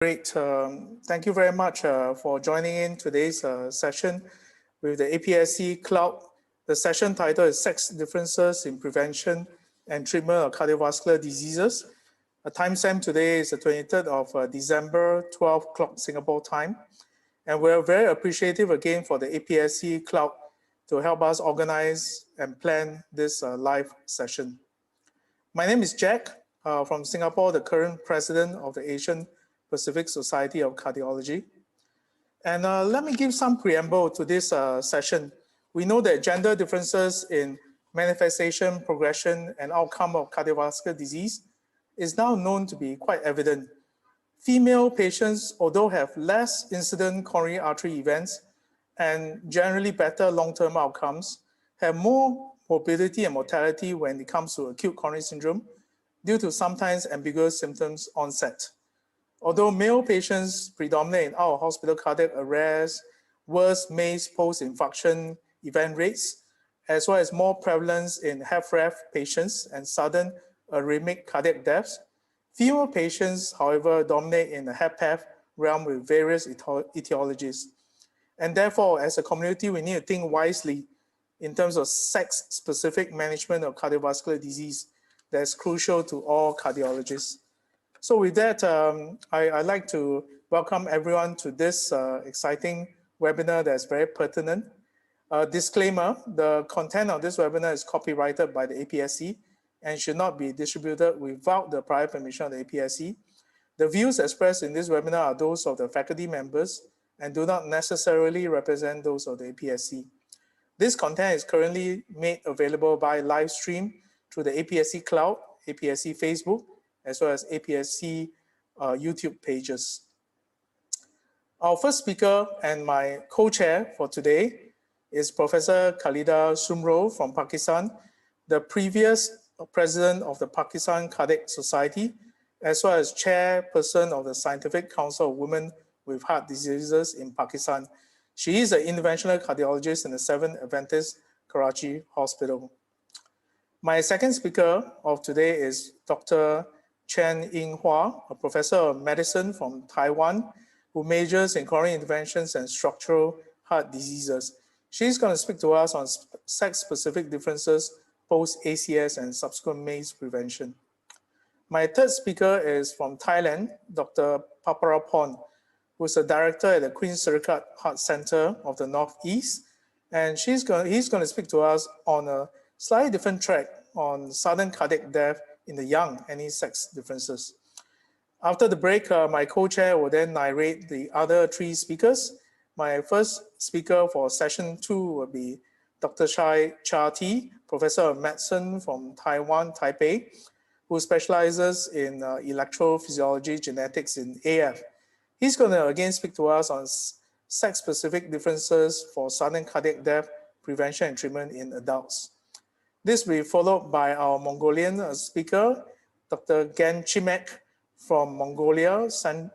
Great. Thank you very much for joining in today's session with the APSC Cloud. The session title is Sex Differences in Prevention and Treatment of Cardiovascular Diseases. The timestamp today is the 23rd of December, 12 o'clock Singapore time. And we're very appreciative again for the APSC Cloud to help us organize and plan this live session. My name is Jack from Singapore, the current president of the Asian Pacific Society of Cardiology. And let me give some preamble to this session. We know that gender differences in manifestation, progression, and outcome of cardiovascular disease is now known to be quite evident. Female patients, although have less incident coronary artery events and generally better long-term outcomes, have more morbidity and mortality when it comes to acute coronary syndrome due to sometimes ambiguous symptoms onset. Although male patients predominate in out-of-hospital cardiac arrest, worse MACE post-infarction event rates, as well as more prevalence in HFrEF patients and sudden arrhythmic cardiac deaths, female patients, however, dominate in the HFpEF realm with various etiologies. And therefore, as a community, we need to think wisely in terms of sex-specific management of cardiovascular disease that's crucial to all cardiologists. So with that, I'd like to welcome everyone to this exciting webinar that's very pertinent. Disclaimer, the content of this webinar is copyrighted by the APSC and should not be distributed without the prior permission of the APSC. The views expressed in this webinar are those of the faculty members and do not necessarily represent those of the APSC. This content is currently made available by live stream through the APSC Cloud, APSC Facebook, as well as APSC YouTube pages. Our first speaker and my co-chair for today is Professor Khalida Sumro from Pakistan, the previous president of the Pakistan Cardiac Society, as well as chairperson of the Scientific Council of Women with Heart Diseases in Pakistan. She is an interventional cardiologist in the Seventh Adventist Karachi Hospital. My second speaker of today is Dr. Chen Yinghua, a professor of medicine from Taiwan, who majors in coronary interventions and structural heart diseases. She's going to speak to us on sex-specific differences post-ACS and subsequent MACE prevention. My third speaker is from Thailand, Dr. Paparapon, who's a director at the Queen Sirikat Heart Center of the Northeast. And he's going to speak to us on a slightly different track on sudden cardiac death in the young, any sex differences. After the break, my co-chair will then narrate the other three speakers. My first speaker for session 2 will be Dr. Chai Cha-Ti, professor of medicine from Taiwan, Taipei, who specializes in electrophysiology genetics in AF. He's going to again speak to us on sex-specific differences for sudden cardiac death prevention and treatment in adults. This will be followed by our Mongolian speaker, Dr. Gen Chimek from Mongolia,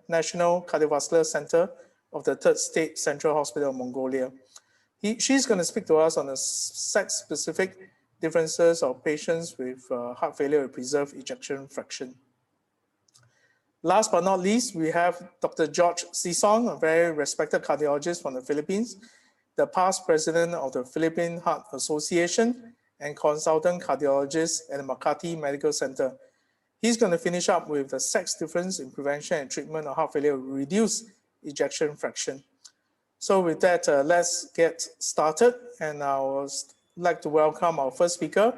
National Cardiovascular Center of the Third State Central Hospital of Mongolia. She's going to speak to us on the sex-specific differences of patients with heart failure with preserved ejection fraction. Last but not least, we have Dr. George Sisong, a very respected cardiologist from the Philippines, the past president of the Philippine Heart Association, and consultant cardiologist at the Makati Medical Center. He's going to finish up with the sex difference in prevention and treatment of heart failure with reduced ejection fraction. So with that, let's get started. And I would like to welcome our first speaker,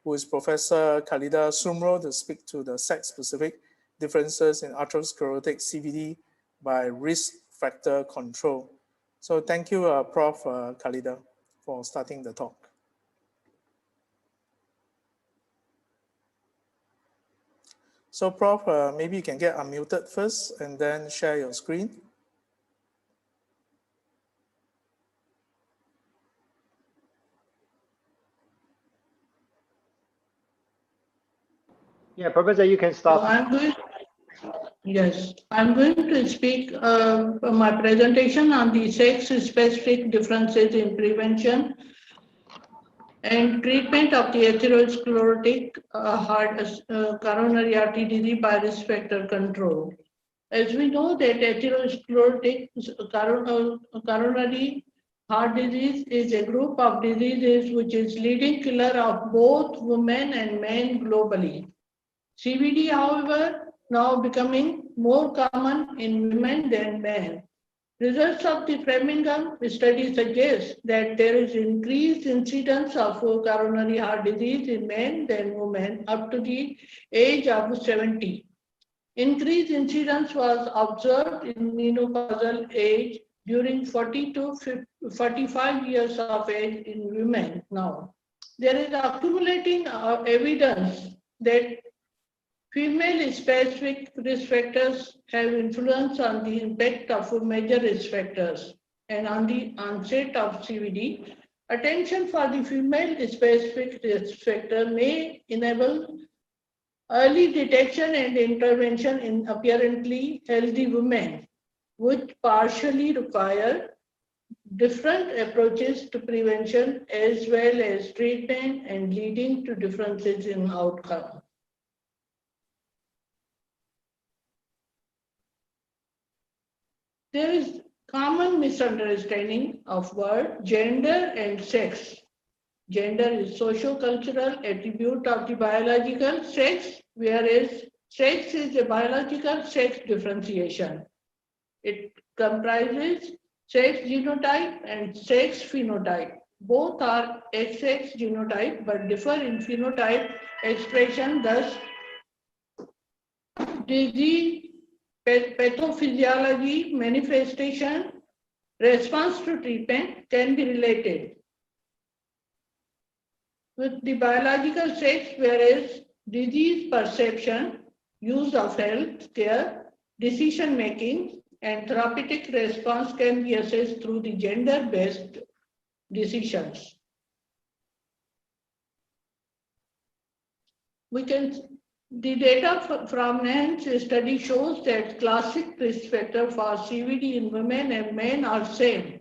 who is Professor Khalida Sumro, to speak to the sex-specific differences in atherosclerotic CVD by risk factor control. So thank you, Prof. Khalida, for starting the talk. So Prof, maybe you can get unmuted first and then share your screen. Yeah, Professor, you can start. I'm going to speak my presentation on the sex-specific differences in prevention and treatment of the atherosclerotic heart coronary artery disease by risk factor control. As we know that atherosclerotic coronary heart disease is a group of diseases which is leading killer of both women and men globally. CVD, however, now becoming more common in women than men. Results of the Framingham study suggest that there is increased incidence of coronary heart disease in men than women up to the age of 70. Increased incidence was observed in menopausal age during 40 to 45 years of age in women now. There is accumulating evidence that female-specific risk factors have influence on the impact of major risk factors and on the onset of CVD. Attention for the female-specific risk factor may enable early detection and intervention in apparently healthy women, which partially require different approaches to prevention as well as treatment and leading to differences in outcome. There is common misunderstanding of word gender and sex. Gender is socio-cultural attribute of the biological sex, whereas sex is a biological sex differentiation. It comprises sex genotype and sex phenotype. Both are XX genotype but differ in phenotype expression, thus disease, pathophysiology, manifestation, response to treatment can be related with the biological sex, whereas disease perception, use of health care, decision making, and therapeutic response can be assessed through the gender-based decisions. The data from NANS study shows that classic risk factor for CVD in women and men are same,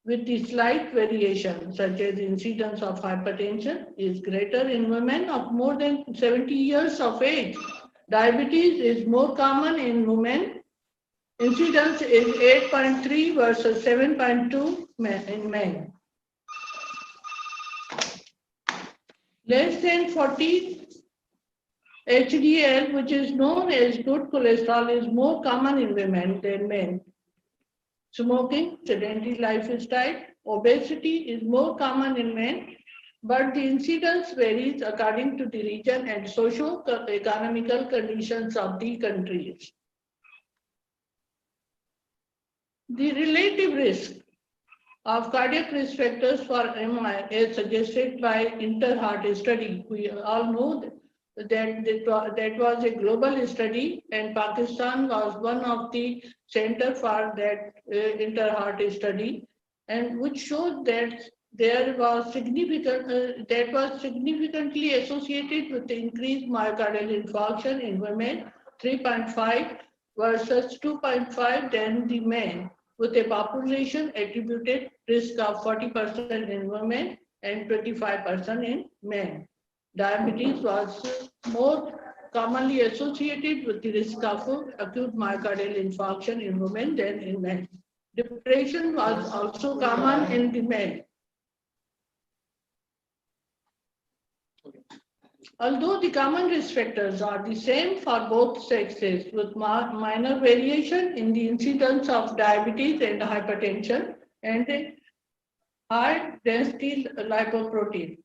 with the slight variation, such as incidence of hypertension is greater in women of more than 70 years of age. Diabetes is more common in women. Incidence is 8.3 versus 7.2 in men. Less than 40 HDL, which is known as good cholesterol, is more common in women than men. Smoking, sedentary lifestyle, obesity is more common in men, but the incidence varies according to the region and socio-economical conditions of the countries. The relative risk of cardiac risk factors for MI is suggested by Inter-Heart study. We all know that was a global study, and Pakistan was one of the center for that Inter-Heart study, and which showed that there was significantly associated with the increased myocardial infarction in women, 3.5 versus 2.5 than the men, with a population attributed risk of 40% in women and 25% in men. Diabetes was more commonly associated with the risk of acute myocardial infarction in women than in men. Depression was also common in the men. Although the common risk factors are the same for both sexes, with minor variation in the incidence of diabetes and hypertension and high density lipoprotein.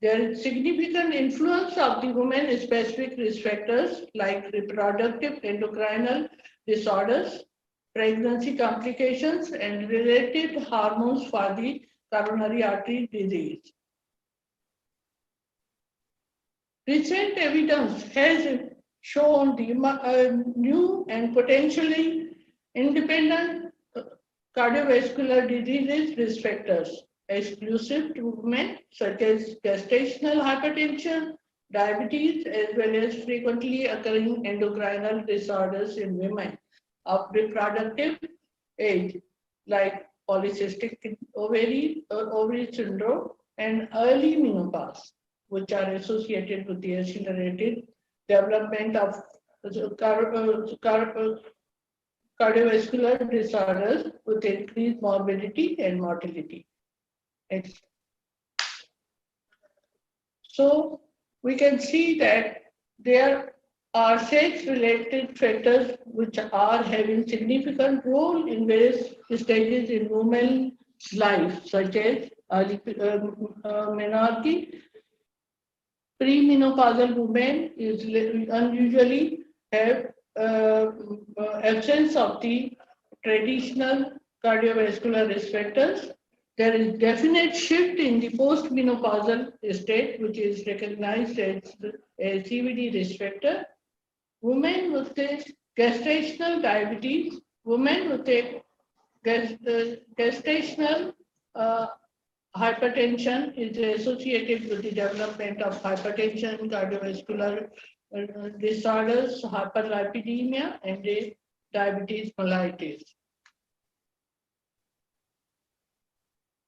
There is significant influence of the women-specific risk factors like reproductive endocrinal disorders, pregnancy complications, and related hormones for the coronary artery disease. Recent evidence has shown the new and potentially independent cardiovascular diseases risk factors exclusive to women, such as gestational hypertension, diabetes, as well as frequently occurring endocrinal disorders in women of reproductive age, like polycystic ovary syndrome and early menopause, which are associated with the accelerated development of cardiovascular disorders with increased morbidity and mortality. Next. So we can see that there are sex-related factors which are having significant role in various stages in women's life, such as early menarche. Premenopausal women unusually have absence of the traditional cardiovascular risk factors. There is definite shift in the post-menopausal state, which is recognized as a CVD risk factor. Women with gestational diabetes, women with gestational hypertension is associated with the development of hypertension, cardiovascular disorders, hyperlipidemia, and diabetes mellitus.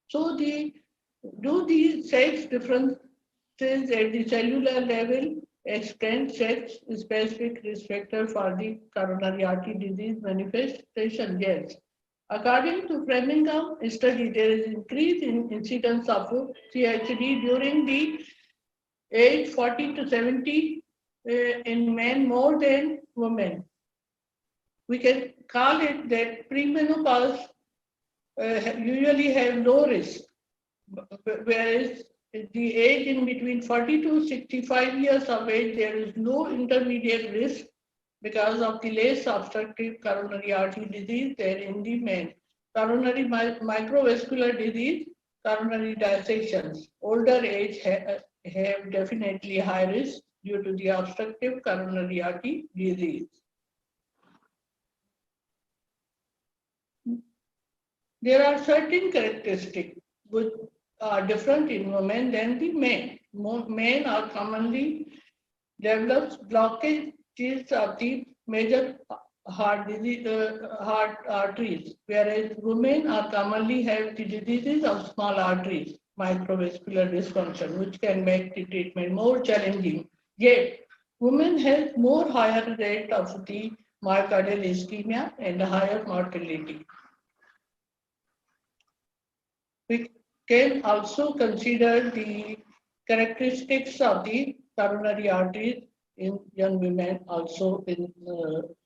So do these sex differences at the cellular level extend sex-specific risk factor for the coronary artery disease manifestation? Yes. According to Framingham study, there is increase in incidence of CHD during the age 40 to 70 in men more than women. We can call it that premenopause usually have low risk, whereas the age in between 40 to 65 years of age, there is no intermediate risk because of the less obstructive coronary artery disease there in the men. Coronary microvascular disease, coronary dissections, older age have definitely high risk due to the obstructive coronary artery disease. There are certain characteristics which are different in women than the men. Men are commonly develops blockages of the major heart arteries, whereas women are commonly have the diseases of small arteries, microvascular dysfunction, which can make the treatment more challenging. Yet, women have more higher rate of the myocardial ischemia and higher mortality. We can also consider the characteristics of the coronary arteries in young women also.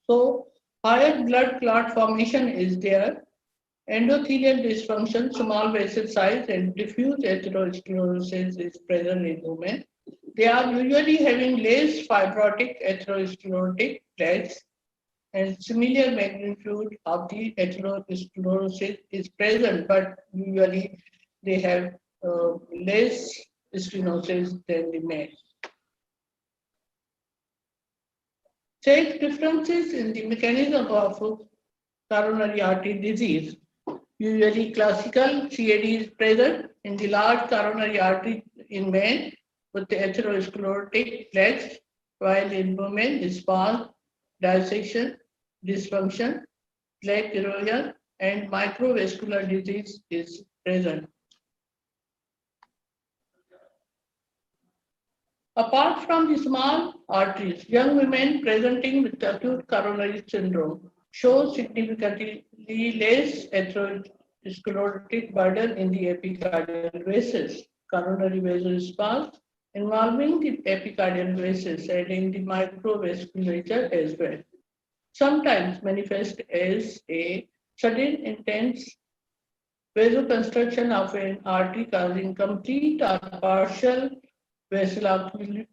So higher blood clot formation is there, endothelial dysfunction, small vessel size, and diffuse atherosclerosis is present in women. They are usually having less fibrotic atherosclerotic plaques, and similar magnitude of the atherosclerosis is present, but usually they have less stenosis than the men. Sex differences in the mechanism of coronary artery disease. Usually classical CAD is present in the large coronary artery in men with the atherosclerotic plaques, while in women is small dissection, dysfunction, plaque erosion, and microvascular disease is present. Apart from the small arteries, young women presenting with acute coronary syndrome show significantly less atherosclerotic burden in the epicardial vessels, coronary vasospasm involving the epicardial vessels and in the microvasculature as well. Sometimes manifest as a sudden intense vasoconstriction of an artery causing complete or partial vessel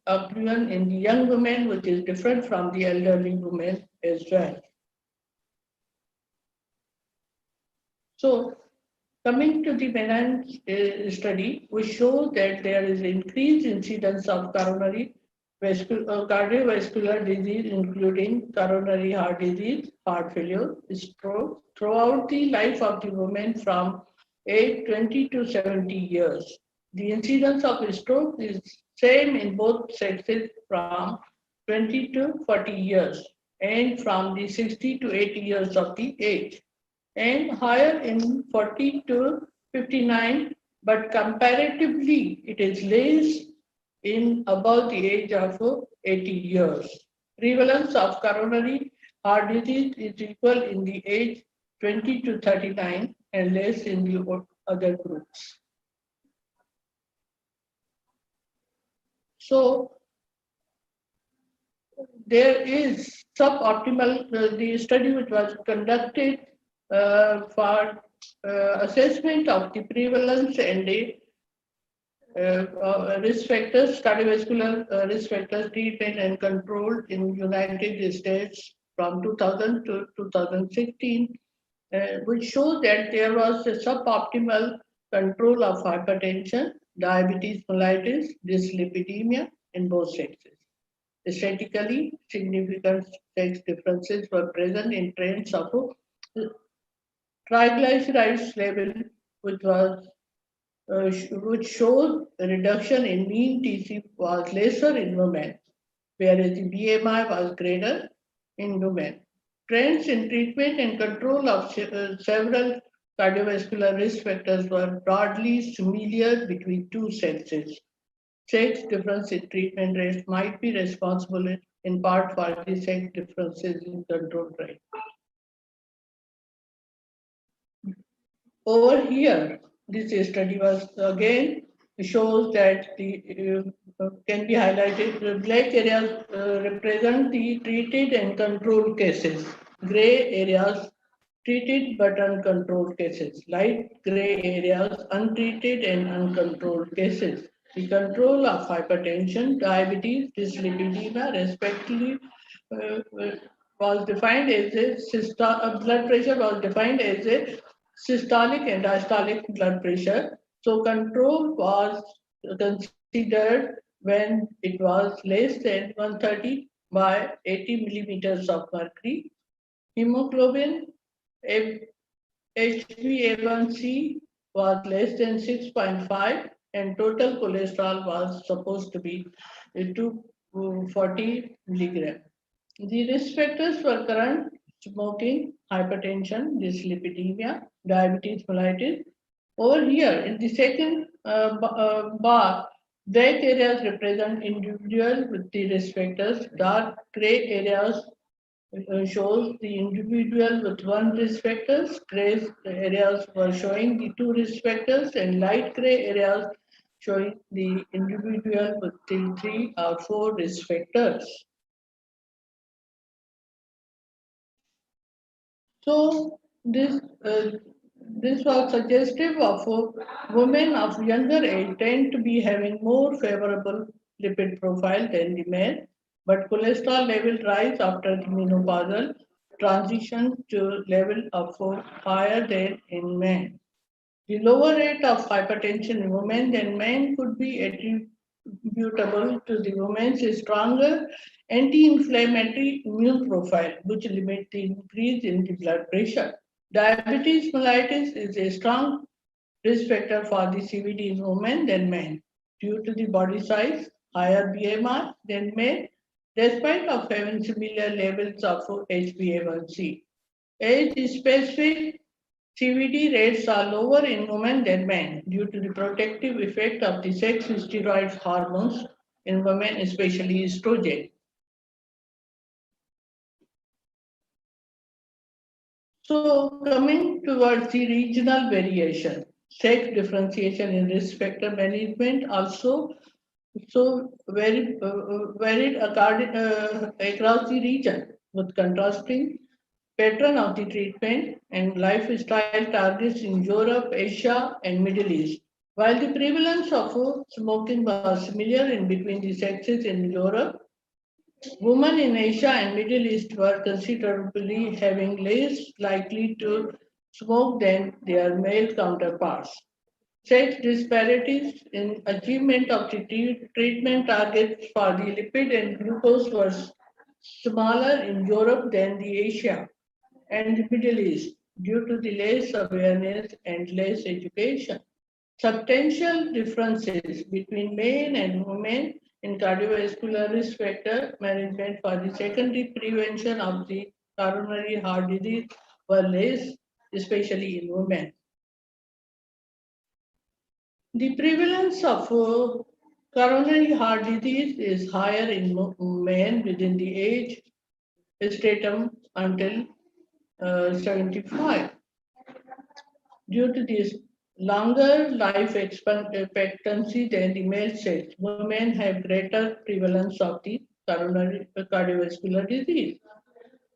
occlusion in the young women, which is different from the elderly women as well. So, coming to the benign study, we show that there is increased incidence of cardiovascular disease, including coronary heart disease, heart failure, stroke, throughout the life of the woman from age 20 to 70 years. The incidence of stroke is same in both sexes from 20 to 40 years and from the 60 to 80 years of the age, and higher in 40 to 59, but comparatively it is less in above the age of 80 years. Prevalence of coronary heart disease is equal in the age 20 to 39 and less in the other groups. So there is suboptimal, the study which was conducted for assessment of the prevalence and the risk factors, cardiovascular risk factors treatment and control in United States from 2000 to 2016, which shows that there was a suboptimal control of hypertension, diabetes mellitus, dyslipidemia in both sexes. Statistically significant sex differences were present in trends of triglycerides level, which showed a reduction in mean TC was lesser in women, whereas the BMI was greater in women. Trends in treatment and control of several cardiovascular risk factors were broadly similar between two sexes. Sex difference in treatment rates might be responsible in part for the sex differences in control rate. Over here, this study was again shows that the can be highlighted. The black areas represent the treated and controlled cases. Gray areas treated but uncontrolled cases. Light gray areas untreated and uncontrolled cases. The control of hypertension, diabetes, dyslipidemia, respectively, was defined as a blood pressure was defined as a systolic and diastolic blood pressure. So control was considered when it was less than 130 by 80 millimeters of mercury. Hemoglobin HbA1c was less than 6.5 and total cholesterol was supposed to be 240 milligram. The risk factors were current smoking, hypertension, dyslipidemia, diabetes mellitus. Over here in the second bar, black areas represent individuals with the risk factors, dark gray areas shows the individual with one risk factors, gray areas were showing the two risk factors, and light gray areas showing the individual with the 3 or 4 risk factors. So this was suggestive of women of younger age tend to be having more favorable lipid profile than the men, but cholesterol level rise after the menopausal transition to level of higher than in men. The lower rate of hypertension in women than men could be attributable to the woman's stronger anti-inflammatory immune profile, which limits the increase in the blood pressure. Diabetes mellitus is a strong risk factor for the CVD in women than men due to the body size, higher BMI than men, despite of having similar levels of HbA1c. Age-specific CVD rates are lower in women than men due to the protective effect of the sex steroid hormones in women, especially estrogen. So coming towards the regional variation, sex differentiation in risk factor management also varied across the region with contrasting pattern of the treatment and lifestyle targets in Europe, Asia, and Middle East. While the prevalence of smoking was similar in between the sexes in Europe, women in Asia and Middle East were considerably having less likely to smoke than their male counterparts. Sex disparities in achievement of the treatment targets for the lipid and glucose were smaller in Europe than the Asia and the Middle East due to the less awareness and less education. Substantial differences between men and women in cardiovascular risk factor management for the secondary prevention of the coronary heart disease were less, especially in women. The prevalence of coronary heart disease is higher in men within the age stratum until 75. Due to this longer life expectancy than the male sex, women have greater prevalence of the coronary cardiovascular disease.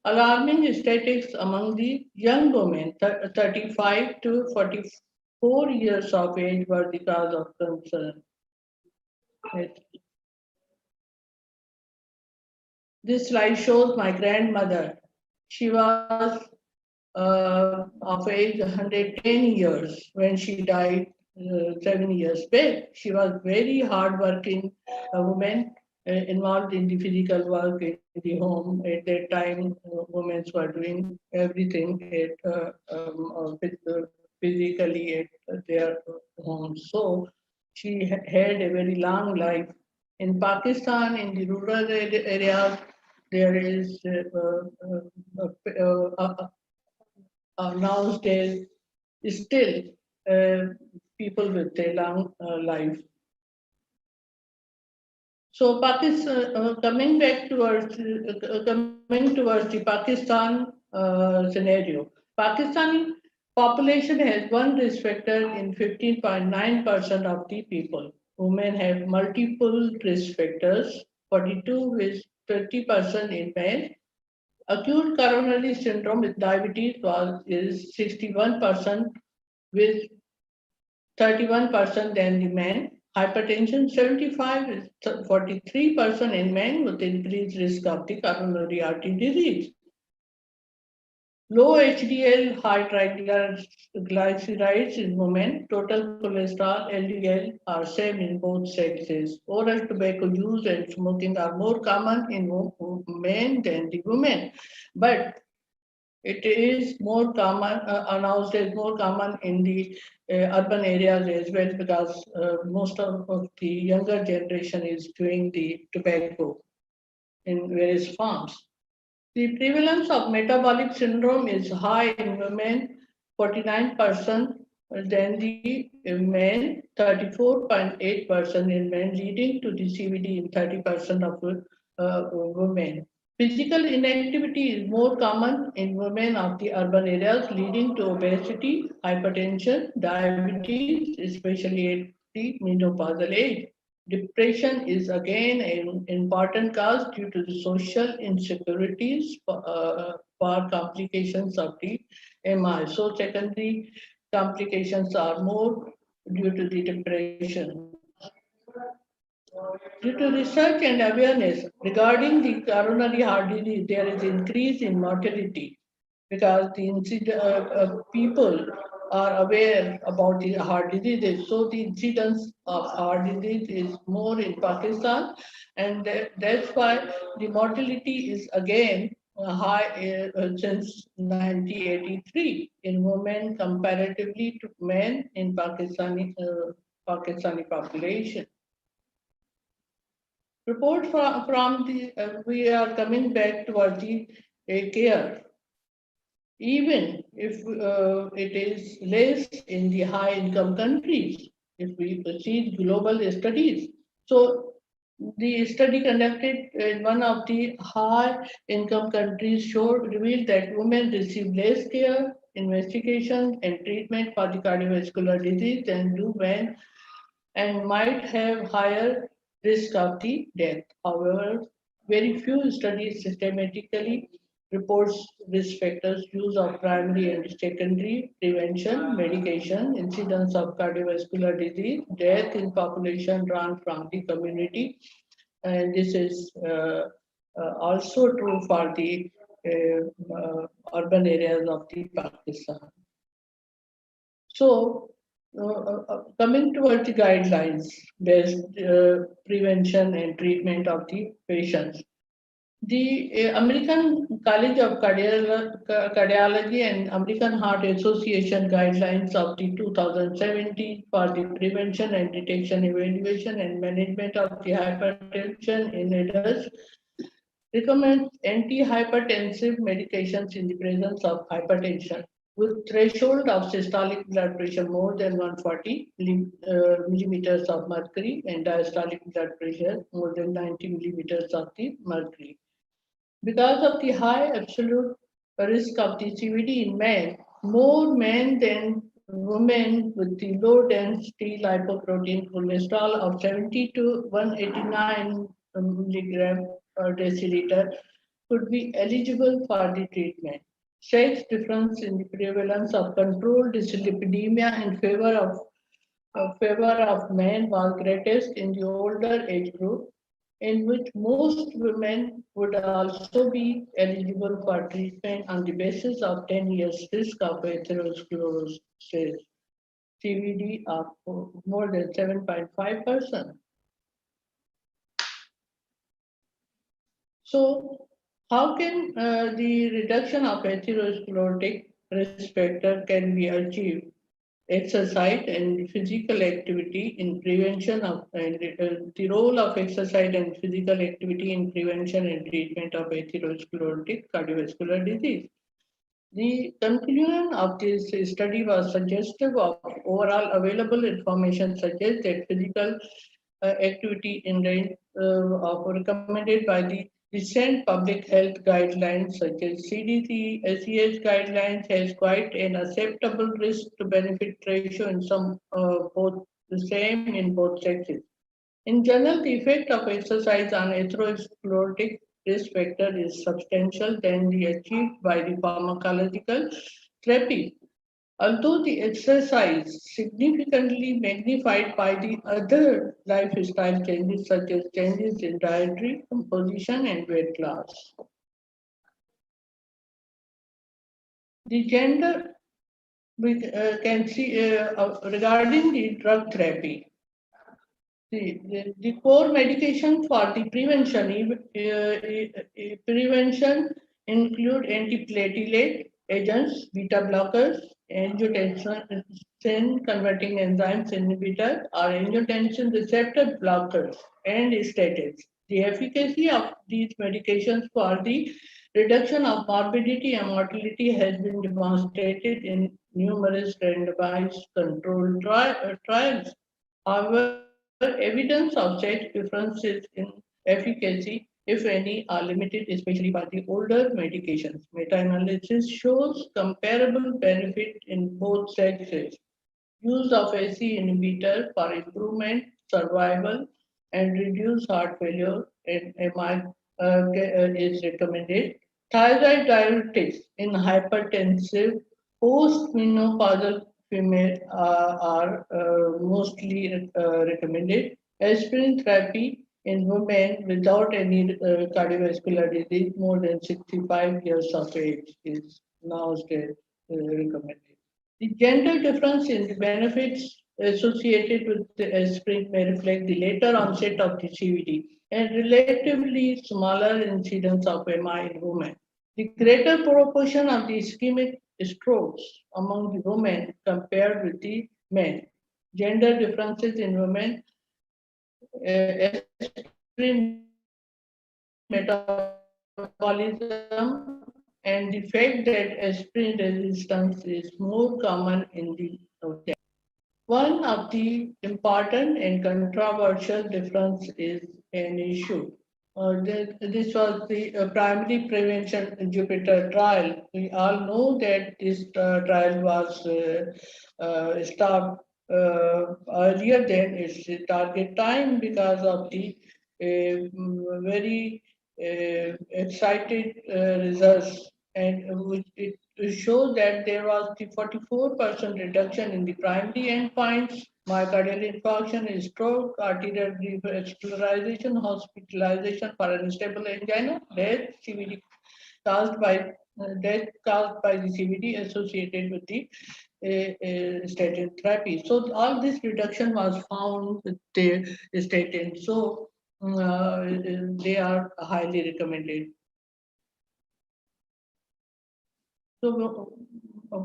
Alarming statistics among the young women, 35 to 44 years of age, were the cause of concern. This slide shows my grandmother. She was of age 110 years when she died 7 years back. She was very hardworking woman involved in the physical work in the home. At that time, women were doing everything physically at their homes. So she had a very long life. In Pakistan, in the rural areas, there is nowadays still people with a long life. So Pakistan, coming towards the Pakistan scenario, Pakistani population has one risk factor in 15.9% of the people. Women have multiple risk factors, 42 with 20% in men. Acute coronary syndrome with diabetes is 61% with 31% than the men. Hypertension 75 is 43% in men with increased risk of the coronary artery disease. Low HDL, high triglycerides in women, total cholesterol, LDL are same in both sexes. Oral tobacco use and smoking are more common in men than the women, but it is more common, announced as more common in the urban areas as well, because most of the younger generation is doing the tobacco in various forms. The prevalence of metabolic syndrome is high in women, 49% than the men, 34.8% in men, leading to the CVD in 30% of women. Physical inactivity is more common in women of the urban areas, leading to obesity, hypertension, diabetes, especially at the menopausal age. Depression is again an important cause due to the social insecurities for complications of the MI. So secondary complications are more due to the depression. Due to research and awareness regarding the coronary heart disease, there is increase in mortality because the people are aware about the heart diseases. So the incidence of heart disease is more in Pakistan, and that's why the mortality is again high since 1983 in women comparatively to men in Pakistani population. Report from the, we are coming back towards the care. Even if it is less in the high income countries, if we proceed global studies. So the study conducted in one of the high income countries revealed that women receive less care, investigation and treatment for the cardiovascular disease than do men, and might have higher risk of the death. However, very few studies systematically reports risk factors, use of primary and secondary prevention, medication, incidence of cardiovascular disease, death in population run from the community. And this is also true for the urban areas of the Pakistan. So, coming towards the guidelines based prevention and treatment of the patients. The American College of Cardiology and American Heart Association guidelines of the 2017 for the prevention and detection, evaluation and management of the hypertension in adults recommends antihypertensive medications in the presence of hypertension with threshold of systolic blood pressure more than 140 millimeters of mercury and diastolic blood pressure more than 90 millimeters of the mercury. Because of the high absolute risk of the CVD in men, more men than women with the low density lipoprotein cholesterol of 70 to 189 milligram per deciliter could be eligible for the treatment. Sex difference in the prevalence of controlled dyslipidemia in favor of men was greatest in the older age group, in which most women would also be eligible for treatment on the basis of 10 years risk of atherosclerosis, CVD of more than 7.5%. So, how can the reduction of atherosclerotic risk factor can be achieved? Exercise and physical activity in prevention of the role of exercise and physical activity in prevention and treatment of atherosclerotic cardiovascular disease. The conclusion of this study was suggestive of overall available information suggests that physical activity in range of recommended by the recent public health guidelines such as CDC, SES guidelines has quite an acceptable risk to benefit ratio in some both the same in both sexes. In general, the effect of exercise on atherosclerotic risk factor is substantial than the achieved by the pharmacological therapy. Although the exercise significantly magnified by the other lifestyle changes such as changes in dietary composition and weight loss. The gender we can see regarding the drug therapy. The core medication for the prevention include antiplatelet agents, beta blockers, angiotensin converting enzymes inhibitor, or angiotensin receptor blockers, and statins. The efficacy of these medications for the reduction of morbidity and mortality has been demonstrated in numerous randomized controlled trials. However, evidence of such differences in efficacy, if any, are limited, especially by the older medications. Meta-analysis shows comparable benefit in both sexes. Use of AC inhibitor for improvement, survival, and reduce heart failure and MI is recommended. Thyroid diuretics in hypertensive post-menopausal female are mostly recommended. Aspirin therapy in women without any cardiovascular disease more than 65 years of age is now still recommended. The gender difference in the benefits associated with the aspirin may reflect the later onset of the CVD and relatively smaller incidence of MI in women. The greater proportion of the ischemic strokes among the women compared with the men. Gender differences in women, aspirin metabolism, and the fact that aspirin resistance is more common in the women. One of the important and controversial difference is an issue. This was the primary prevention Jupiter trial. We all know that this trial was stopped earlier than its target time because of the very excited results, and it showed that there was the 44% reduction in the primary endpoints: myocardial infarction, stroke, arterial revascularization, hospitalization for unstable angina, death caused by the CVD associated with the statin therapy. So all this reduction was found with the statin. So they are highly recommended. So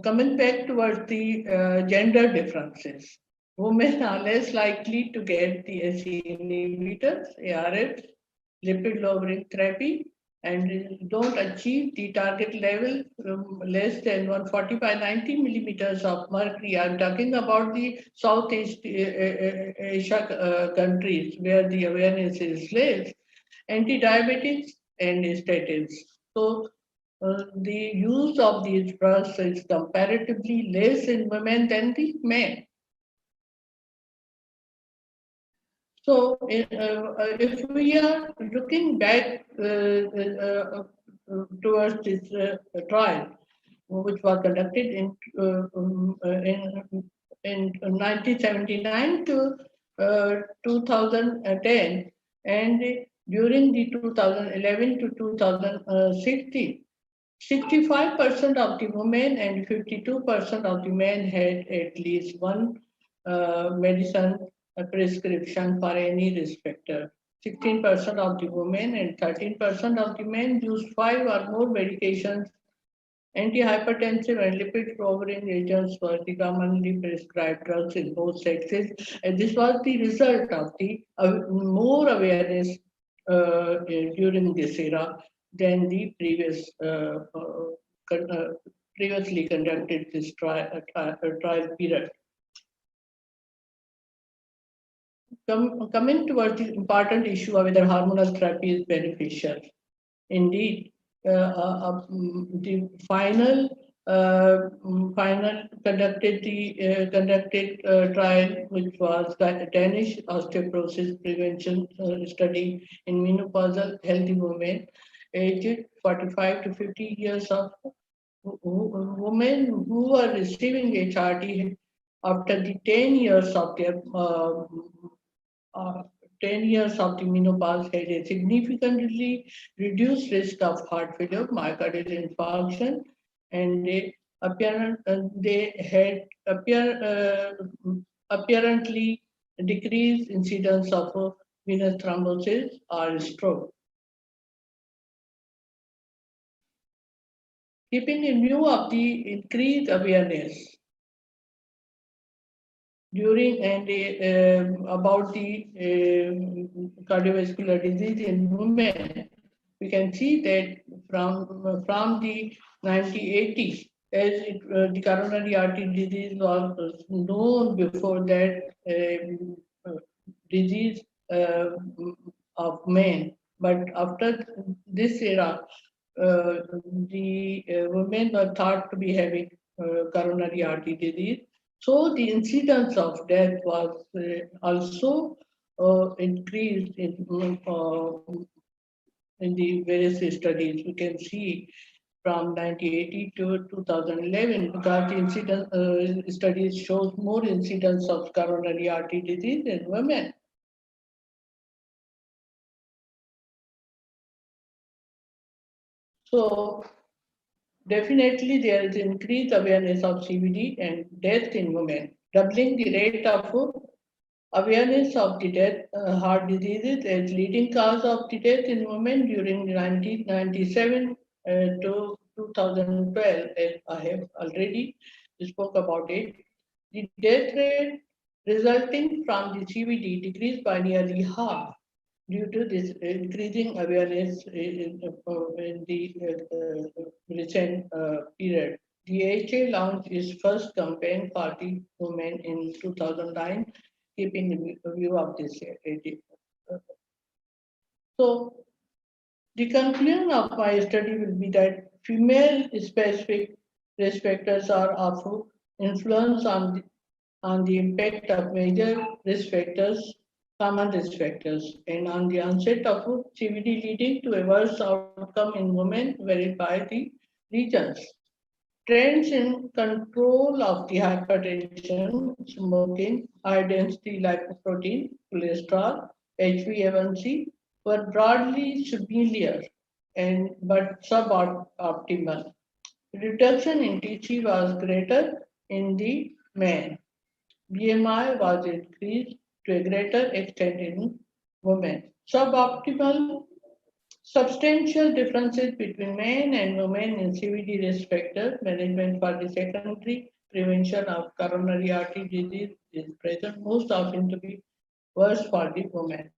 coming back towards the gender differences, women are less likely to get the SE inhibitors, ARFs, lipid lowering therapy, and don't achieve the target level less than 140 by 90 millimeters of mercury. I'm talking about the Southeast Asia countries where the awareness is less. Anti-diabetics and statins. So the use of these drugs is comparatively less in women than the men. So if we are looking back towards this trial, which was conducted in 1979 to 2010, and during the 2011 to 2016, 65% of the women and 52% of the men had at least one medicine prescription for any risk factor. 16% of the women and 13% of the men used 5 or more medications. Antihypertensive and lipid-lowering agents were the commonly prescribed drugs in both sexes. And this was the result of the more awareness during this era than the previously conducted this trial period. Coming towards the important issue of whether hormonal therapy is beneficial. Indeed, the final conducted trial, which was Danish osteoporosis prevention study in menopausal healthy women aged 45 to 50 years of women who are receiving HRT after the 10 years of their 10 years of the menopause had a significantly reduced risk of heart failure, myocardial infarction, and they had apparently decreased incidence of venous thrombosis or stroke. Keeping in view of the increased awareness during and about the cardiovascular disease in women, we can see that from the 1980s, as the coronary artery disease was known before that disease of men, but after this era, the women are thought to be having coronary artery disease. So the incidence of death was also increased in the various studies. We can see from 1980 to 2011, because the incidence studies shows more incidence of coronary artery disease in women. So definitely there is increased awareness of CVD and death in women, doubling the rate of awareness of the death, heart diseases as leading cause of the death in women during 1997 to 2012, as I have already spoke about it. The death rate resulting from the CVD decreased by nearly half due to this increasing awareness in the recent period. The HA launched its first campaign for the women in 2009, keeping a view of this. So, the conclusion of my study will be that female-specific risk factors are of influence on the impact of major risk factors, common risk factors, and on the onset of CVD leading to a worse outcome in women varied by the regions. Trends in control of the hypertension, smoking, high density lipoprotein, cholesterol, HbA1c were broadly similar but suboptimal. Reduction in TG was greater in the men. BMI was increased to a greater extent in women. Suboptimal substantial differences between men and women in CVD risk factor management for the secondary prevention of coronary artery disease is present, most often to be worse for the women.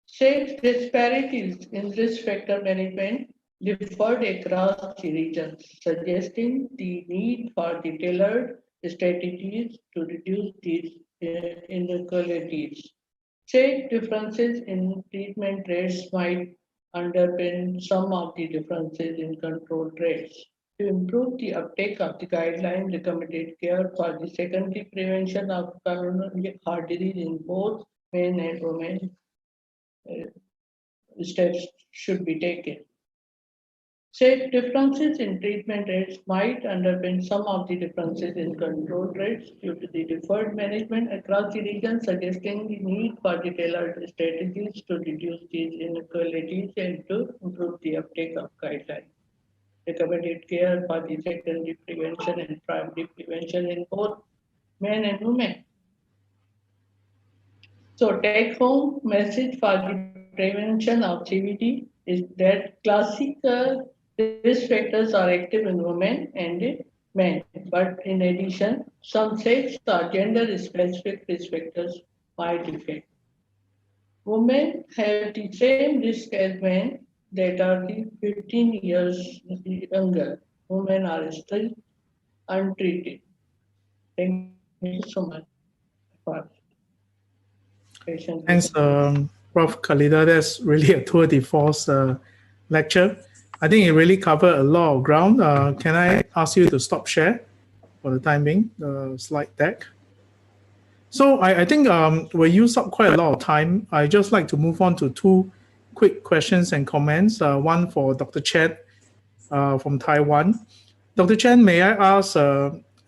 Sex disparities in risk factor management differed across the regions, suggesting the need for the tailored strategies to reduce these inequalities. Said differences in treatment rates might underpin some of the differences in control rates. To improve the uptake of the guideline recommended care for the secondary prevention of coronary heart disease in both men and women, steps should be taken. Said differences in treatment rates might underpin some of the differences in control rates due to the deferred management across the region, suggesting the need for the tailored strategies to reduce these inequalities and to improve the uptake of guidelines. Recommended care for the secondary prevention and primary prevention in both men and women. So take home message for the prevention of CVD is that classical risk factors are active in women and in men. But in addition, some sex or gender specific risk factors might affect. Women have the same risk as men that are the 15 years younger. Women are still untreated. Thank you so much for patience. Thanks, Prof. Khalida. That's really a tour de force lecture. I think it really covered a lot of ground. Can I ask you to stop share for the time being, the slide deck? So I think we used up quite a lot of time. I just like to move on to two quick questions and comments. One for Dr. Chen from Taiwan. Dr. Chen, may I ask,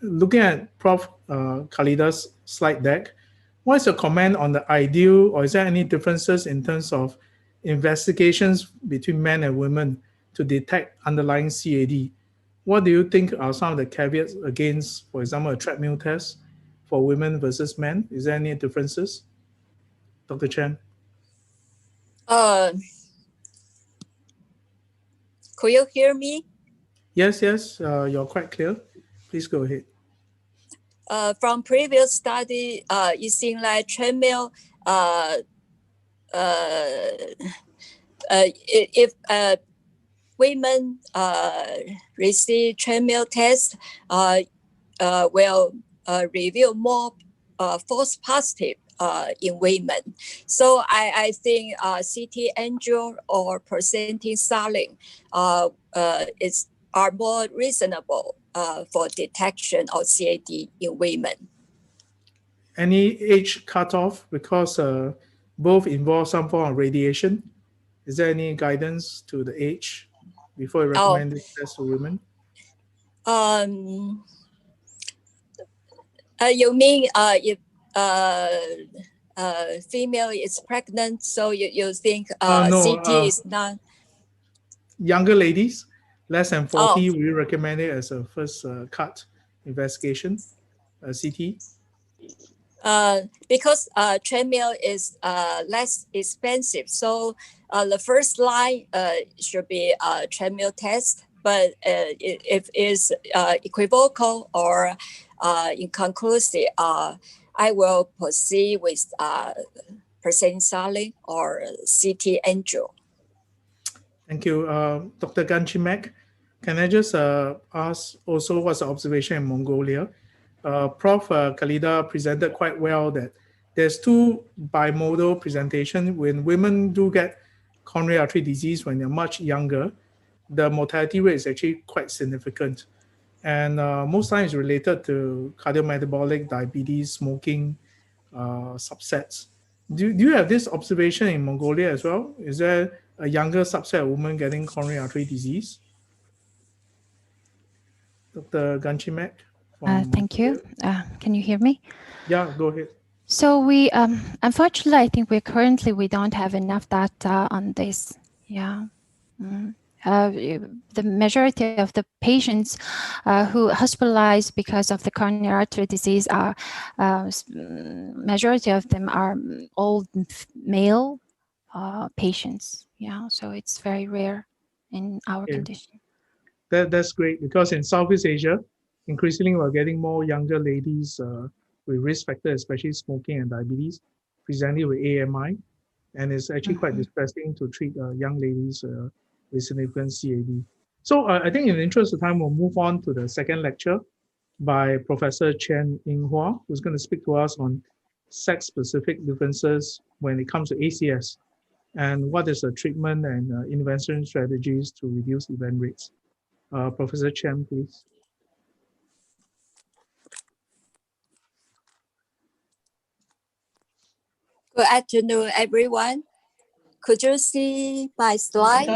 looking at Prof. Khalida's slide deck, what is your comment on the ideal, or is there any differences in terms of investigations between men and women to detect underlying CAD? What do you think are some of the caveats against, for example, a treadmill test for women versus men? Is there any differences? Dr. Chen? Could you hear me? Yes, you're quite clear. Please go ahead. From previous study, it seems like treadmill, if women receive treadmill test, will reveal more false positive in women. So I think CT angio or presenting saline are more reasonable for detection of CAD in women. Any age cutoff, because both involve some form of radiation? Is there any guidance to the age before you recommend this test to women? You mean if female is pregnant, so you think No, CT is not? Younger ladies, less than 40, we recommend it as a first cut investigation, CT. Because treadmill is less expensive, so the first line should be a treadmill test. But if it's equivocal or inconclusive, I will proceed with presenting saline or CT angio. Thank you. Dr. Ganchimek, can I just ask also what's the observation in Mongolia? Prof. Khalida presented quite well that there's two bimodal presentation. When women do get coronary artery disease when they're much younger, the mortality rate is actually quite significant. And most times related to cardiometabolic, diabetes, smoking subsets. Do you have this observation in Mongolia as well? Is there a younger subset of women getting coronary artery disease? Dr. Ganchimek? Thank you. Can you hear me? Yeah, go ahead. So we, unfortunately, I think we don't have enough data on this. Yeah. The majority of the patients who hospitalized because of the coronary artery disease are, majority of them are old male patients. Yeah, so it's very rare in our condition. That's great, because in Southeast Asia, increasingly we're getting more younger ladies with risk factors, especially smoking and diabetes, presenting with AMI. And it's actually quite distressing to treat young ladies with significant CAD. So I think in the interest of time, we'll move on to the second lecture by Professor Chen Yinghua, who's going to speak to us on sex-specific differences when it comes to ACS? And what is the treatment and intervention strategies to reduce event rates? Professor Chen, please. Good afternoon, everyone. Could you see my slide?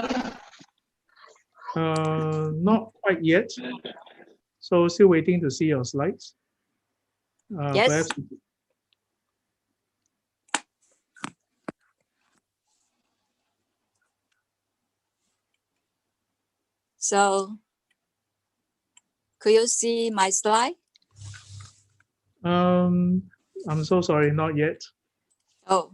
Not quite yet. So still waiting to see your slides. Yes. Perhaps. So, could you see my slide? I'm so sorry, not yet. Oh.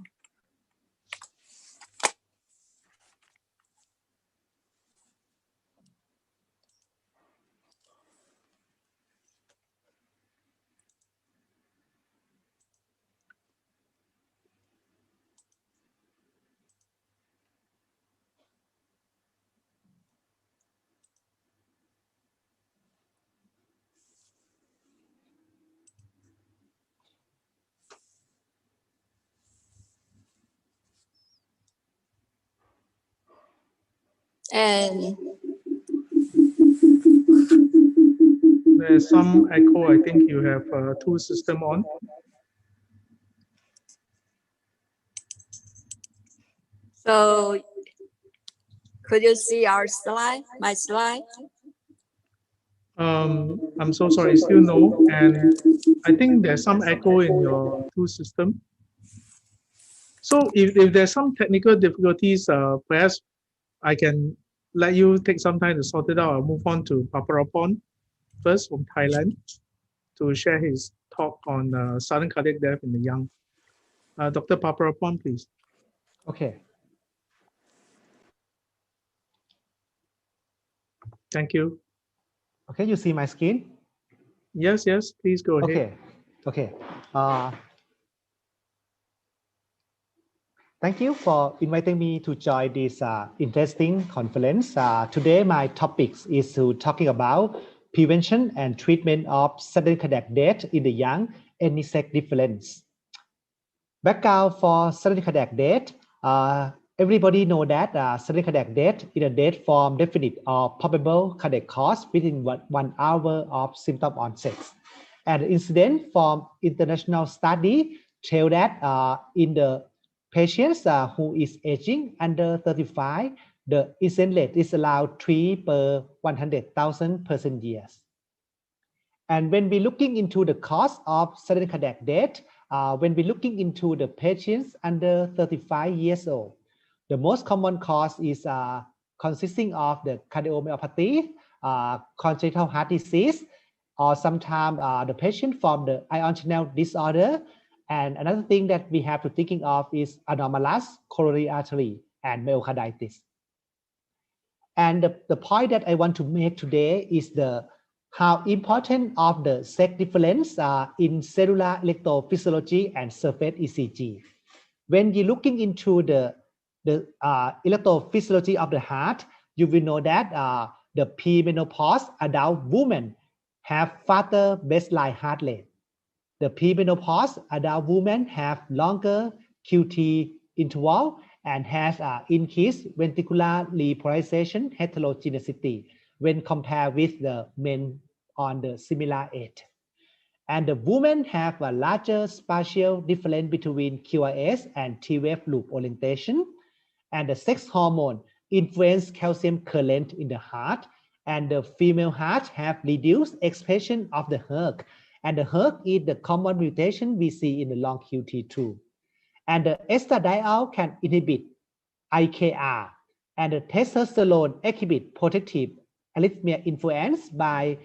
And there's some echo. I think you have two systems on. so, could you see our slide, my slide? I'm so sorry, still no. And I think there's some echo in your two system. So if there's some technical difficulties, perhaps I can let you take some time to sort it out. I'll move on to Paparapon first from Thailand to share his talk on sudden cardiac death in the young. Dr. Paparapon, please. Okay. Thank you. Okay, you see my screen? Yes, yes, please go ahead. Okay. Okay. Thank you for inviting me to join this interesting conference. Today, my topic is talking about prevention and treatment of sudden cardiac death in the young and sex difference. Background for sudden cardiac death. Everybody know that sudden cardiac death is a death from definite or probable cardiac cause within 1 hour of symptom onset. And the incident from international study show that in the patients who is aging under 35, the incidence rate is around 3 per 100,000 person years. And when we're looking into the cause of sudden cardiac death, when we're looking into the patients under 35 years old, the most common cause is consisting of the cardiomyopathy, congenital heart disease, or sometimes the patient from the ion channel disorder. And another thing that we have to thinking of is anomalous coronary artery and myocarditis. And the point that I want to make today is how important of the sex difference in cellular electrophysiology and surface ECG. When you're looking into the electrophysiology of the heart, you will know that the premenopause adult women have faster baseline heart rate. The premenopause adult women have longer QT interval and has increased ventricular repolarization heterogeneity when compared with the men on the similar age. And the women have a larger spatial difference between QRS and T-wave loop orientation. And the sex hormone influence calcium current in the heart. And the female heart have reduced expression of the HERC. And the HERC is the common mutation we see in the long QT2. And the estradiol can inhibit IKR. And the testosterone exhibit protective arrhythmia influenced by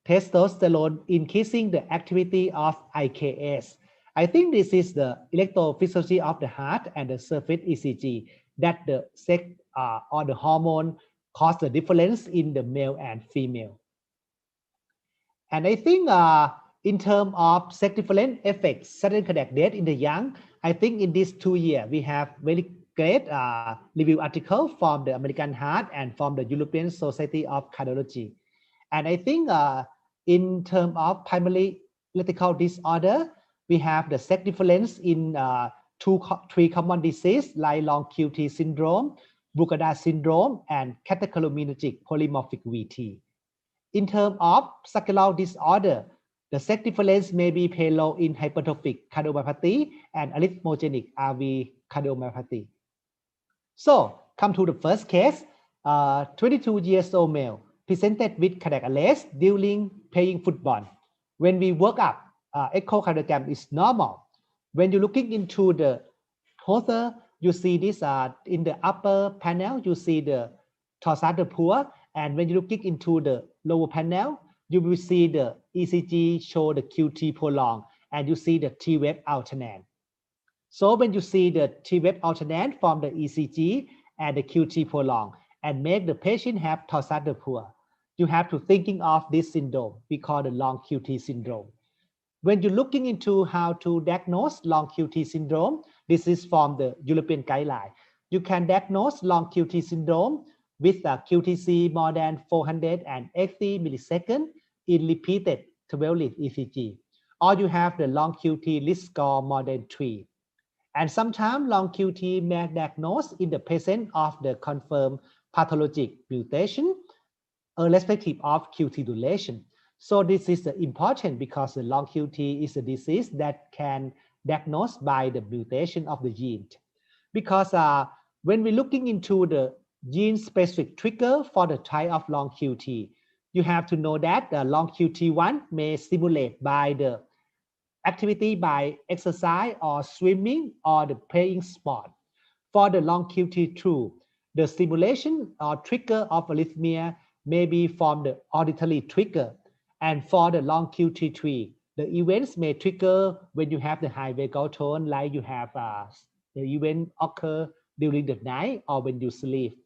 testosterone increasing the activity of IKS. I think this is the electrophysiology of the heart and the surface ECG that the sex or the hormone cause the difference in the male and female. And I think in terms of sex difference effects, sudden cardiac death in the young, I think in these 2 years, we have very great review article from the American Heart and from the European Society of Cardiology. And I think in terms of primary electrical disorder, we have the sex difference in three common diseases like long QT syndrome, Brugada syndrome, and catecholaminergic polymorphic VT. In terms of sacral disorder, the sex difference may be pale in hypertrophic cardiomyopathy and arrhythmogenic RV cardiomyopathy. So, come to the first case, 22 years old male presented with cardiac arrest during playing football. When we work up, echocardiogram is normal. When you're looking into the Holter, you see this in the upper panel, you see the Torsades poor, and when you're looking into the lower panel, you will see the ECG show the QT prolonged, and you see the T-wave alternate. So when you see the T-wave alternate from the ECG and the QT prolonged, and make the patient have Torsades poor, you have to thinking of this syndrome we call the long QT syndrome. When you're looking into how to diagnose long QT syndrome, this is from the European guideline. You can diagnose long QT syndrome with a QTC more than 480 milliseconds in repeated 12-lead ECG, or you have the long QT risk score more than 3. And sometimes long QT may diagnose in the presence of the confirmed pathologic mutation, irrespective of QT duration. So this is important because the long QT is a disease that can diagnose by the mutation of the gene. Because when we're looking into the gene-specific trigger for the type of long QT, you have to know that the long QT1 may stimulate by the activity by exercise or swimming or the playing sport. For the long QT2, the stimulation or trigger of arrhythmia may be from the auditory trigger. And for the long QT3, the events may trigger when you have the high vagal tone, like you have the event occur during the night or when you sleep.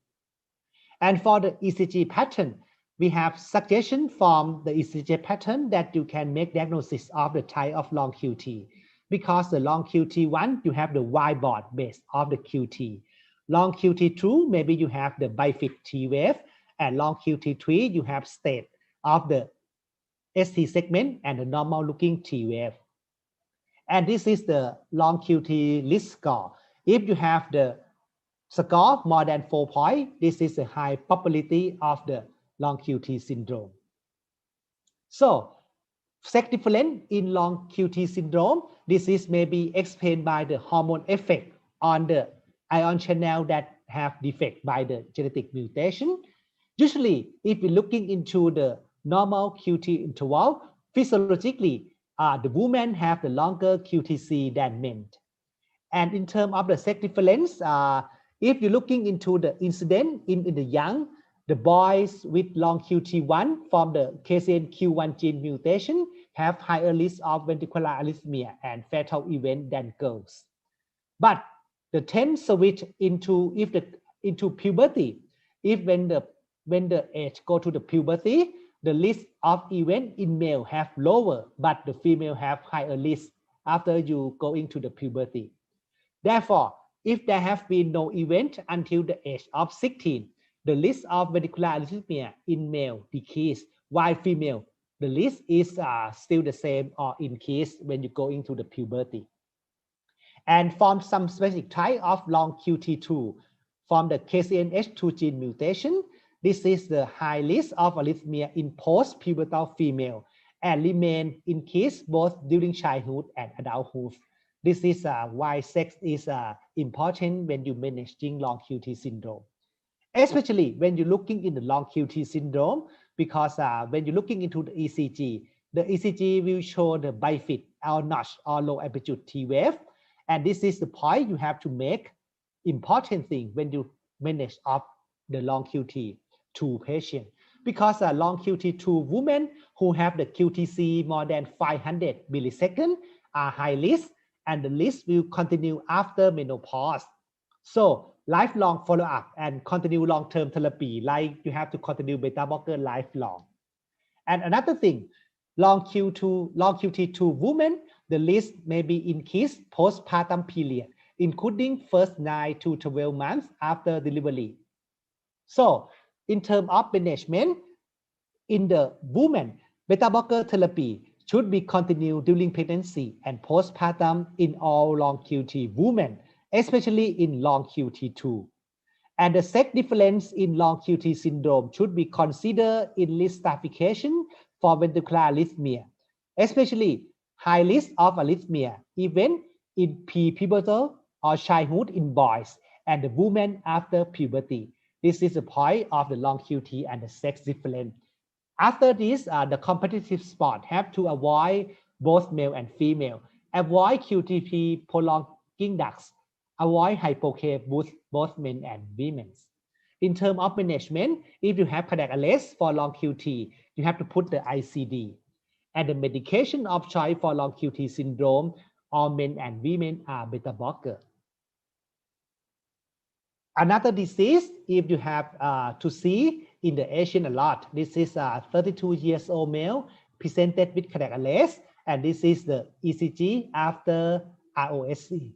And for the ECG pattern, we have suggestion from the ECG pattern that you can make diagnosis of the type of long QT. Because the long QT1, you have the whiteboard base of the QT. Long QT2, maybe you have the bifid T wave, and long QT3, you have state of the ST segment and the normal looking T wave. And this is the long QT risk score. If you have the score more than 4 points, this is a high probability of the long QT syndrome. So, sex difference in long QT syndrome, this is maybe explained by the hormone effect on the ion channel that have defect by the genetic mutation. Usually, if we're looking into the normal QT interval, physiologically, the women have the longer QTC than men. And in terms of the sex difference, if you're looking into the incident in the young, the boys with long QT1 from the KCNQ1 gene mutation have higher risk of ventricular arrhythmia and fatal event than girls. But the tend switch into puberty. If when the age go to the puberty, the risk of event in male have lower, but the female have higher risk after you go into the puberty. Therefore, if there have been no event until the age of 16, the risk of ventricular arrhythmia in male decrease, while female, the risk is still the same or increase when you go into the puberty. And from some specific type of long QT2, from the KCNH2 gene mutation, this is the high risk of arrhythmia in post-pubertal female and remain increased both during childhood and adulthood. This is why sex is important when you managing long QT syndrome. Especially when you're looking in the long QT syndrome, because when you're looking into the ECG will show the bifid or notch or low amplitude T wave. And this is the point you have to make important thing when you manage up the long QT2 patient. Because long QT2 women who have the QTC more than 500 milliseconds are high risk, and the risk will continue after menopause. So lifelong follow-up and continue long-term therapy, like you have to continue beta blocker lifelong. And another thing, long QT2 women, the risk may be increased postpartum period, including first 9 to 12 months after delivery. So in terms of management, in the woman, beta blocker therapy should be continued during pregnancy and postpartum in all long QT women, especially in long QT2. And the sex difference in long QT syndrome should be considered in risk stratification for ventricular arrhythmia, especially high risk of arrhythmia, even in pre-pubertal or childhood in boys and the women after puberty. This is the point of the long QT and the sex difference. After this, the competitive sport have to avoid both male and female, avoid QTP prolonging ducts, avoid hypoK both men and women. In terms of management, if you have cardiac arrest for long QT, you have to put the ICD. And the medication of choice for long QT syndrome, all men and women are beta blocker. Another disease, if you have to see in the Asian a lot, this is a 32 years old male presented with cardiac arrest, and this is the ECG after ROSC.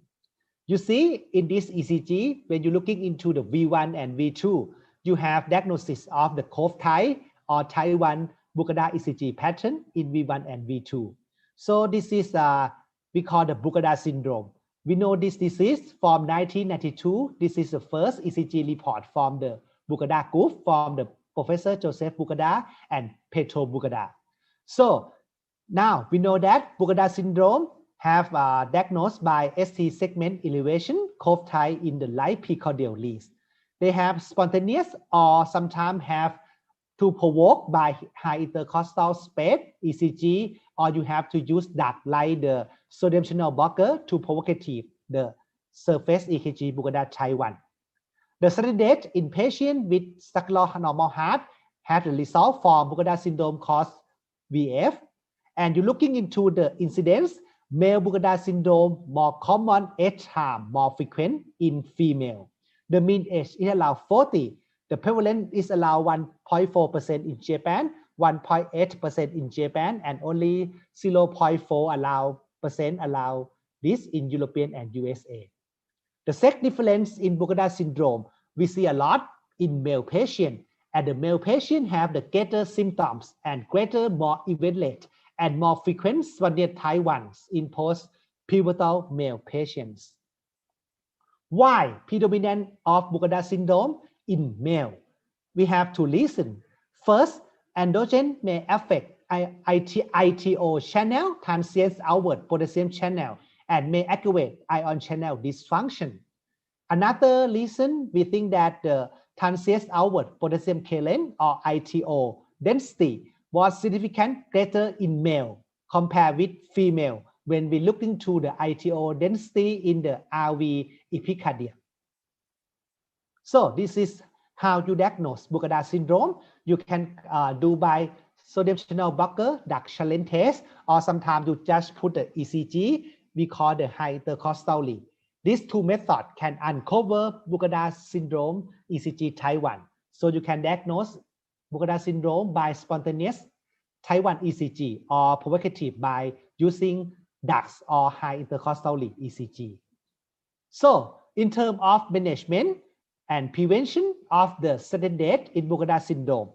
You see in this ECG, when you're looking into the V1 and V2, you have diagnosis of the COV type or type 1 Bucada ECG pattern in V1 and V2. So this is we call the Bucada syndrome. We know this disease from 1992. This is the first ECG report from the Bucada group from the Professor Joseph Bucada and Petro Bucada. So now we know that Bucada syndrome have diagnosed by ST segment elevation, COV type in the right precordial leads. They have spontaneous or sometimes have to provoke by high intercostal space ECG, or you have to use that like the sodium channel blocker to provocative the surface EKG Bucada type 1. The study date in patient with structural normal heart had the result for Bucada syndrome cause VF, and you're looking into the incidence. Male Bucada syndrome more common, age harm more frequent in female. The mean age is around 40. The prevalence is around 1.4% in Japan, 1.8% in Japan, and only 0.4% allow this in European and USA. The sex difference in Bucada syndrome, we see a lot in male patients, and the male patients have the greater symptoms and greater more event rate and more frequent spontaneous type 1s in post-pubertal male patients. Why predominance of Bucada syndrome in male? We have to listen. First, androgen may affect ITO channel, transient outward potassium channel, and may aggravate ion channel dysfunction. Another reason, we think that the transient outward potassium channel or ITO density was significant greater in male compared with female when we look into the ITO density in the RV epicardia. So this is how you diagnose Bucada syndrome. You can do by sodium channel blocker, duct challenge test, or sometimes you just put the ECG, we call the high intercostal lead. These two methods can uncover Bucada syndrome ECG type 1. So you can diagnose Bucada syndrome by spontaneous type 1 ECG or provocative by using ducts or high intercostal lead ECG. So in terms of management and prevention of the sudden death in Bucada syndrome,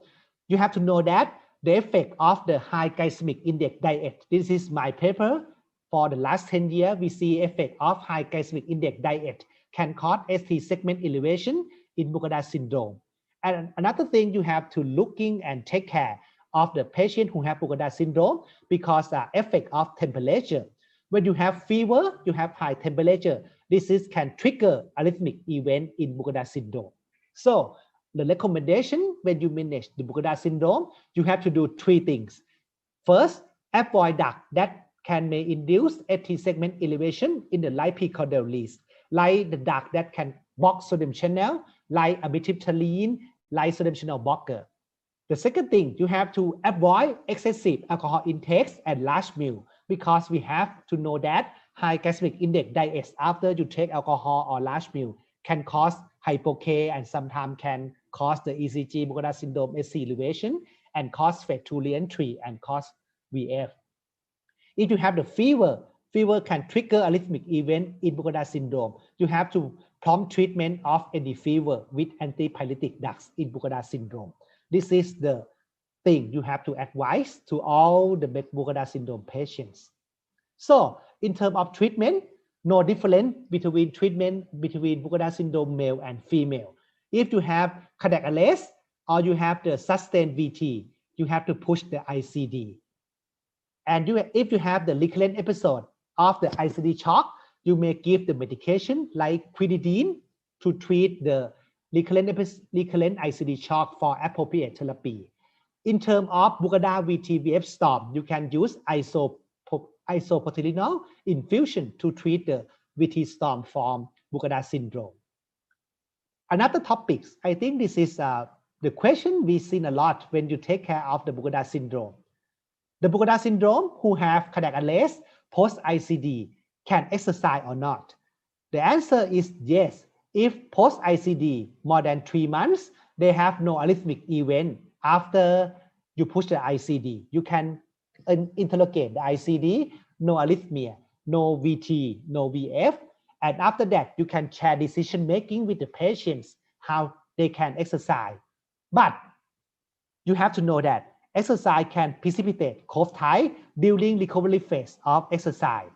you have to know that the effect of the high glycemic index diet. This is my paper. For the last 10 years, we see effect of high glycemic index diet can cause ST segment elevation in Bucada syndrome. And another thing, you have to looking and take care of the patient who have Bucada syndrome because the effect of temperature. When you have fever, you have high temperature, this can trigger arrhythmic event in Bucada syndrome. So the recommendation when you manage the Bucada syndrome, you have to do three things. First, avoid duct that may induce ST segment elevation in the right precordial leads, like the duct that can block sodium channel, like amitriptyline, like sodium channel blocker. The second thing, you have to avoid excessive alcohol intakes and large meal, because we have to know that high glycemic index diets after you take alcohol or large meal can cause hypoK and sometimes can cause the ECG Bucada syndrome SC elevation and cause factor reentry and cause VF. If you have the fever can trigger arrhythmic event in Bucada syndrome. You have to prompt treatment of any fever with antipyretic drugs in Bucada syndrome. This is the thing you have to advise to all the Buccal syndrome patients. So in terms of treatment, no difference between treatment between Buccal syndrome male and female. If you have cardiac arrest or you have the sustained VT, you have to push the ICD. And if you have the recurrent episode of the ICD shock, you may give the medication like quinidine to treat the recurrent ICD shock for appropriate therapy. In terms of Buccal VT-VF storm, you can use isoproterenol infusion to treat the VT storm from Buccal syndrome. Another topic, I think this is the question we've seen a lot when you take care of the Buccal syndrome. The Buccal syndrome who have cardiac arrest post-ICD can exercise or not? The answer is yes. If post-ICD more than 3 months, they have no arrhythmic event after you push the ICD. You can interrogate the ICD, no arrhythmia, no VT, no VF. And after that, you can share decision making with the patients, how they can exercise. But you have to know that exercise can precipitate cough type during recovery phase of exercise.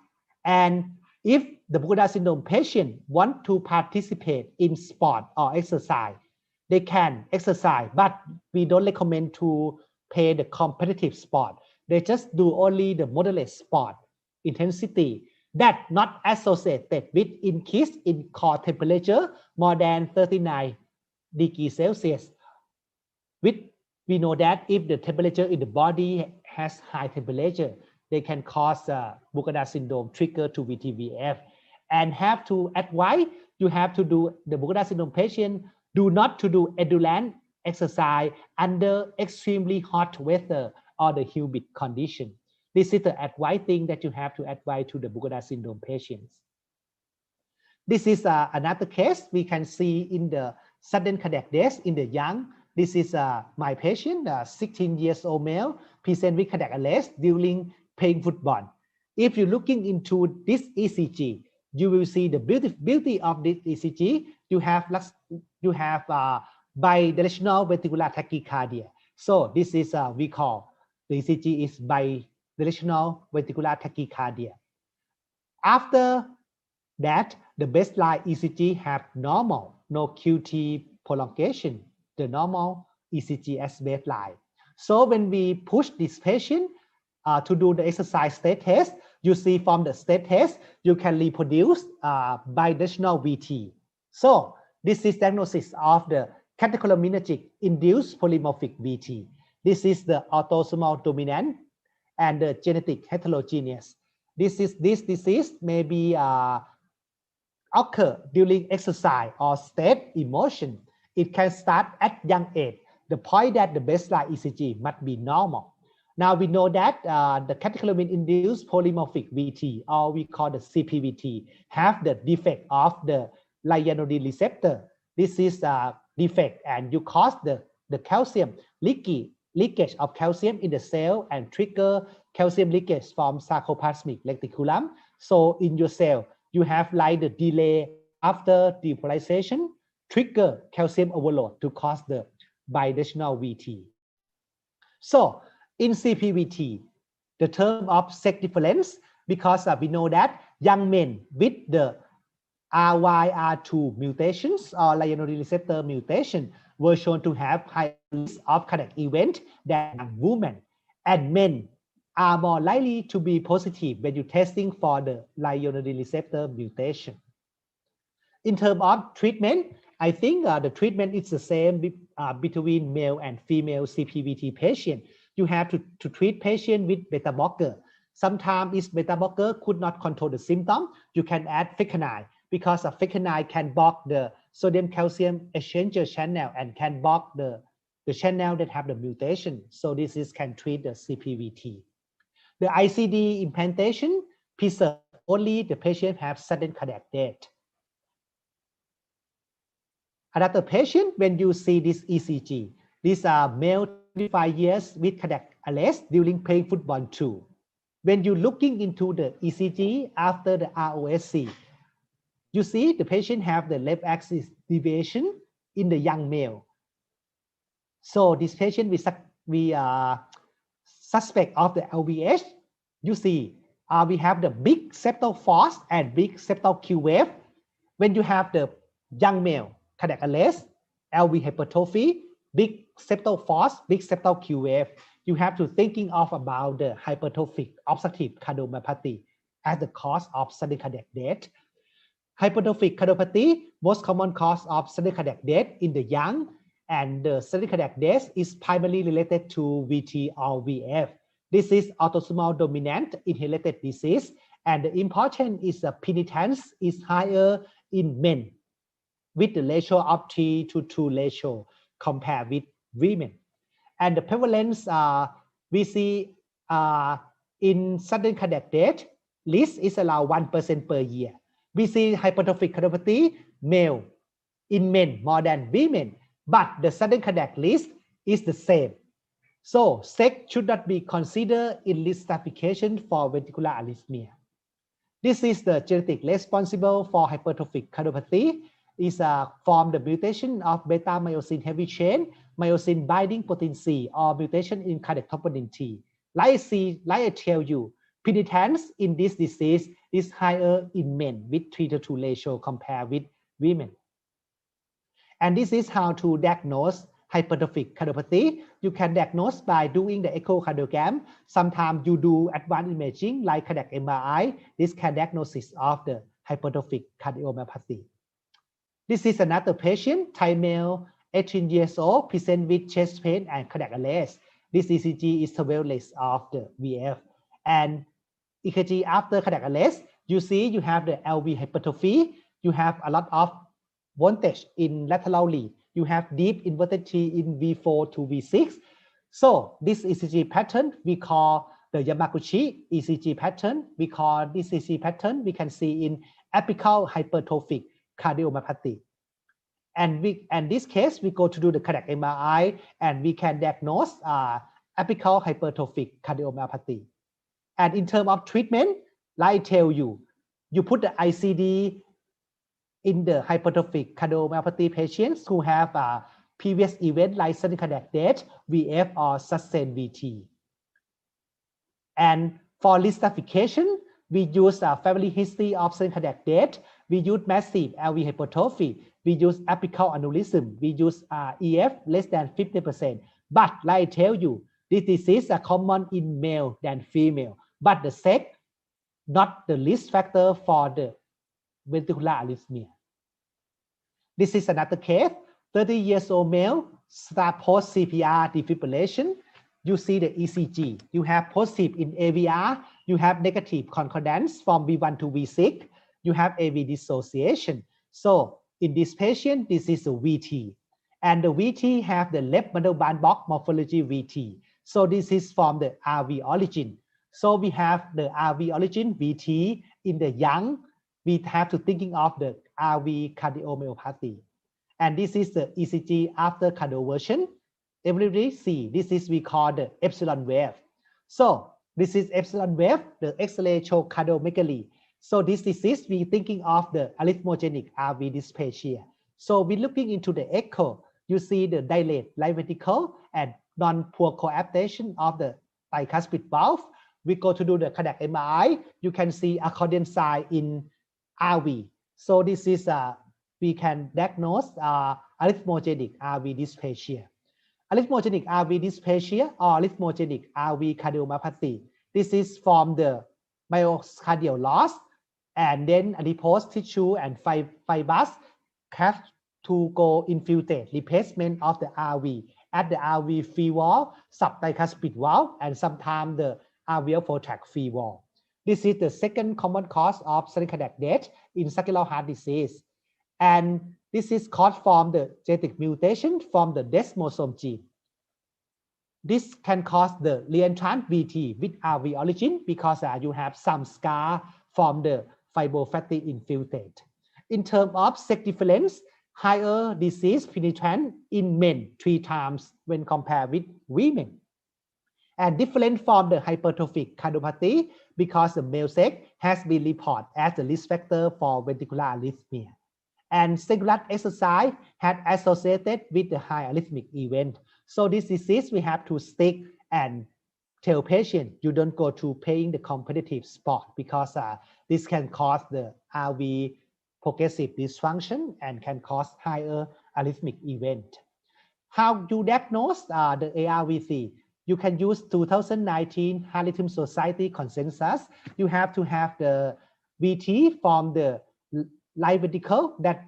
And if the Buccal syndrome patient want to participate in sport or exercise, they can exercise, but we don't recommend to play the competitive sport. They just do only the moderate sport intensity that not associated with increase in core temperature more than 39 degrees Celsius. We know that if the temperature in the body has high temperature, they can cause Buccal syndrome trigger to VT-VF. And have to advise, you have to do the Buccal syndrome patient do not to do endurance exercise under extremely hot weather or the humid condition. This is the advice thing that you have to advise to the Buccal syndrome patients. This is another case we can see in the sudden cardiac death in the young. This is my patient, 16 years old male, present with cardiac arrest during playing football. If you're looking into this ECG, you will see the beauty of this ECG. You have bidirectional ventricular tachycardia. So this is we call the ECG is bidirectional ventricular tachycardia. After that, the baseline ECG have normal, no QT prolongation, the normal ECG as baseline. So when we push this patient to do the exercise state test, you see from the state test, you can reproduce bidirectional VT. So this is diagnosis of the catecholaminergic induced polymorphic VT. This is the autosomal dominant and the genetic heterogeneous. This disease may be occur during exercise or state emotion. It can start at young age. The point that the baseline ECG must be normal. Now we know that the catecholamine-induced polymorphic VT, or we call the CPVT, have the defect of the lyanodine receptor. This is a defect, and you cause the calcium leakage of calcium in the cell and trigger calcium leakage from sarcoplasmic reticulum. So in your cell, you have like the delay after depolarization, trigger calcium overload to cause the bidirectional VT. So in CPVT, the term of sex difference, because we know that young men with the RYR2 mutations or lyanodine receptor mutation were shown to have higher risk of cardiac event than women, and men are more likely to be positive when you're testing for the lyanodine receptor mutation. In terms of treatment, I think the treatment is the same between male and female CPVT patient. You have to treat patient with beta blocker. Sometimes if beta blocker could not control the symptom, you can add flecainide, because a flecainide can block the sodium calcium exchanger channel and can block the channel that have the mutation. So this can treat the CPVT. The ICD implantation preserve only the patient have sudden cardiac death. Another patient, when you see this ECG, these are male 25 years with cardiac arrest during playing football too. When you're looking into the ECG after the ROSC, you see the patient have the left axis deviation in the young male. So this patient with we suspect of the LVH, you see we have the big septal force and big septal Q wave. When you have the young male cardiac arrest, LV hypertrophy, big septal force, big septal Q wave, you have to thinking of about the hypertrophic obstructive cardiomyopathy as the cause of sudden cardiac death. Hypertrophic cardiomyopathy, most common cause of sudden cardiac death in the young, and the sudden cardiac death is primarily related to VT or VF. This is autosomal dominant inherited disease, and the important is the penitence is higher in men with the ratio of 3:2 ratio compared with women. And the prevalence we see in sudden cardiac death list is around 1% per year. We see hypertrophic cardiomyopathy male in men more than women, but the sudden cardiac risk is the same. So sex should not be considered in risk stratification for ventricular arrhythmia. This is the genetic responsible for hypertrophic cardiomyopathy. Is from the mutation of beta myosin heavy chain, myosin binding protein C, or mutation in cardiac troponin T. Like I tell you, penitence in this disease is higher in men with 3:2 ratio compared with women. And this is how to diagnose hypertrophic cardiomyopathy. You can diagnose by doing the echocardiogram. Sometimes you do advanced imaging like cardiac MRI. This can diagnosis of the hypertrophic cardiomyopathy. This is another patient, Thai male, 18 years old, present with chest pain and cardiac arrest. This ECG is surveillance of the VF. And EKG after cardiac arrest, you see you have the LV hypertrophy. You have a lot of voltage in laterally. You have deep inverted T in V4 to V6. So this ECG pattern we call the Yamaguchi ECG pattern. We call this ECG pattern we can see in apical hypertrophic cardiomyopathy. And this case, we go to do the cardiac MRI and we can diagnose apical hypertrophic cardiomyopathy. And in terms of treatment, like I tell you, you put the ICD in the hypertrophic cardiomyopathy patients who have previous event like sudden cardiac death, VF, or sustained VT. And for risk stratification, we use a family history of sudden cardiac death. We use massive LV hypertrophy. We use apical aneurysm. We use EF less than 50%. But like I tell you, this disease is common in male than female. But the sex, not the risk factor for the ventricular arrhythmia. This is another case. 30 years old male, start post CPR defibrillation. You see the ECG. You have positive in AVR. You have negative concordance from V1 to V6. You have AV dissociation. So in this patient, this is a VT. And the VT have the left bundle band box morphology VT. So this is from the RV origin. So we have the RV origin VT in the young. We have to thinking of the RV cardiomyopathy. And this is the ECG after cardioversion. Everybody see, this is we call the epsilon wave. So this is epsilon wave, the X-ray show cardiomegaly. So this disease, we thinking of the arrhythmogenic RV dysplasia. So we looking into the echo, you see the dilate right ventricle and non-poor coaptation of the bicuspid valve. We go to do the cardiac MRI, you can see accordion sign in RV. So this is we can diagnose arrhythmogenic RV dysplasia. Arrhythmogenic RV dysplasia or arrhythmogenic RV cardiomyopathy. This is from the myocardial loss, and then adipose tissue and fibers have to go infiltrate replacement of the RV at the RV free wall, subbicuspid valve, and sometimes the RVL protract free wall. This is the second common cause of sudden cardiac death in sacral heart disease. And this is caused from the genetic mutation from the desmosome gene. This can cause the reentrant VT with RV origin because you have some scar from the fibrofatty infiltrate. In terms of sex difference, higher disease penetrant in men 3 times when compared with women. And different from the hypertrophic cardiomyopathy because the male sex has been reported as the risk factor for ventricular arrhythmia. And regular exercise had associated with the high arrhythmic event. So this disease, we have to stick and tell patient you don't go to playing the competitive sport because this can cause the RV progressive dysfunction and can cause higher arrhythmic event. How you diagnose the ARVC? You can use 2019 Heart Rhythm Society consensus. You have to have the VT from the right ventricle that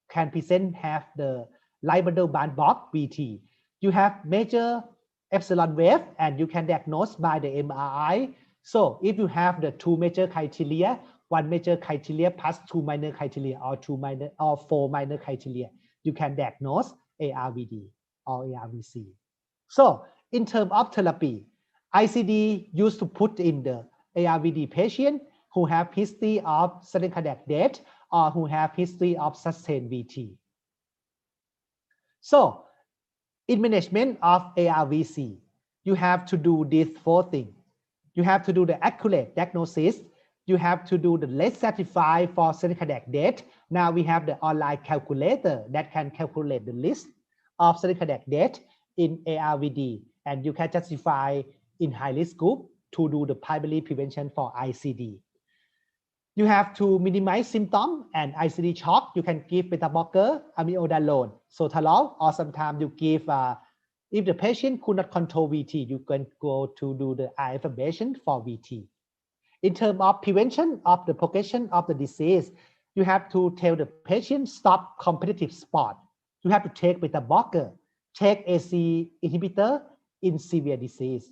can present have the right bundle bandbox VT. You have major epsilon wave and you can diagnose by the MRI. So if you have the two major criteria, one major criteria plus two minor criteria or four minor criteria, you can diagnose ARVD or ARVC. So in terms of therapy, ICD used to put in the ARVD patient who have history of sudden cardiac death or who have history of sustained VT. So in management of ARVC, you have to do these four things. You have to do the accurate diagnosis. You have to do the less certified for sudden cardiac death. Now we have the online calculator that can calculate the list of sudden cardiac death in ARVD, and you can justify in high risk group to do the primary prevention for ICD. You have to minimize symptom and ICD shock. You can give beta blocker, amiodarone, sotalol, or sometimes you give, if the patient could not control VT, you can go to do the IF ablation for VT. In terms of prevention of the progression of the disease, you have to tell the patient stop competitive sport. You have to take beta blocker, take AC inhibitor in severe disease.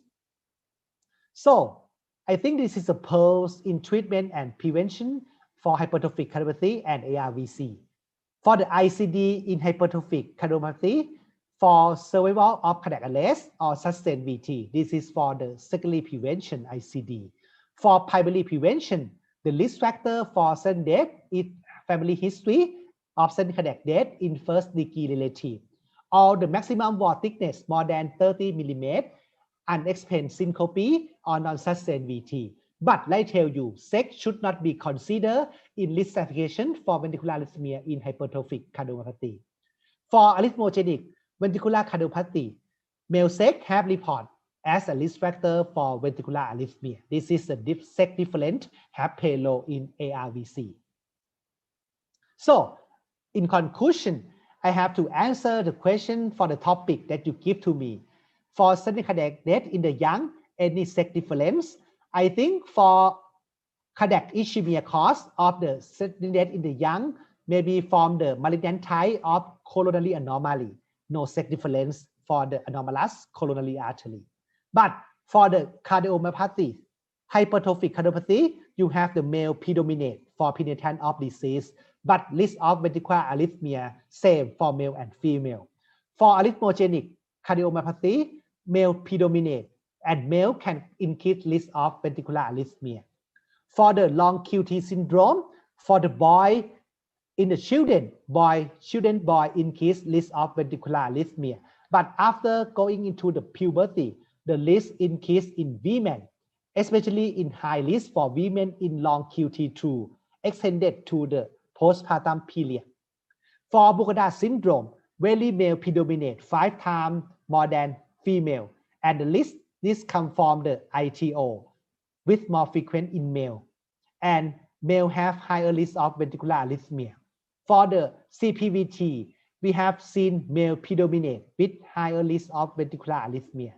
So I think this is a pulse in treatment and prevention for hypertrophic cardiomyopathy and ARVC. For the ICD in hypertrophic cardiomyopathy, for survival of cardiac arrest or sustained VT, this is for the secondary prevention ICD. For primary prevention, the risk factor for sudden death is family history of sudden cardiac death in first degree relative, or the maximum wall thickness more than 30 mm, unexplained syncope or non-sustained VT. But like I tell you, sex should not be considered in risk stratification for ventricular arrhythmia in hypertrophic cardiomyopathy. For arrhythmogenic ventricular cardiomyopathy, male sex have reported as a risk factor for ventricular arrhythmia. This is a sex different have payload in ARVC. So in conclusion, I have to answer the question for the topic that you give to me. For sudden cardiac death in the young, any sex difference? I think for cardiac ischemia cause of the sudden death in the young, maybe from the malignant type of coronary anomaly, no sex difference for the anomalous coronary artery. But for the cardiomyopathy, hypertrophic cardiomyopathy, you have the male predominate for penetrant of disease, but risk of ventricular arrhythmia same for male and female. For arrhythmogenic cardiomyopathy, male predominate and male can increase risk of ventricular arrhythmia. For the long QT syndrome, for the boy in the children boy increase risk of ventricular arrhythmia. But after going into the puberty, the risk increase in women, especially in high risk for women in long QT2, extended to the postpartum period. For Brugada syndrome, very male predominate 5 times more than female, and the risk this comes from the ITO, with more frequent in male, and male have higher risk of ventricular arrhythmia. For the CPVT, we have seen male predominate with higher risk of ventricular arrhythmia.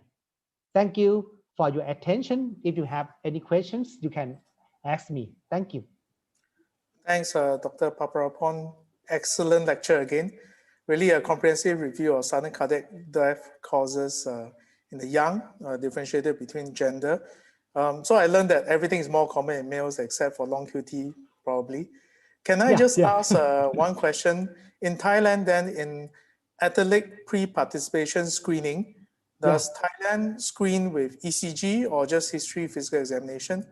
Thank you for your attention. If you have any questions, you can ask me. Thank you. Thanks, Dr. Paparapon. Excellent lecture again. Really a comprehensive review of sudden cardiac death causes in the young, differentiated between gender. So I learned that everything is more common in males except for long QT, probably. Can I ask one question? In Thailand, then, in athletic pre-participation screening, does Thailand screen with ECG or just history physical examination?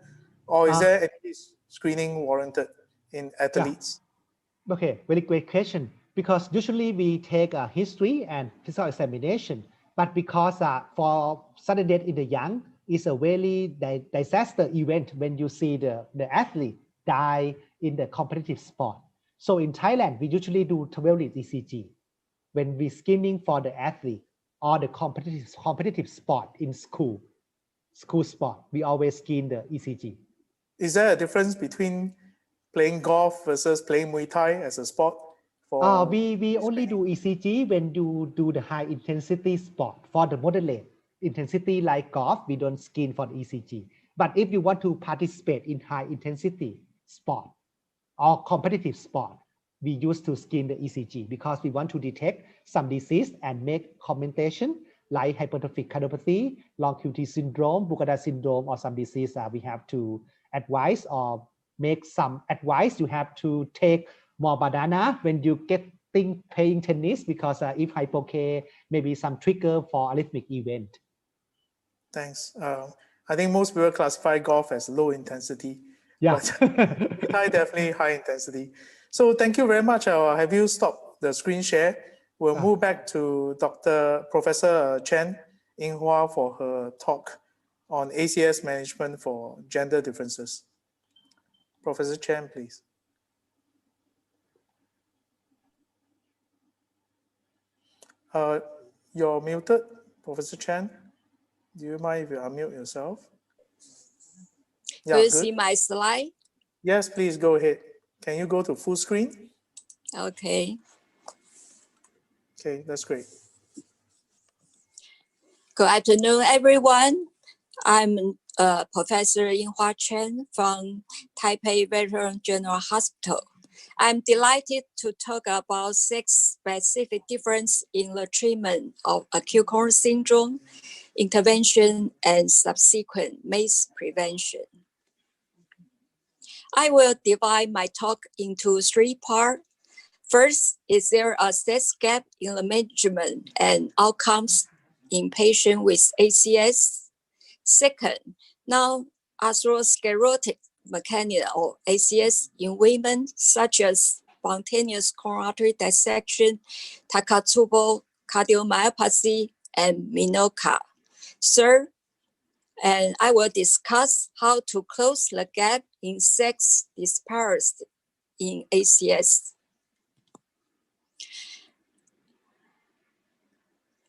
Or is there any screening warranted in athletes? Okay, very great question. Because usually we take a history and physical examination, but because for sudden death in the young, it's a very disaster event when you see the athlete die in the competitive sport. So in Thailand, we usually do 12-lead ECG when we screening for the athlete. or the competitive sport in school sport, we always screen the ECG. Is there a difference between playing golf versus playing Muay Thai as a sport? We only do ECG when you do the high intensity sport. For the moderate intensity like golf, we don't screen for the ECG. But if you want to participate in high intensity sport or competitive sport, we used to screen the ECG because we want to detect some disease and make commentation like hypertrophic cardiomyopathy, long QT syndrome, Brugada syndrome, or some disease we have to advise or make some advice. You have to take more banana when you playing tennis because if hypo-K, maybe some trigger for arrhythmic event. Thanks. I think most people classify golf as low intensity. Yeah. But Muay Thai definitely high intensity. So thank you very much. Have you stopped the screen share? We'll move back to Professor Chen Yinghua for her talk on ACS management for gender differences. Professor Chen, please. You're muted, Professor Chen. Do you mind if you unmute yourself? Do you see my slide? Yes, please go ahead. Can you go to full screen? Okay. Okay, that's great. Good afternoon, everyone. I'm Professor Yinghua Chen from Taipei Veteran General Hospital. I'm delighted to talk about 6 specific differences in the treatment of acute coronary syndrome, intervention, and subsequent MACE prevention. I will divide my talk into 3 parts. First, is there a sex gap in the management and outcomes in patients with ACS? Second, non-atherosclerotic mechanism or ACS in women, such as spontaneous coronary artery dissection, Takotsubo cardiomyopathy, and Minoka. Third, and I will discuss how to close the gap in sex disparity in ACS.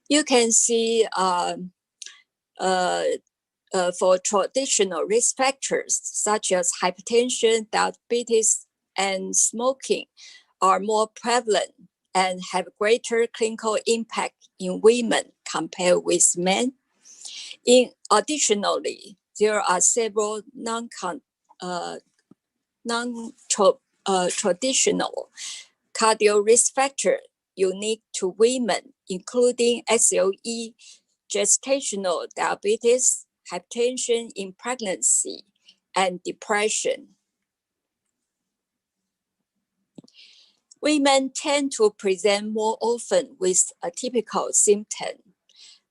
You can see for traditional risk factors such as hypertension, diabetes, and smoking are more prevalent and have greater clinical impact in women compared with men. Additionally, there are several non-traditional cardio risk factors unique to women, including SLE, gestational diabetes, hypertension in pregnancy, and depression. Women tend to present more often with atypical symptoms.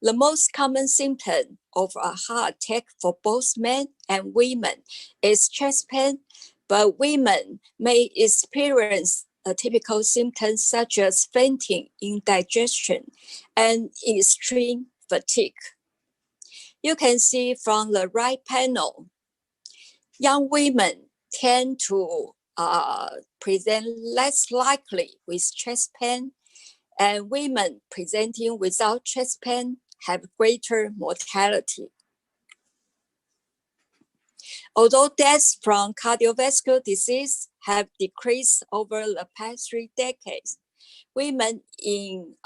The most common symptom of a heart attack for both men and women is chest pain, but women may experience atypical symptoms such as fainting, indigestion, and extreme fatigue. You can see from the right panel, young women tend to present less likely with chest pain, and women presenting without chest pain have greater mortality. Although deaths from cardiovascular disease have decreased over the past 3 decades, women in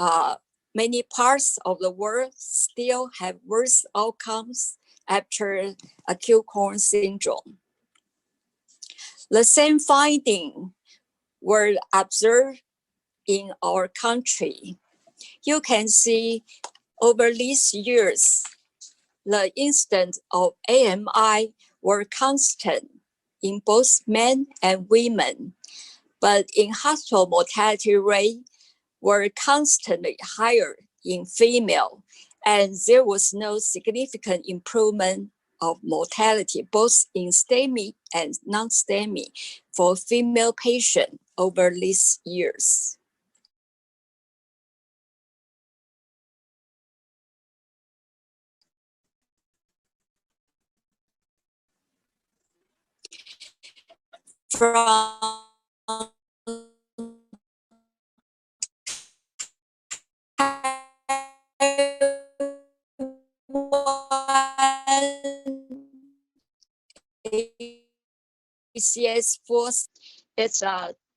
many parts of the world still have worse outcomes after acute coronary syndrome. The same findings were observed in our country. You can see over these years, the incidence of AMI were constant in both men and women, but in hospital mortality rate were constantly higher in female, and there was no significant improvement of mortality, both in STEMI and non-STEMI for female patients over these years. From ACS force its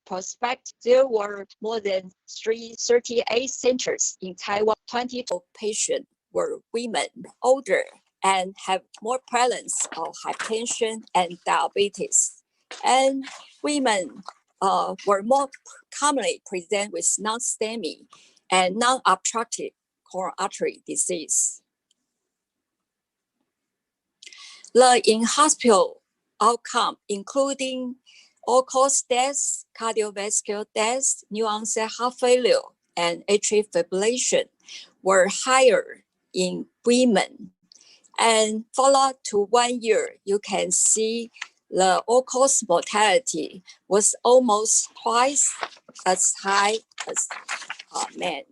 prospect. There were more than 338 centers in Taiwan. 24 patients were women, older, and have more prevalence of hypertension and diabetes. And women were more commonly present with non-STEMI and non-obstructive coronary artery disease. The in-hospital outcome, including all-cause deaths, cardiovascular deaths, new onset heart failure, and atrial fibrillation, were higher in women. And followed to 1 year, you can see the all-cause mortality was almost twice as high as men.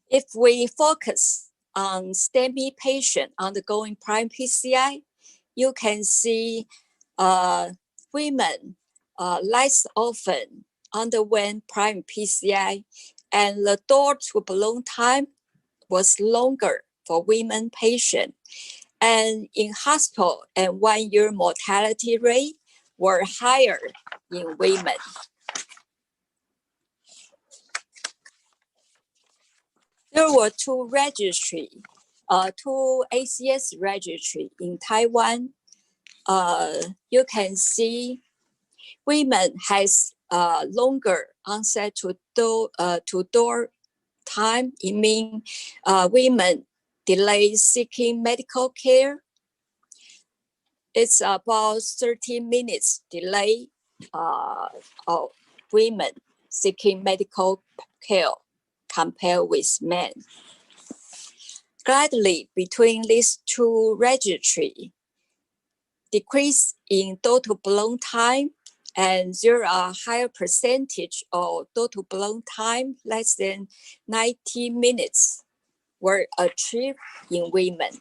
If we focus on STEMI patient undergoing prime PCI, you can see women less often underwent prime PCI, and the door to balloon time was longer for women patients. And in hospital and 1 year mortality rate were higher in women. There were two ACS registry in Taiwan. You can see women has longer onset to door time. It means women delay seeking medical care. It's about 30 minutes delay of women seeking medical care compared with men. Gradually, between these two registries, decrease in door-to balloon time, and there are higher percentage of door-to balloon time, less than 90 minutes, were achieved in women.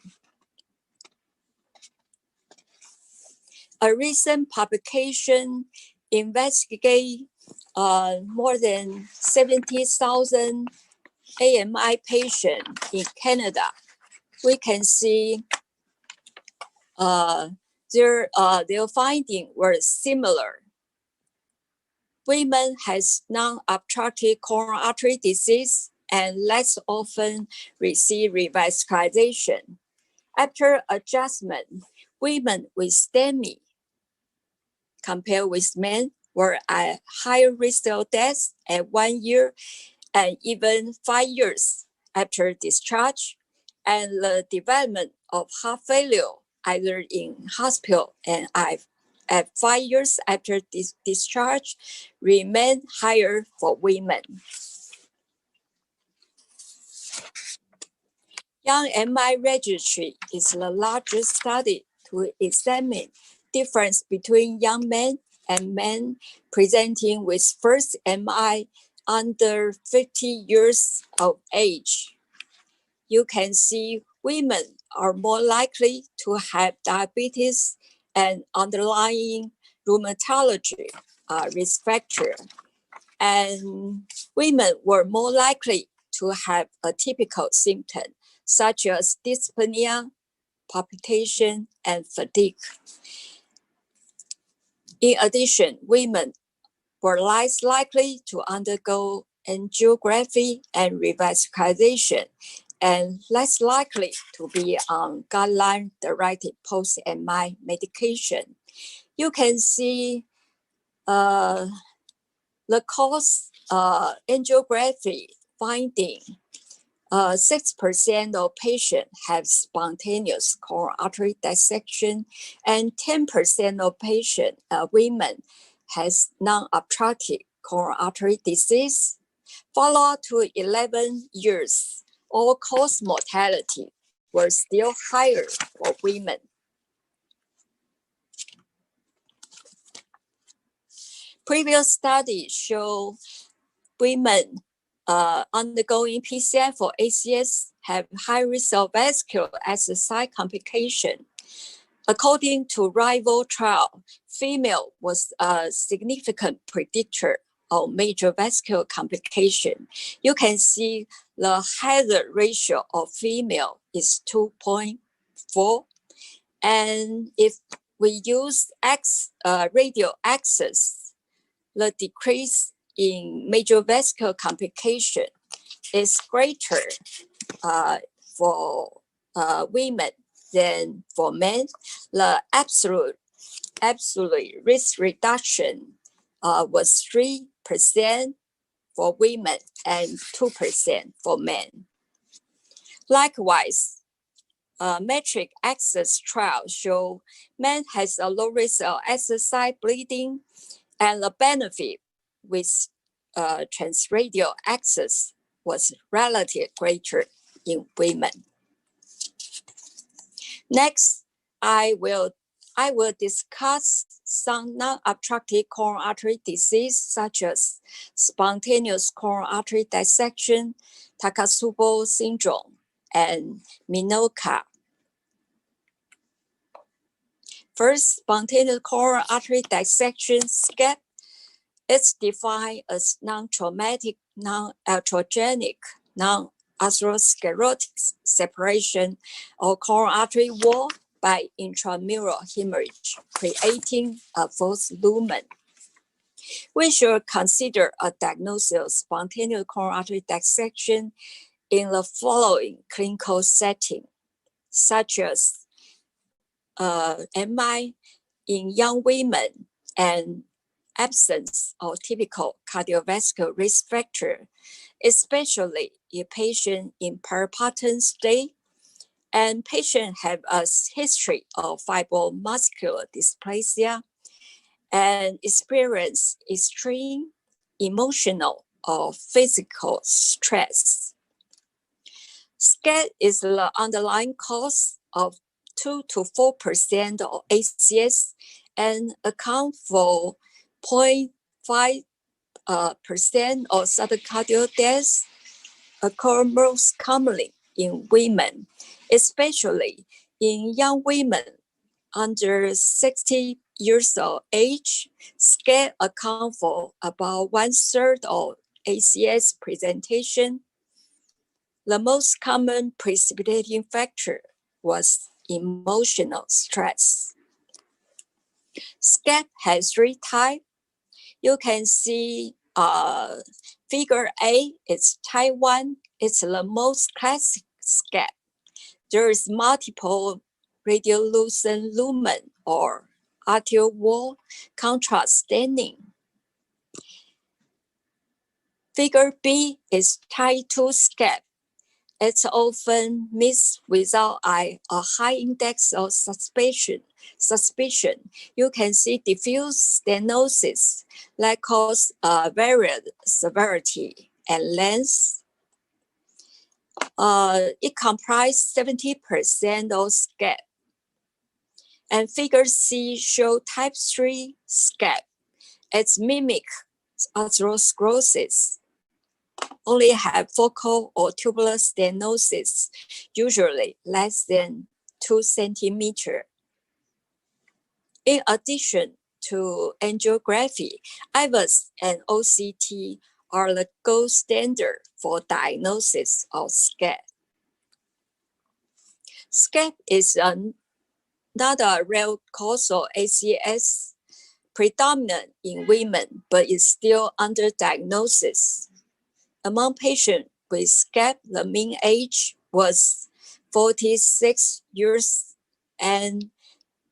A recent publication investigated more than 70,000 AMI patients in Canada. We can see their findings were similar. Women has non-obstructive coronary artery disease and less often receive revascularization. After adjustment, women with STEMI compared with men were at higher risk of death at 1 year and even 5 years after discharge, and the development of heart failure either in hospital and at 5 years after discharge remain higher for women. Young MI registry is the largest study to examine difference between young men and men presenting with first MI under 50 years of age. You can see women are more likely to have diabetes and underlying rheumatology risk factor. And women were more likely to have atypical symptoms such as dyspnea, palpitation, and fatigue. In addition, women were less likely to undergo angiography and revascularization, and less likely to be on guideline-directed post-MI medication. You can see the cause angiography finding 6% of patients have spontaneous coronary artery dissection, and 10% of patients, women, has non-obstructive coronary artery disease. Followed to 11 years, all-cause mortality were still higher for women. Previous studies show women undergoing PCI for ACS have high risk of vascular as a side complication. According to rival trial, female was a significant predictor of major vascular complication. You can see the hazard ratio of female is 2.4, And if we use radial axis, the decrease in major vascular complication is greater for women than for men. The absolute risk reduction was 3% for women and 2% for men. Likewise, metric axis trial show men has a low risk of exercise bleeding, and the benefit with transradial axis was relatively greater in women. Next, I will discuss some non-obstructive coronary artery disease such as spontaneous coronary artery dissection, Takotsubo syndrome, and Minoka. First, spontaneous coronary artery dissection, SCEP. It's defined as non-traumatic, non-iatrogenic, non-atherosclerotic separation of coronary artery wall by intramural hemorrhage, creating a false lumen. We should consider a diagnosis of spontaneous coronary artery dissection in the following clinical setting, such as MI in young women and absence of typical cardiovascular risk factor, especially in patient in peripartum state, and patient have a history of fibromuscular dysplasia and experience extreme emotional or physical stress. SCEP is the underlying cause of 2 to 4% of ACS and account for 0.5% of sudden cardiac deaths, occur most commonly in women, especially in young women under 60 years of age. SCEP account for about 1/3 of ACS presentation. The most common precipitating factor was emotional stress. SCEP has 3 types. You can see figure A is type 1. It's the most classic SCEP. There is multiple radiolucent lumen or arterial wall contrast staining. Figure B is type 2 SCEP. It's often missed without a high index of suspicion. You can see diffuse stenosis that cause varied severity and length. It comprises 70% of SCEP. And figure C show type 3 SCEP. It's mimic atherosclerosis, only have focal or tubular stenosis, usually less than 2 centimeters. In addition to angiography, IVUS and OCT are the gold standard for diagnosis of SCEP. SCEP is not a real cause of ACS, predominant in women, but is still under diagnosis. Among patients with SCEP, the mean age was 46 years and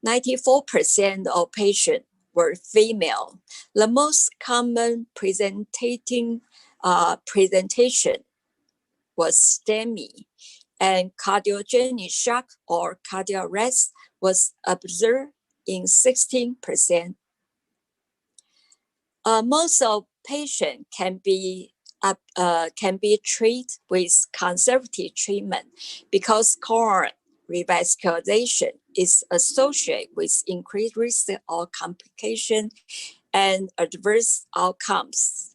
94% of patients were female. The most common presentation was STEMI, and cardiogenic shock or cardiac arrest was observed in 16%. Most of patients can be treated with conservative treatment because coronary revascularization is associated with increased risk of complication and adverse outcomes.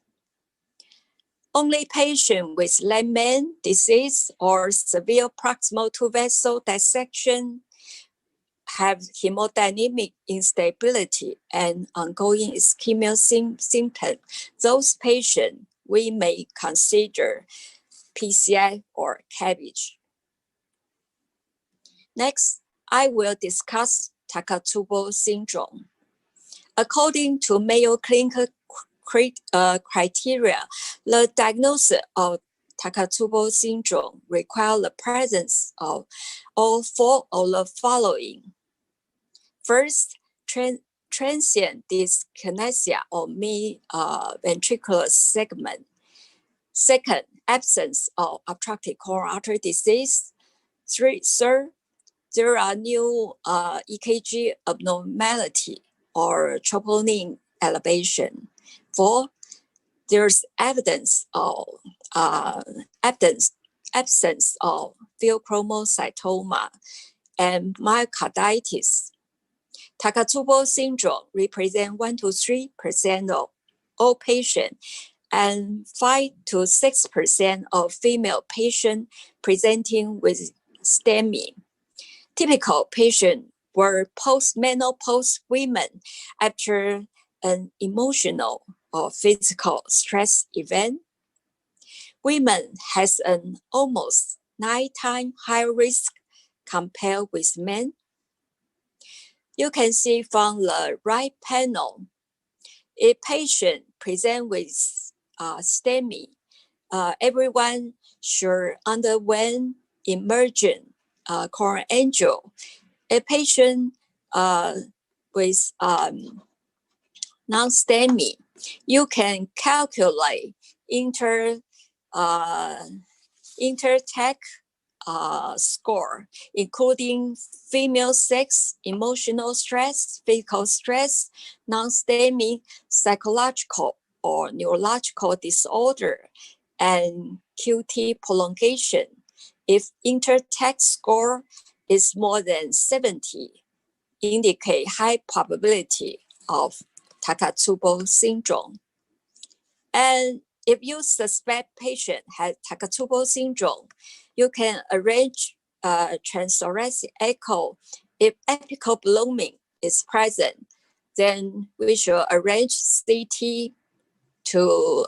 Only patients with Lehman disease or severe proximal two vessel dissection have hemodynamic instability and ongoing ischemia symptom. Those patients we may consider PCI or CABG. Next, I will discuss Takotsubo syndrome. According to Mayo Clinical criteria, the diagnosis of Takotsubo syndrome requires the presence of all four of the following. First, transient dyskinesia or mid-ventricular segment. Second, absence of obstructive coronary artery disease. Third, there are new EKG abnormality or troponin elevation. Fourth, there's absence of pheochromocytoma and myocarditis. Takotsubo syndrome represents 1 to 3% of all patients and 5 to 6% of female patients presenting with STEMI. Typical patients were post-menopause women after an emotional or physical stress event. Women has an almost 9 times higher risk compared with men. You can see from the right panel, a patient present with STEMI, everyone should underwent emergent coronary angio. A patient with non-STEMI, you can calculate intertech score, including female sex, emotional stress, physical stress, non-STEMI, psychological or neurological disorder, and QT prolongation. If intertech score is more than 70, indicate high probability of Takotsubo syndrome. And if you suspect patient has Takotsubo syndrome, you can arrange transthoracic echo. If apical blooming is present, then we should arrange CT to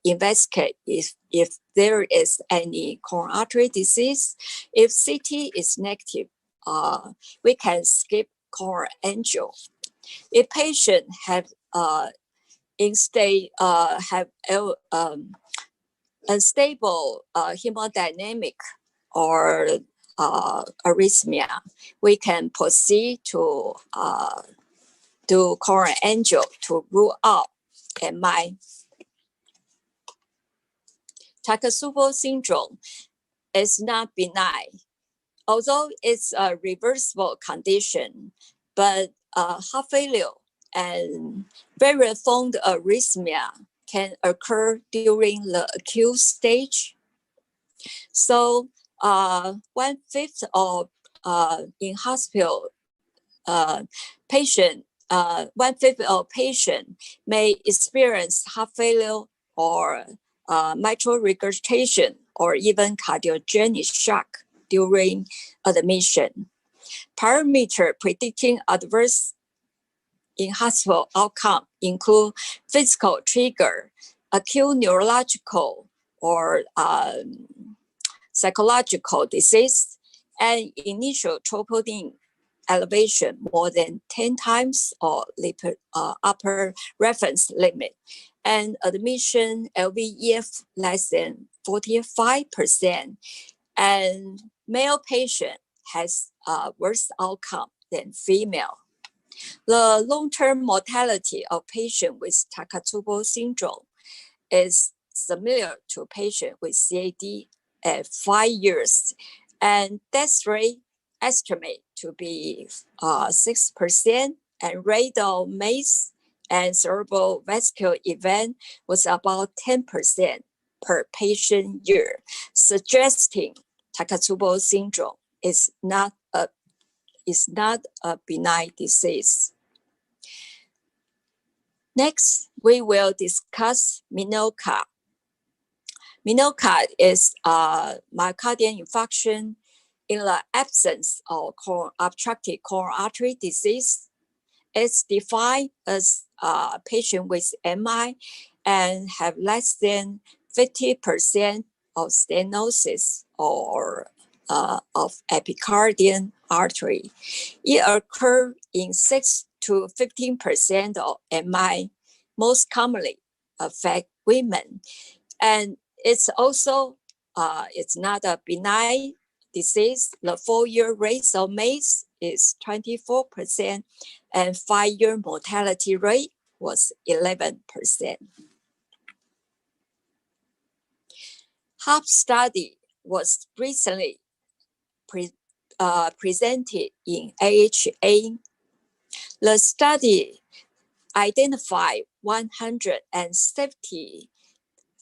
investigate if there is any coronary artery disease. If CT is negative, we can skip coronary angio. If patient have unstable hemodynamic or arrhythmia, we can proceed to do coronary angio to rule out MI. Takotsubo syndrome is not benign, although it's a reversible condition, but heart failure and variant arrhythmia can occur during the acute stage. So 1/5 of in hospital patient, 1/5 of patient may experience heart failure or mitral regurgitation or even cardiogenic shock during admission. Parameters predicting adverse in hospital outcome include physical trigger, acute neurological or psychological disease, and initial troponin elevation more than 10 times or upper reference limit, and admission LVEF less than 45%, and male patient has a worse outcome than female. The long-term mortality of patients with Takotsubo syndrome is similar to patients with CAD at 5 years, and death rate estimated to be 6%, and rate of MACE and cerebral vascular event was about 10% per patient year, suggesting Takotsubo syndrome is not a benign disease. Next, we will discuss MINOCARD. MINOCARD is myocardial infarction in the absence of obstructive coronary artery disease. It's defined as a patient with MI and have less than 50% of stenosis or of epicardial artery. It occurs in 6 to 15% of MI, most commonly affect women. And it's also, it's not a benign disease. The 4-year rate of MACE is 24%, and 5-year mortality rate was 11%. HFpEF study was recently presented in AHA. The study identified 170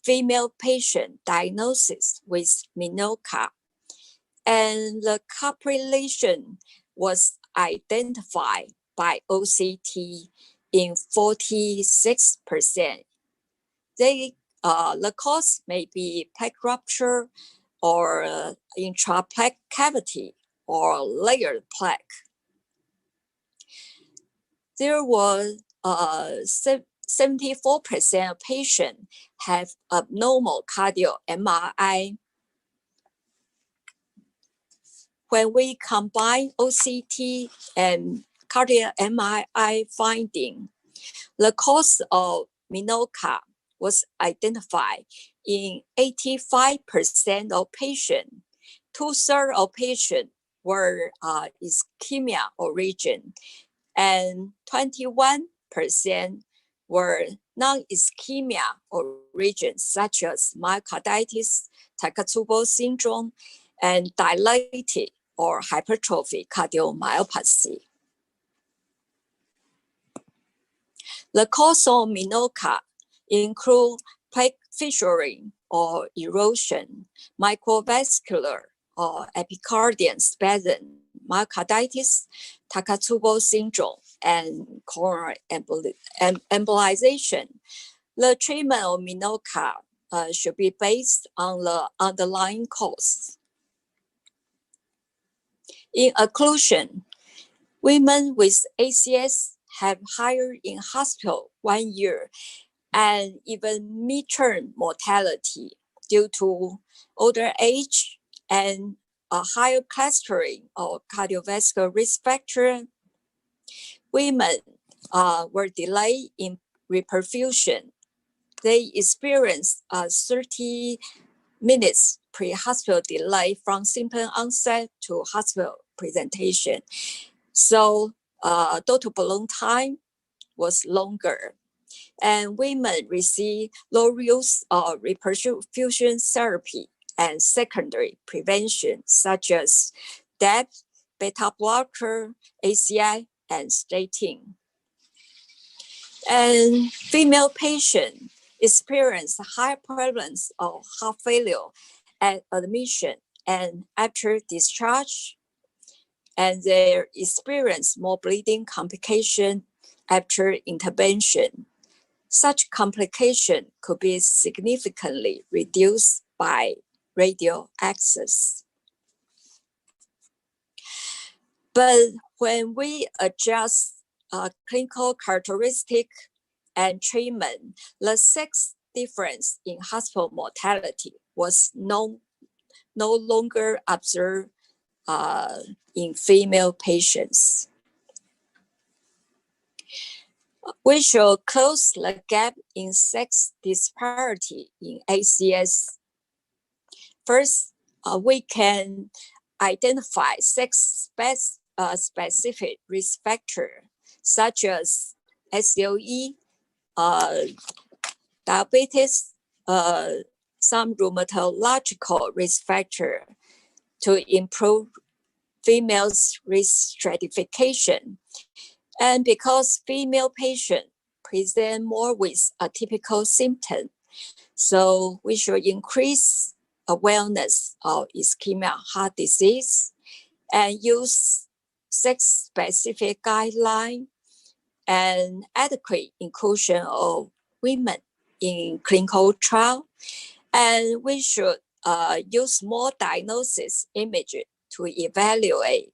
female patients diagnosed with MINOCA, and the correlation was identified by OCT in 46%. The cause may be plaque rupture or intraplaque cavity or layered plaque. There was 74% of patients have abnormal cardio MRI. When we combine OCT and cardiac MRI finding, the cause of MINOCA was identified in 85% of patients. 2/3 of patients were ischemia origin, and 21% were non-ischemia origin, such as myocarditis, Takotsubo syndrome, and dilated or hypertrophic cardiomyopathy. The cause of MINOCA include plaque fissuring or erosion, microvascular or epicardial spasm, myocarditis, Takotsubo syndrome, and coronary embolization. The treatment of MINOCA should be based on the underlying cause. In occlusion, women with ACS have higher in-hospital 1 year and even midterm mortality due to older age and a higher clustering of cardiovascular risk factor. Women were delayed in reperfusion. They experienced a 30 minutes pre-hospital delay from symptom onset to hospital presentation. So total balloon time was longer. And women receive low use of reperfusion therapy and secondary prevention, such as DAP, beta blocker, ACI, and statin. And female patients experience high prevalence of heart failure at admission and after discharge, and they experience more bleeding complication after intervention. Such complication could be significantly reduced by radial access. But when we adjust clinical characteristic and treatment, the sex difference in hospital mortality was no longer observed in female patients. We should close the gap in sex disparity in ACS. First, we can identify sex-specific risk factors such as SLE, diabetes, some rheumatological risk factor to improve females' risk stratification. And because female patients present more with atypical symptoms, so we should increase awareness of ischemic heart disease and use sex-specific guidelines and adequate inclusion of women in clinical trial. And we should use more diagnosis images to evaluate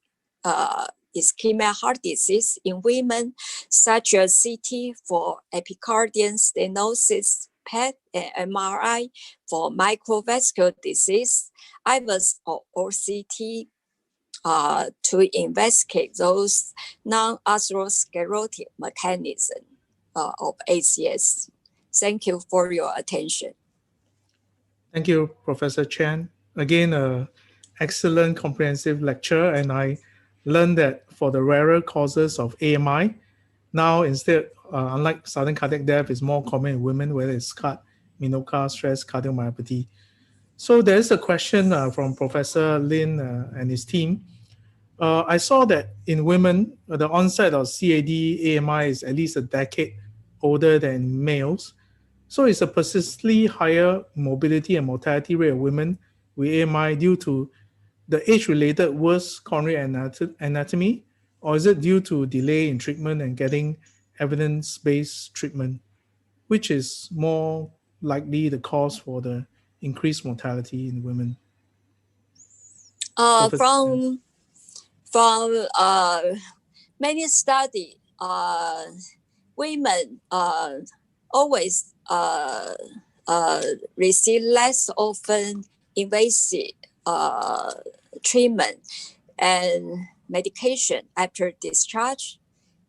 ischemic heart disease in women, such as CT for epicardial stenosis, PET and MRI for microvascular disease, IVUS or OCT, to investigate those non-atherosclerotic mechanism of ACS. Thank you for your attention. Thank you, Professor Chen. Again, excellent comprehensive lecture, and I learned that for the rarer causes of AMI, now instead, unlike sudden cardiac death, is more common in women, whether it's CAD, menopausal stress, cardiomyopathy. So there is a question from Professor Lin and his team. I saw that in women, the onset of CAD AMI is at least a decade older than males. So it's a persistently higher morbidity and mortality rate of women with AMI due to the age-related worse coronary anatomy, or is it due to delay in treatment and getting evidence-based treatment, which is more likely the cause for the increased mortality in women? From many studies, women always receive less often invasive treatment and medication after discharge.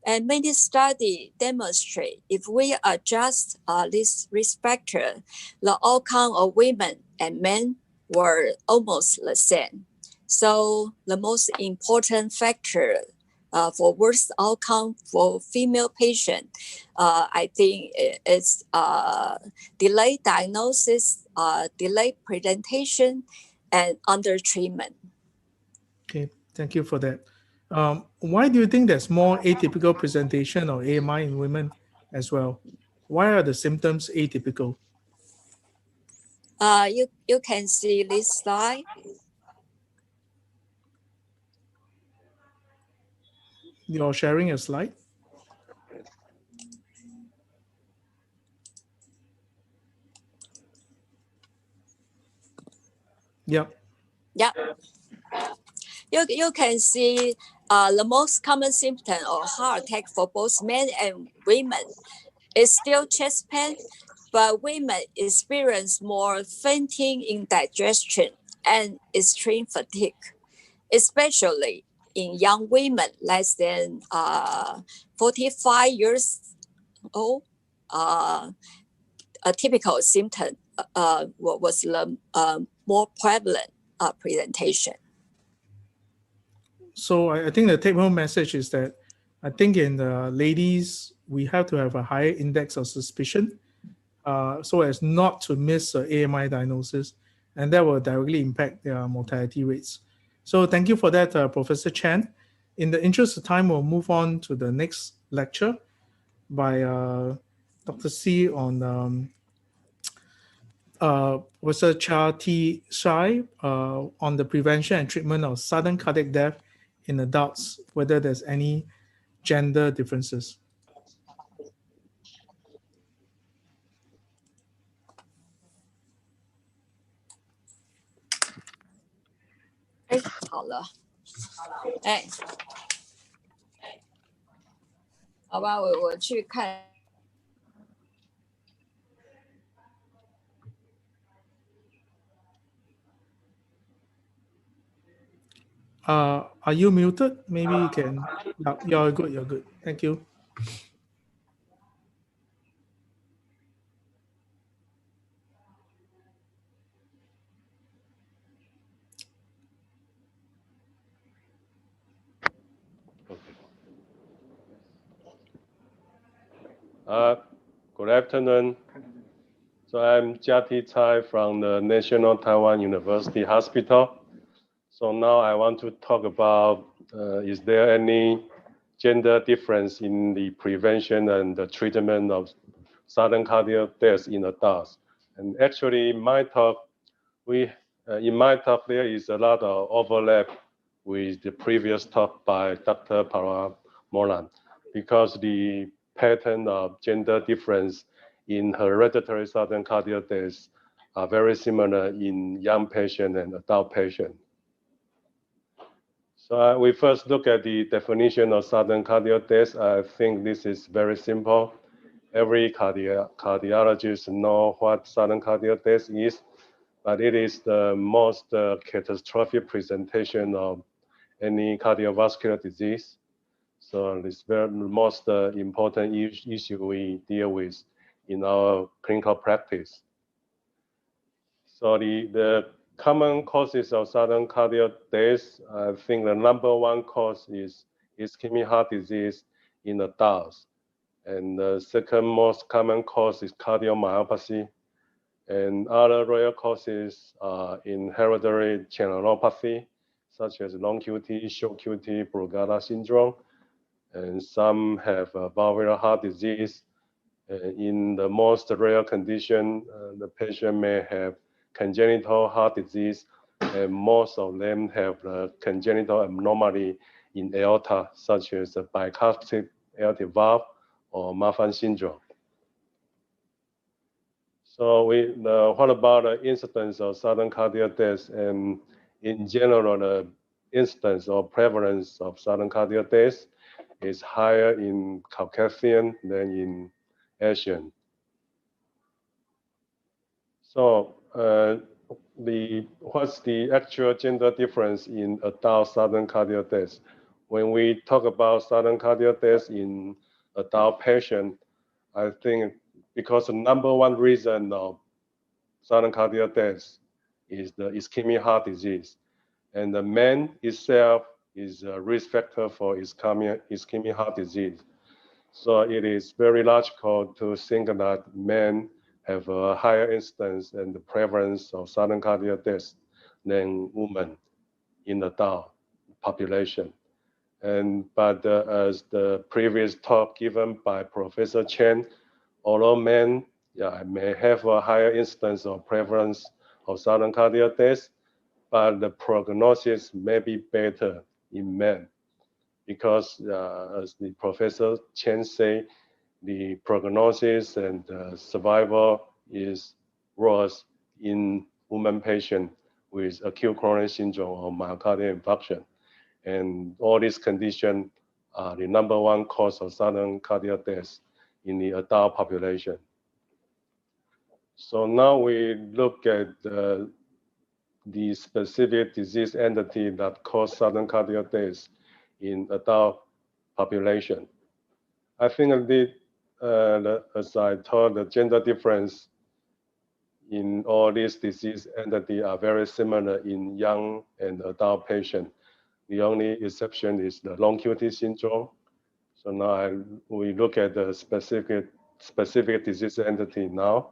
And many studies demonstrate if we adjust this risk factor, the outcome of women and men were almost the same. So the most important factor for worse outcome for female patient, I think it's delayed diagnosis, delayed presentation, and under treatment. Okay, thank you for that. Why do you think there's more atypical presentation of AMI in women as well? Why are the symptoms atypical? You can see this slide. You're sharing a slide? Yep. Yeah. You can see the most common symptom of heart attack for both men and women is still chest pain, but women experience more fainting, indigestion, and extreme fatigue, especially in young women less than 45 years old. A typical symptom was the more prevalent presentation. So I think the take-home message is that I think in the ladies, we have to have a higher index of suspicion so as not to miss AMI diagnosis, and that will directly impact their mortality rates. So thank you for that, Professor Chen. In the interest of time, we'll move on to the next lecture by Dr. C on Professor Cha T. Shai on the prevention and treatment of sudden cardiac death in adults, whether there's any gender differences. Are you muted? Maybe you can. You're good. You're good. Thank you. Good afternoon. So I'm Jiati Cai from the National Taiwan University Hospital. So now I want to talk about is there any gender difference in the prevention and the treatment of sudden cardiac death in adults? And actually, in my talk, there is a lot of overlap with the previous talk by Dr. Paramolan, because the pattern of gender difference in hereditary sudden cardiac death are very similar in young patient and adult patient. So we first look at the definition of sudden cardiac death. I think this is very simple. every cardiologist know what sudden cardiac death is, but it is the most catastrophic presentation of any cardiovascular disease. So it's the most important issue we deal with in our clinical practice. So the common causes of sudden cardiac death, I think the number one cause is ischemic heart disease in adults. And the second most common cause is cardiomyopathy. And other rare causes are inherited channelopathy, such as long QT, short QT, Brugada syndrome. And some have valvular heart disease. In the most rare condition, the patient may have congenital heart disease, and most of them have congenital abnormality in aorta, such as a bicuspid aortic valve or Marfan syndrome. So what about the incidence of sudden cardiac death? And in general, the incidence or prevalence of sudden cardiac death is higher in Caucasian than in Asian. So what's the actual gender difference in adult sudden cardiac death? When we talk about sudden cardiac death in adult patient, I think because the number one reason of sudden cardiac death is the ischemic heart disease. And the man itself is a risk factor for ischemic heart disease. So it is very logical to think that men have a higher incidence and the prevalence of sudden cardiac death than women in the adult population. But as the previous talk given by Professor Chen, although men may have a higher incidence or prevalence of sudden cardiac death, but the prognosis may be better in men because, as the Professor Chen say, the prognosis and survival is worse in women patients with acute coronary syndrome or myocardial infarction. And all these conditions are the number one cause of sudden cardiac death in the adult population. So now we look at the specific disease entity that cause sudden cardiac death in adult population. I think as I told, the gender difference in all these disease entities are very similar in young and adult patients. The only exception is the long QT syndrome. So now we look at the specific disease entity now.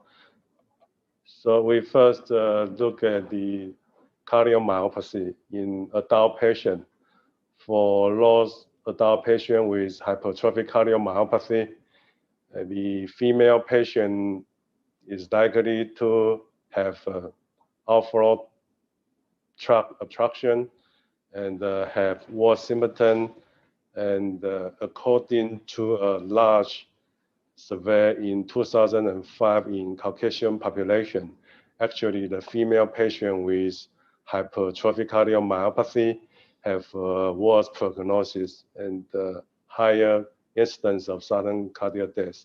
So we first look at the cardiomyopathy in adult patient. For those adult patient with hypertrophic cardiomyopathy, the female patient is likely to have outflow tract obstruction and have worse symptom. And according to a large survey in 2005 in Caucasian population, actually the female patient with hypertrophic cardiomyopathy have worse prognosis and higher incidence of sudden cardiac death.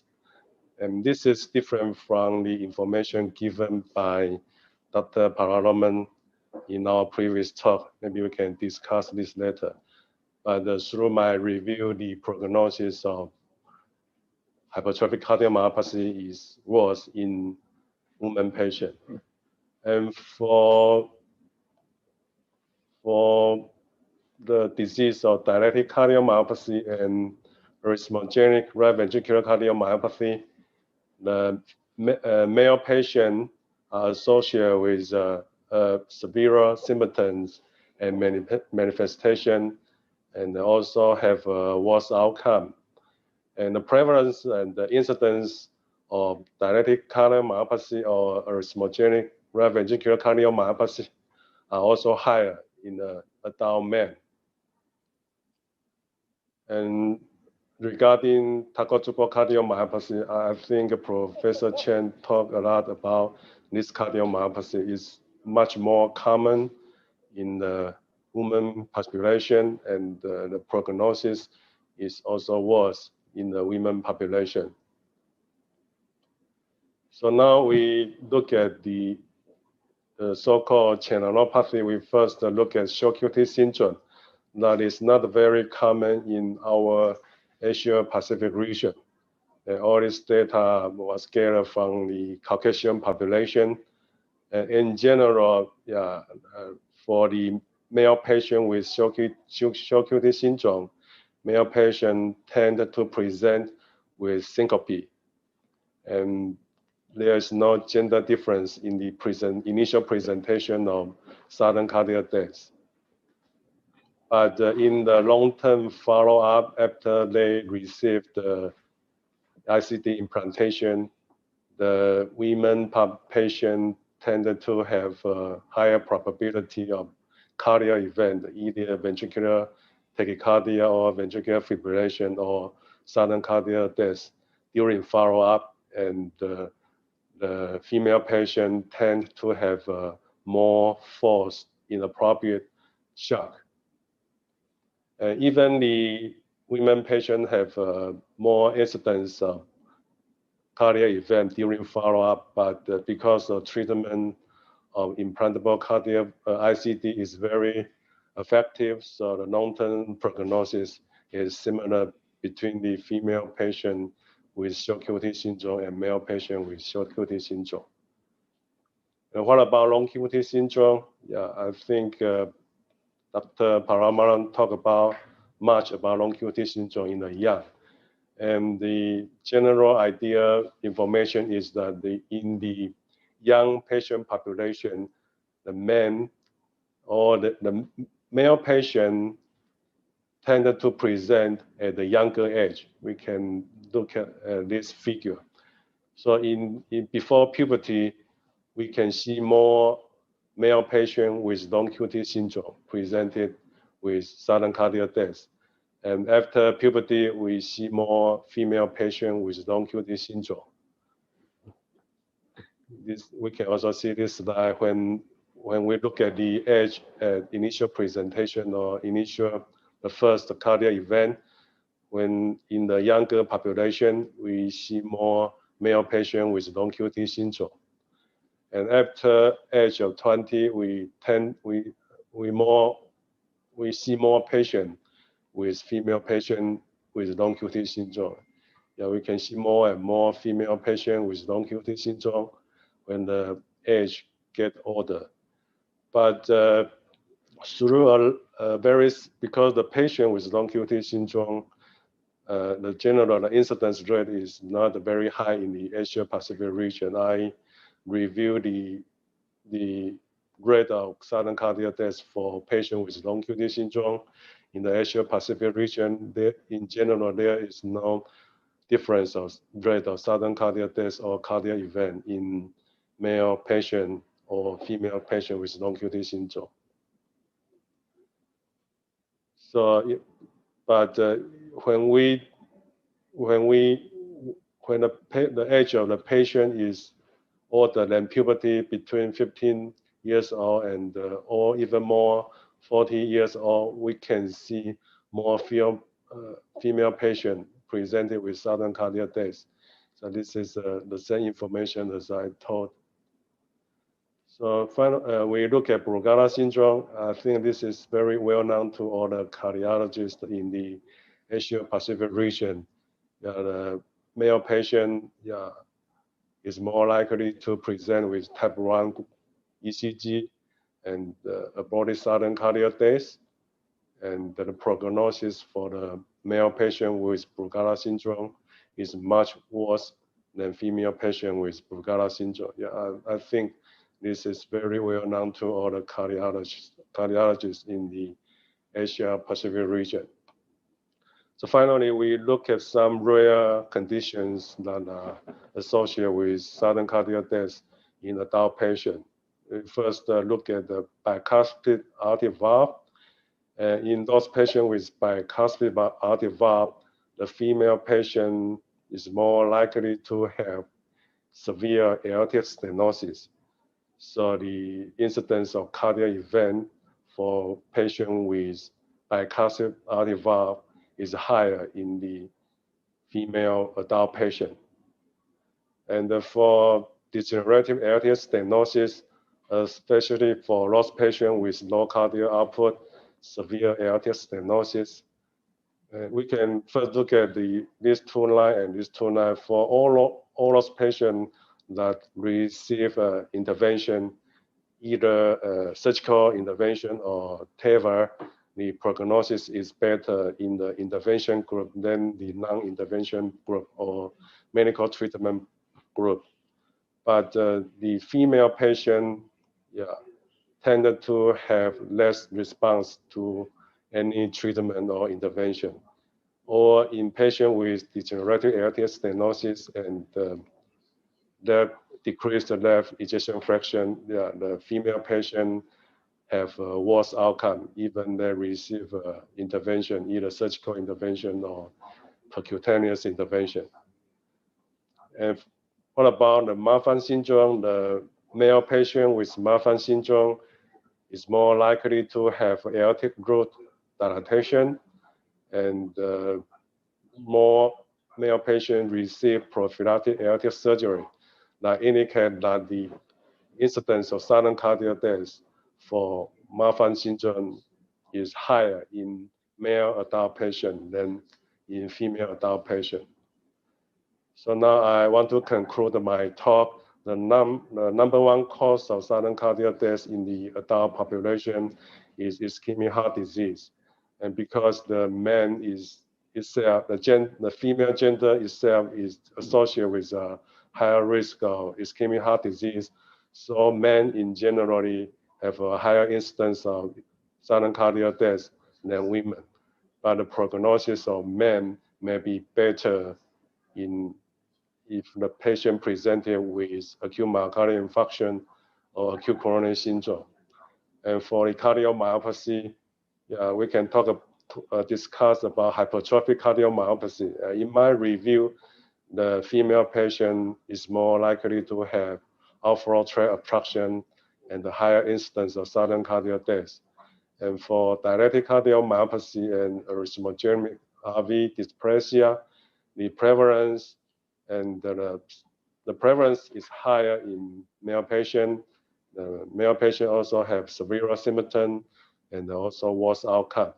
And this is different from the information given by Dr. Paraloman in our previous talk. Maybe we can discuss this later. But through my review, the prognosis of hypertrophic cardiomyopathy is worse in women patients. And for the disease of dilated cardiomyopathy and arrhythmogenic right ventricular cardiomyopathy, the male patient are associated with severe symptoms and manifestation, and also have a worse outcome. And the prevalence and the incidence of dilated cardiomyopathy or arrhythmogenic right ventricular cardiomyopathy are also higher in adult men. And regarding Takotsubo cardiomyopathy, I think Professor Chen talked a lot about this cardiomyopathy. Is much more common in the women population, and the prognosis is also worse in the women population. So now we look at the so-called channelopathy. We first look at short QT syndrome. That is not very common in our Asia Pacific region. All this data was gathered from the Caucasian population. In general, for the male patient with short QT syndrome, male patients tend to present with syncope. And there is no gender difference in the initial presentation of sudden cardiac death. But in the long-term follow-up, after they received the ICD implantation, the women patient tended to have a higher probability of cardiac event, either ventricular tachycardia or ventricular fibrillation or sudden cardiac death during follow-up, and the female patient tend to have more false inappropriate shock. Even the women patient have more incidence of cardiac event during follow-up, but because the treatment of implantable cardiac ICD is very effective, so the long-term prognosis is similar between the female patient with short QT syndrome and male patient with short QT syndrome. And what about long QT syndrome? Yeah, I think Dr. Paramaran talked about much about long QT syndrome in the young. And the general idea information is that in the young patient population, the men or the male patient tended to present at the younger age. We can look at this figure. So before puberty, we can see more male patient with long QT syndrome presented with sudden cardiac death. And after puberty, we see more female patient with long QT syndrome. We can also see this slide when we look at the age at initial presentation or the first cardiac event. When in the younger population, we see more male patient with long QT syndrome. And after age of 20, we see more patient with female patient with long QT syndrome. Yeah, we can see more and more female patient with long QT syndrome when the age get older. But through because the patient with long QT syndrome, the incidence rate is not very high in the Asia Pacific region. I reviewed the rate of sudden cardiac death for patients with long QT syndrome in the Asia Pacific region. In general, there is no difference of rate of sudden cardiac death or cardiac event in male patient or female patient with long QT syndrome. So, but when the age of the patient is older than puberty, between 15 years old and or even more 40 years old, we can see more female patient presented with sudden cardiac death. So this is the same information as I taught. So finally, we look at Brugada syndrome. I think this is very well known to all the cardiologists in the Asia Pacific region. The male patient is more likely to present with type 1 ECG and a body sudden cardiac death. And the prognosis for the male patient with Brugada syndrome is much worse than female patient with Brugada syndrome. Yeah, I think this is very well known to all the cardiologists in the Asia Pacific region. So finally, we look at some rare conditions that are associated with sudden cardiac death in adult patients. We first look at the bicuspid aortic valve. In those patients with bicuspid aortic valve, the female patient is more likely to have severe aortic stenosis. So the incidence of cardiac event for patients with bicuspid aortic valve is higher in the female adult patient. And for degenerative arterial stenosis, especially for those patients with low cardiac output, severe arterial stenosis, we can first look at these two lines and these two lines. For all those patients that receive intervention, either surgical intervention or TAVR, the prognosis is better in the intervention group than the non-intervention group or medical treatment group. But the female patient tended to have less response to any treatment or intervention. Or in patients with degenerative arterial stenosis and that decreased left ejection fraction, the female patient have a worse outcome, even they receive intervention, either surgical intervention or percutaneous intervention. And what about the Marfan syndrome? The male patient with Marfan syndrome is more likely to have aortic root dilatation, and more male patients receive prophylactic aortic surgery that indicate that the incidence of sudden cardiac death for Marfan syndrome is higher in male adult patient than in female adult patient. So now I want to conclude my talk. The number one cause of sudden cardiac death in the adult population is ischemic heart disease. And because the man is itself, the female gender itself is associated with a higher risk of ischemic heart disease, so men in generally have a higher incidence of sudden cardiac death than women. But the prognosis of men may be better if the patient presented with acute myocardial infarction or acute coronary syndrome. And for the cardiomyopathy, we can discuss about hypertrophic cardiomyopathy. In my review, the female patient is more likely to have outflow tract obstruction and the higher incidence of sudden cardiac death. And for dilated cardiomyopathy and arrhythmogenic RV dysplasia, the prevalence and the prevalence is higher in male patient. The male patient also have severe symptom and also worse outcome.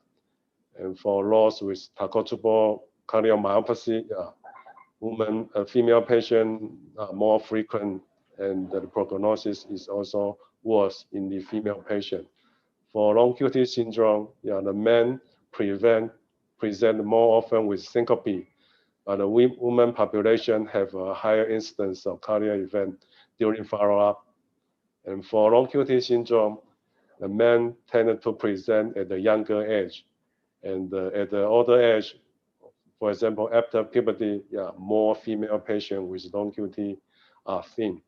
And for those with tachytubal cardiomyopathy, female patient are more frequent, and the prognosis is also worse in the female patient. For long QT syndrome, the men present more often with syncope, but the women population have a higher incidence of cardiac event during follow-up. And for long QT syndrome, the men tend to present at the younger age, and at the older age, for example, after puberty, more female patients with long QT are seen.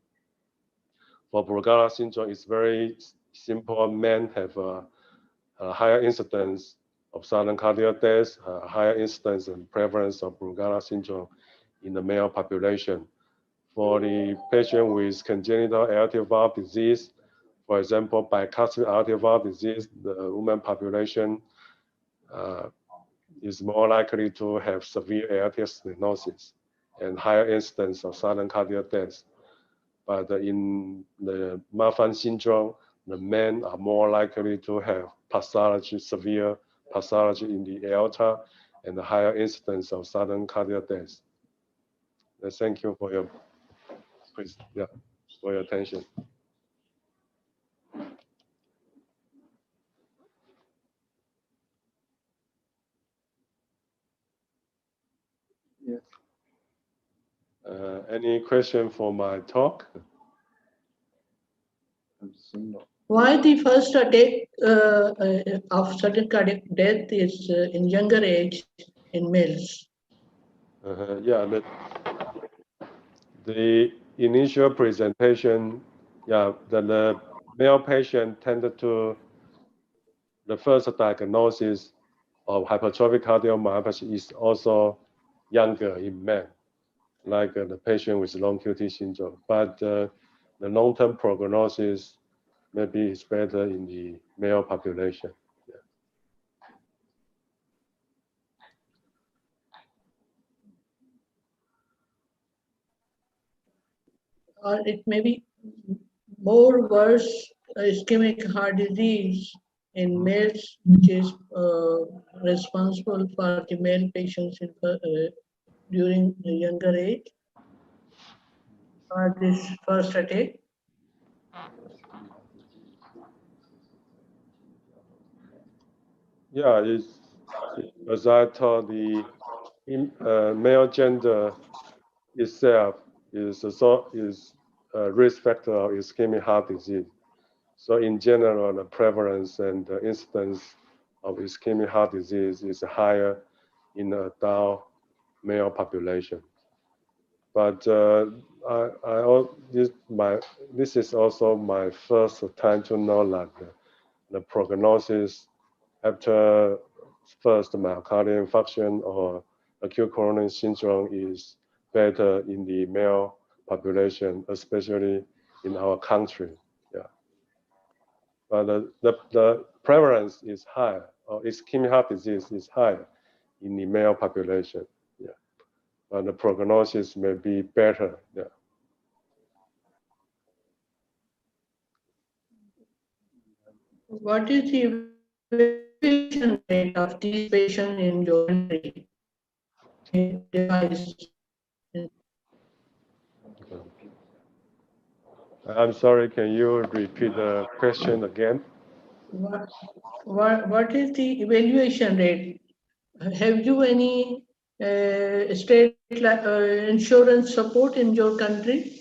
For Brugada syndrome, it's very simple. Men have a higher incidence of sudden cardiac death, higher incidence and prevalence of Brugada syndrome in the male population. For the patient with congenital aortic valve disease, for example, bicuspid aortic valve disease, the woman population is more likely to have severe aortic stenosis and higher incidence of sudden cardiac death. But in the Marfan syndrome, the men are more likely to have pathology, severe pathology in the aorta and the higher incidence of sudden cardiac death. Thank you for your attention. Any question for my talk? Why the first attack of sudden cardiac death is in younger age in males? The initial presentation, the male patient tended to, the first diagnosis of hypertrophic cardiomyopathy is also younger in men, like the patient with long QT syndrome. But the long-term prognosis maybe is better in the male population. or it may be more worse ischemic heart disease in males, which is responsible for the male patients during a younger age, or this first attack. Yeah, as I thought, the male gender itself is a risk factor of ischemic heart disease. So in general, the prevalence and the incidence of ischemic heart disease is higher in the adult male population. But this is also my first time to know that the prognosis after first myocardial infarction or acute coronary syndrome is better in the male population, especially in our country. Yeah, but the prevalence is higher, or ischemic heart disease is higher in the male population. Yeah, but the prognosis may be better. Yeah. What is the evaluation rate of these patients in your country? I'm sorry, can you repeat the question again? What is the evaluation rate? Have you any state insurance support in your country?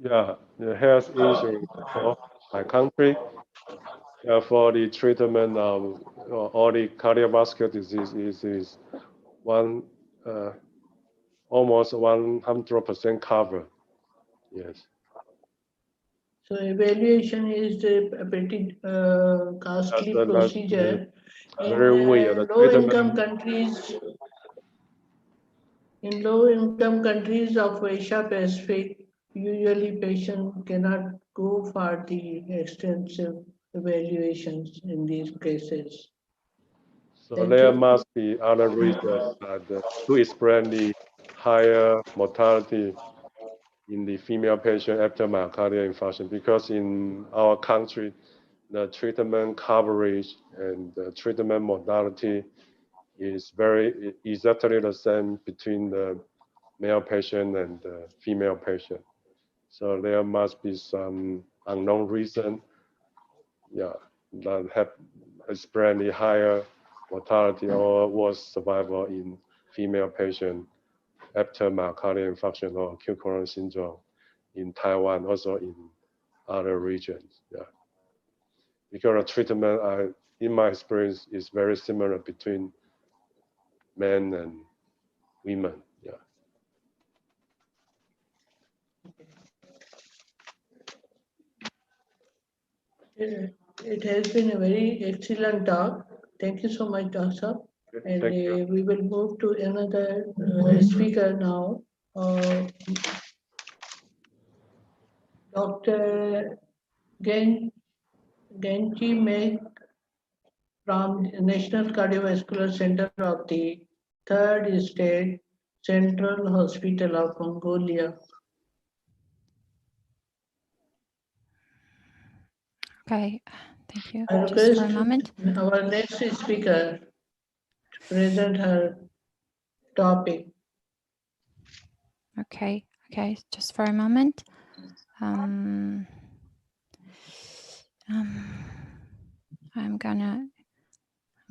Yeah, the health insurance for my country for the treatment of all the cardiovascular disease is almost 100% covered. Yes. So evaluation is a pretty costly procedure. Very weird. In low-income countries, of Asia Pacific, usually patients cannot go for the extensive evaluations in these cases. So there must be other reasons to explain the higher mortality in the female patient after myocardial infarction, because in our country, the treatment coverage and the treatment modality is exactly the same between the male patient and the female patient. So there must be some unknown reason, yeah, that have explained the higher mortality or worse survival in female patient after myocardial infarction or acute coronary syndrome in Taiwan, also in other regions. Yeah, because the treatment, in my experience, is very similar between men and women. Yeah. It has been a very excellent talk. Thank you so much, Doctor. And we will move to another speaker now. Dr. Genji Meg from the National Cardiovascular Center of the Third State Central Hospital of Mongolia. Okay, thank you. I Just for a moment. Our next speaker to present her topic. Okay, just for a moment. I'm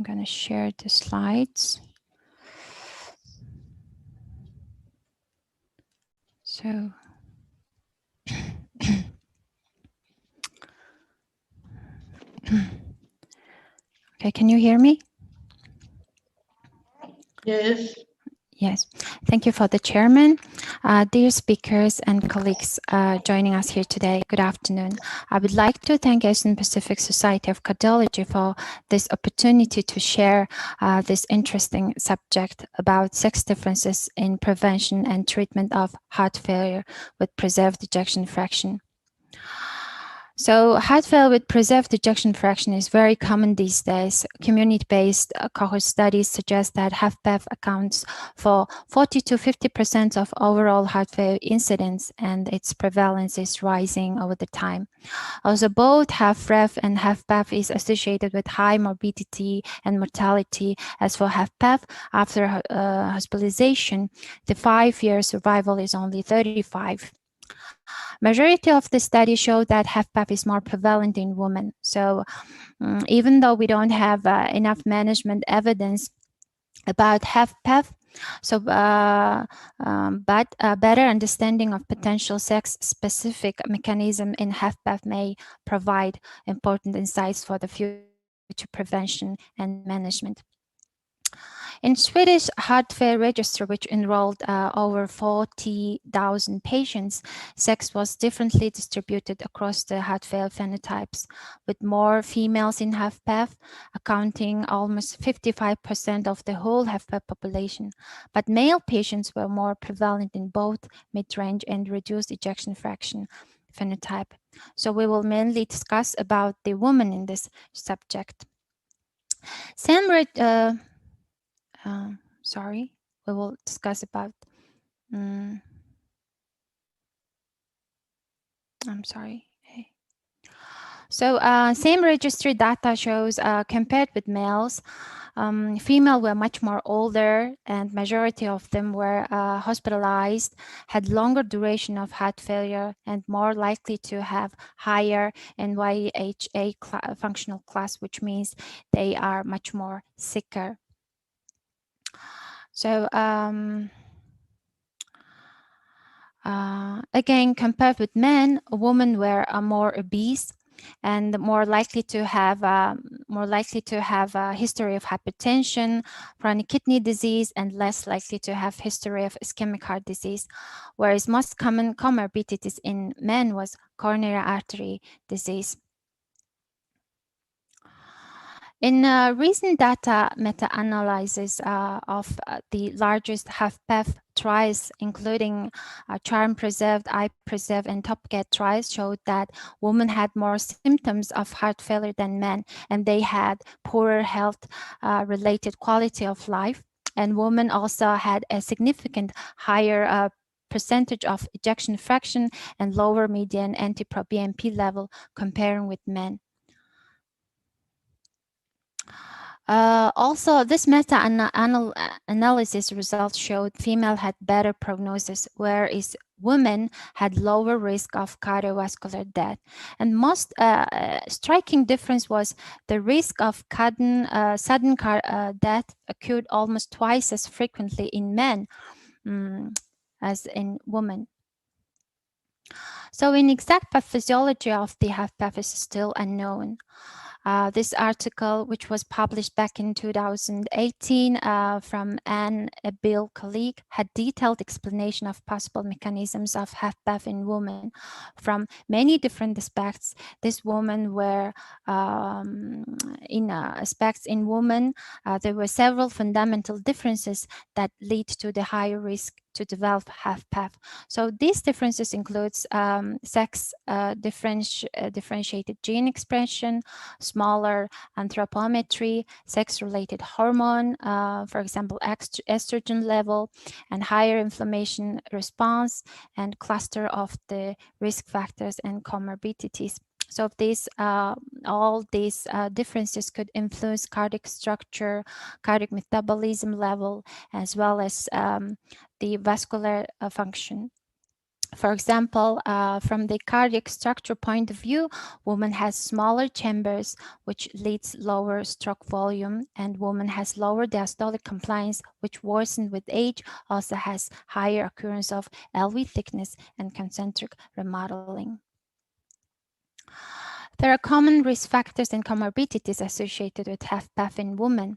gonna share the slides. So okay, can you hear me? Yes. Yes, thank you for the chairman. Dear speakers and colleagues joining us here today, good afternoon. I would like to thank Asian Pacific Society of Cardiology for this opportunity to share this interesting subject about sex differences in prevention and treatment of heart failure with preserved ejection fraction. So heart failure with preserved ejection fraction is very common these days. Community-based cohort studies suggest that HFpEF accounts for 40 to 50% of overall heart failure incidents, and its prevalence is rising over the time. Also, both HFrEF and HFpEF is associated with high morbidity and mortality. As for HFpEF, after hospitalization, the 5-year survival is only 35. Majority of the studies show that HFpEF is more prevalent in women. So even though we don't have enough management evidence about HFpEF, so but a better understanding of potential sex-specific mechanism in HFpEF may provide important insights for the future prevention and management. In Swedish heart failure register, which enrolled over 40,000 patients, sex was differently distributed across the heart failure phenotypes, with more females in HFpEF, accounting almost 55% of the whole HFpEF population. But male patients were more prevalent in both mid-range and reduced ejection fraction phenotype. So we will mainly discuss about the woman in this subject. We will discuss about, I'm sorry. So same registry data shows compared with males, female were much more older, and majority of them were hospitalized, had longer duration of heart failure, and more likely to have higher NYHA functional class, which means they are much more sicker. So again, compared with men, women were more obese and more likely to have a history of hypertension, chronic kidney disease, and less likely to have history of ischemic heart disease. Whereas most common comorbidities in men was coronary artery disease. In recent data meta-analysis of the largest HFpEF trials, including CHARM-preserved, I-preserved, and TOPGET trials, showed that women had more symptoms of heart failure than men, and they had poorer health-related quality of life. And women also had a significant higher percentage of ejection fraction and lower median NT-proBNP level comparing with men. Also, this meta-analysis results showed female had better prognosis, whereas women had lower risk of cardiovascular death. And most striking difference was the risk of sudden death occurred almost twice as frequently in men as in women. So in exact pathophysiology of the HFpEF is still unknown. This article, which was published back in 2018 from Anne Bill colleague, had detailed explanation of possible mechanisms of HFpEF in women. From many different aspects, these women were in women, there were several fundamental differences that lead to the higher risk to develop HFpEF. So these differences includes sex differentiated gene expression, smaller anthropometry, sex-related hormone, for example, estrogen level, and higher inflammation response, and cluster of the risk factors and comorbidities. So all these differences could influence cardiac structure, cardiac metabolism level, as well as the vascular function. For example, from the cardiac structure point of view, woman has smaller chambers, which leads lower stroke volume, and woman has lower diastolic compliance, which worsen with age, also has higher occurrence of LV thickness and concentric remodeling. There are common risk factors and comorbidities associated with HFpEF in women.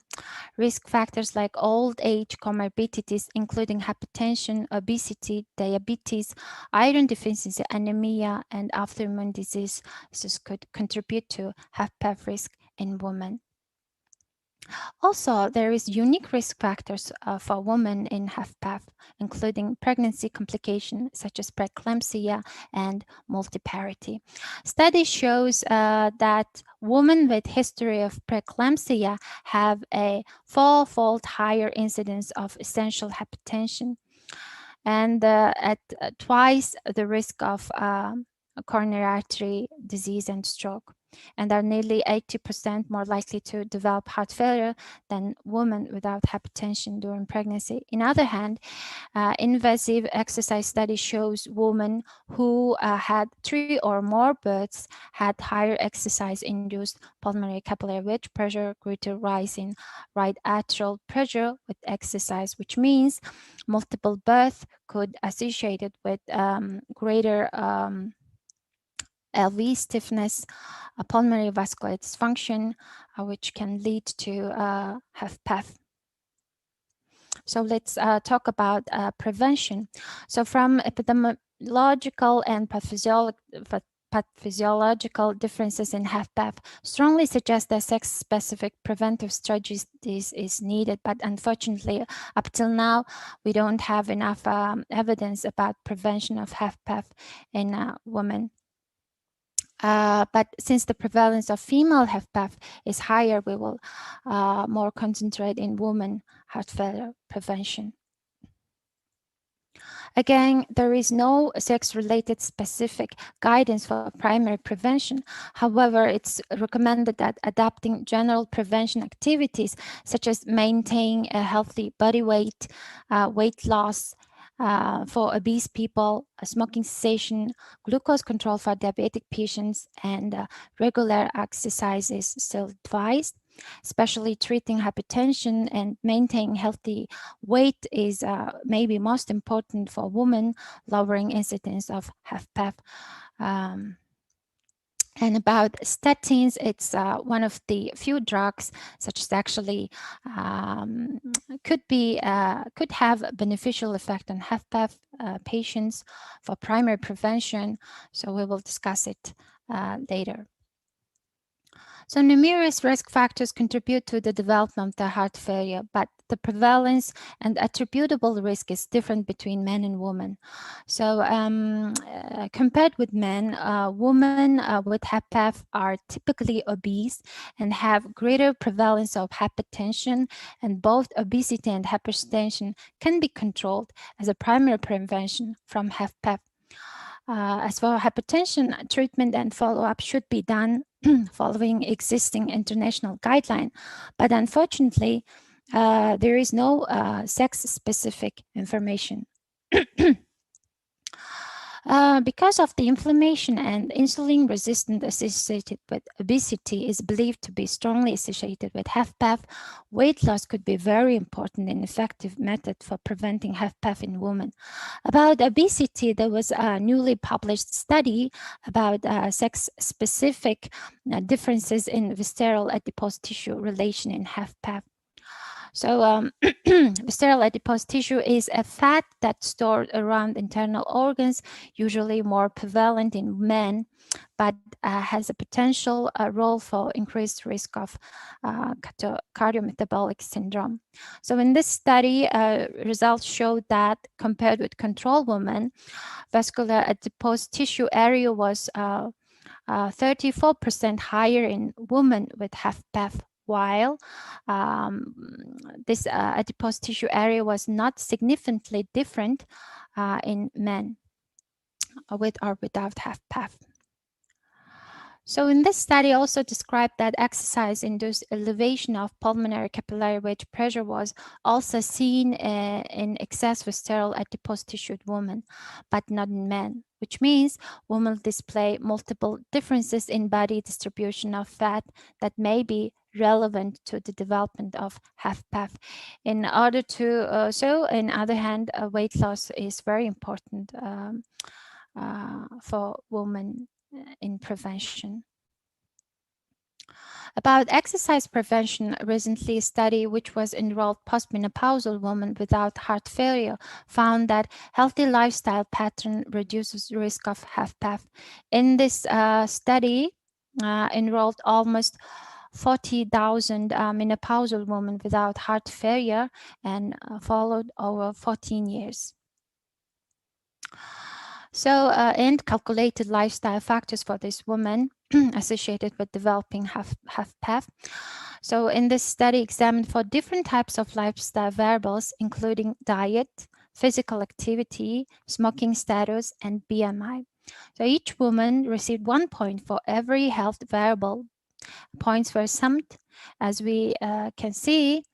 Risk factors like old age comorbidities, including hypertension, obesity, diabetes, iron deficiency, anemia, and autoimmune diseases could contribute to HFpEF risk in women. Also, there is unique risk factors for women in HFpEF, including pregnancy complications such as preeclampsia and multiparity. Study shows that women with history of preeclampsia have a four-fold higher incidence of essential hypertension and at twice the risk of coronary artery disease and stroke, and are nearly 80% more likely to develop heart failure than women without hypertension during pregnancy. On the other hand, invasive exercise study shows women who had 3 or more births had higher exercise-induced pulmonary capillary wedge pressure, greater rise in right atrial pressure with exercise, which means multiple births could associated with greater LV stiffness, pulmonary vascular dysfunction, which can lead to HFpEF. So let's talk about prevention. So from epidemiological and pathophysiological differences in HFpEF strongly suggest that sex-specific preventive strategies is needed, but unfortunately, up till now, we don't have enough evidence about prevention of HFpEF in women. But since the prevalence of female HFpEF is higher, we will more concentrate in women heart failure prevention. Again, there is no sex-related specific guidance for primary prevention. However, it's recommended that adapting general prevention activities, such as maintaining a healthy body weight, weight loss, for obese people, smoking cessation, glucose control for diabetic patients, and regular exercise is still advised. Especially treating hypertension and maintaining healthy weight is maybe most important for women, lowering incidence of HFpEF. And about statins, it's one of the few drugs such as actually could have a beneficial effect on HFpEF patients for primary prevention. So we will discuss it later. So numerous risk factors contribute to the development of the heart failure, but the prevalence and attributable risk is different between men and women. So compared with men, women with HFpEF are typically obese and have greater prevalence of hypertension, and both obesity and hypertension can be controlled as a primary prevention from HFpEF. As for hypertension, treatment and follow-up should be done following existing international guideline, but unfortunately, there is no sex-specific information. Because of the inflammation and insulin resistance associated with obesity is believed to be strongly associated with HFpEF, weight loss could be very important and effective method for preventing HFpEF in women. About obesity, there was a newly published study about sex-specific differences in visceral adipose tissue relation in HFpEF. So visceral adipose tissue is a fat that's stored around internal organs, usually more prevalent in men, but has a potential role for increased risk of cardiometabolic syndrome. So in this study, results showed that compared with control women, vascular adipose tissue area was 34% higher in women with HFpEF, while this adipose tissue area was not significantly different in men with or without HFpEF. So in this study also described that exercise-induced elevation of pulmonary capillary wedge pressure was also seen in excess visceral adipose tissue women, but not in men, which means women display multiple differences in body distribution of fat that may be relevant to the development of HFpEF. In order to so, on the other hand, weight loss is very important for women in prevention. About exercise prevention, recently a study which was enrolled postmenopausal women without heart failure found that healthy lifestyle pattern reduces risk of HFpEF. In this study, enrolled almost 40,000 menopausal women without heart failure and followed over 14 years. So, and calculated lifestyle factors for this woman associated with developing HFpEF. So in this study examined for different types of lifestyle variables, including diet, physical activity, smoking status, and BMI. So each woman received 1 point for every health variable. Points were summed, as we can see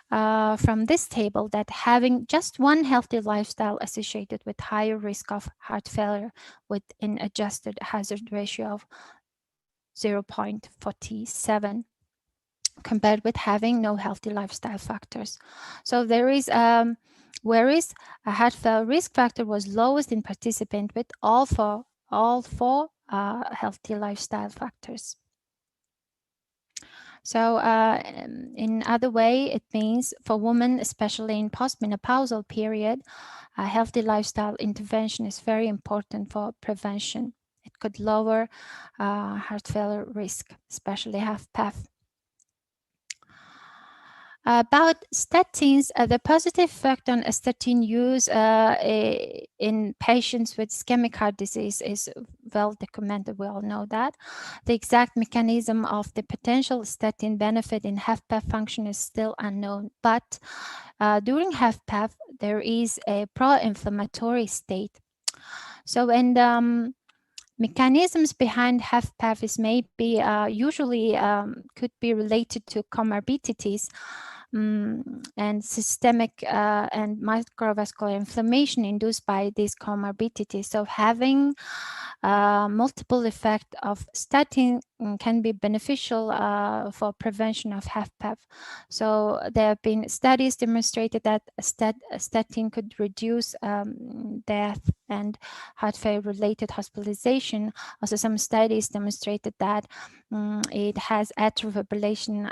from this table, that having just one healthy lifestyle associated with higher risk of heart failure with an adjusted hazard ratio of 0.47 compared with having no healthy lifestyle factors. So there is, whereas a heart failure risk factor was lowest in participant with all four healthy lifestyle factors. So in other way, it means for women, especially in postmenopausal period, a healthy lifestyle intervention is very important for prevention. It could lower heart failure risk, especially HFpEF. About statins, the positive effect on statin use in patients with ischemic heart disease is well documented. We all know that. The exact mechanism of the potential statin benefit in HFpEF function is still unknown, but during HFpEF, there is a pro-inflammatory state. So, and mechanisms behind HFpEF is maybe usually could be related to comorbidities and systemic and microvascular inflammation induced by these comorbidities. So having multiple effect of statin can be beneficial for prevention of HFpEF. So there have been studies demonstrated that statin could reduce death and heart failure related hospitalization. Also, some studies demonstrated that it has atrial fibrillation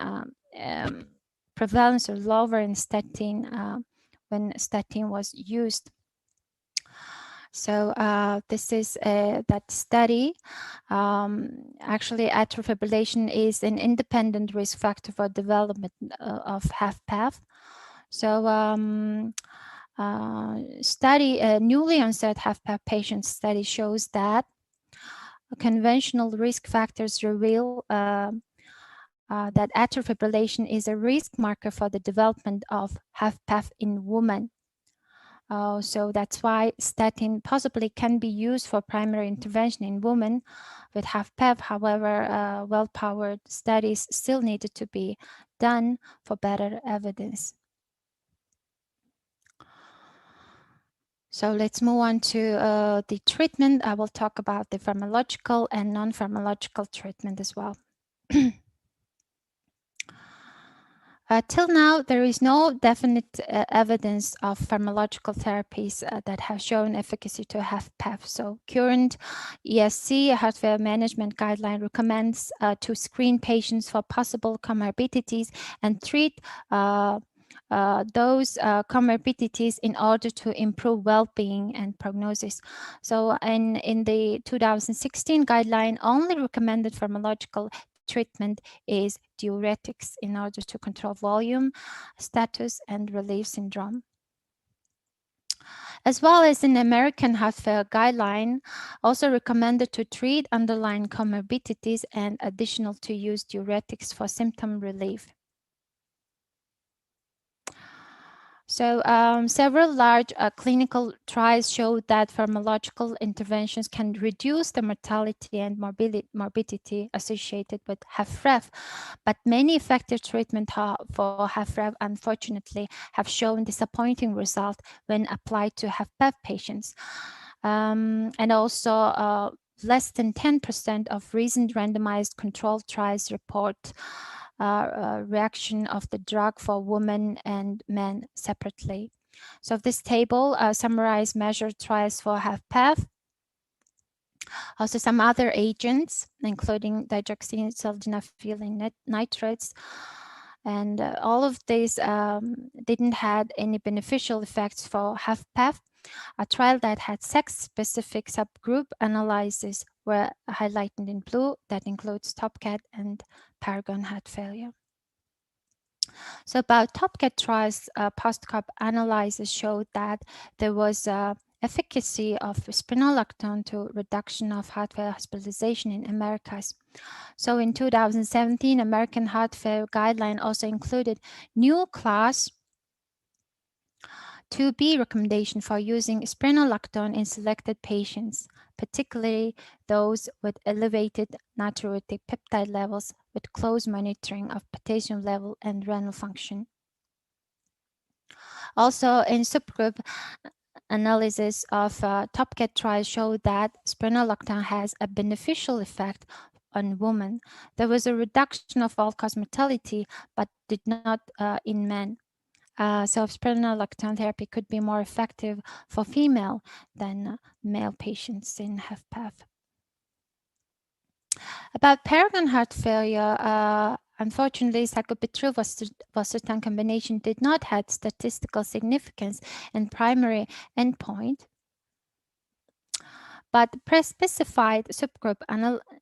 prevalence or lower in statin when statin was used. So this is that study. Actually, atrial fibrillation is an independent risk factor for development of HFpEF. So newly onset HFpEF patient study shows that conventional risk factors reveal that atrial fibrillation is a risk marker for the development of HFpEF in women. So that's why statin possibly can be used for primary intervention in women with HFpEF. However, well-powered studies still needed to be done for better evidence. So let's move on to the treatment. I will talk about the pharmacological and non-pharmacological treatment as well. Till now, there is no definite evidence of pharmacological therapies that have shown efficacy to HFpEF. So current ESC, heart failure management guideline, recommends to screen patients for possible comorbidities and treat those comorbidities in order to improve well-being and prognosis. So in the 2016 guideline, only recommended pharmacological treatment is diuretics in order to control volume, status, and relief syndrome. As well as in American Heart Failure Guideline, also recommended to treat underlying comorbidities and additional to use diuretics for symptom relief. So several large clinical trials showed that pharmacological interventions can reduce the mortality and morbidity associated with HFrEF, but many effective treatments for HFrEF unfortunately have shown disappointing results when applied to HFpEF patients. And also less than 10% of recent randomized controlled trials report reaction of the drug for women and men separately. So this table summarizes measured trials for HFpEF. Also some other agents, including digoxin, sildenafil, nitrates. And all of these didn't have any beneficial effects for HFpEF. A trial that had sex-specific subgroup analysis were highlighted in blue. That includes TOPCAT and Paragon heart failure. So about TOPCAT trials, post-COP analysis showed that there was efficacy of spironolactone to reduction of heart failure hospitalization in Americas. So in 2017, American Heart Failure Guideline also included new class 2B recommendation for using spironolactone in selected patients, particularly those with elevated natriuretic peptide levels with close monitoring of potassium level and renal function. Also, in subgroup analysis of TOPCAT trials showed that spironolactone has a beneficial effect on women. There was a reduction of all-cause mortality, but did not in men. So spironolactone therapy could be more effective for female than male patients in HFpEF. About Paragon heart failure, unfortunately, sacubitril/valsartan combination did not have statistical significance in primary endpoint, but pre-specified subgroup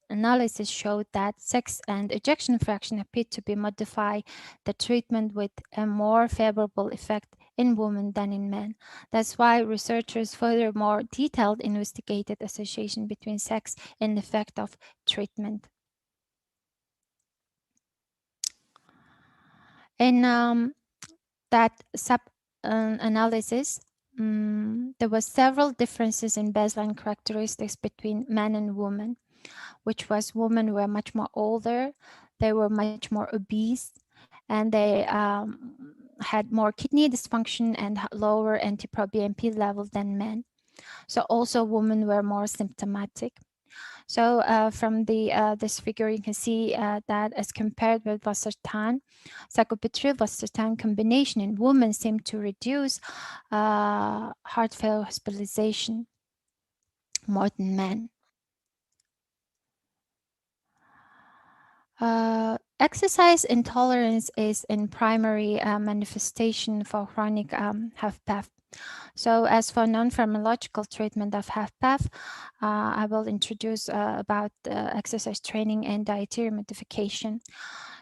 analysis showed that sex and ejection fraction appeared to be modify the treatment with a more favorable effect in women than in men. That's why researchers furthermore detailed investigated association between sex and effect of treatment. In that sub-analysis, there were several differences in baseline characteristics between men and women, which was women were much more older, they were much more obese, and they had more kidney dysfunction and lower NT-proBNP level than men. So also women were more symptomatic. So from this figure, you can see that as compared with valsartan, sacubitril/valsartan combination in women seemed to reduce heart failure hospitalization more than men. Exercise intolerance is in primary manifestation for chronic HFpEF. So as for non-pharmacological treatment of HFpEF, I will introduce about exercise training and dietary modification.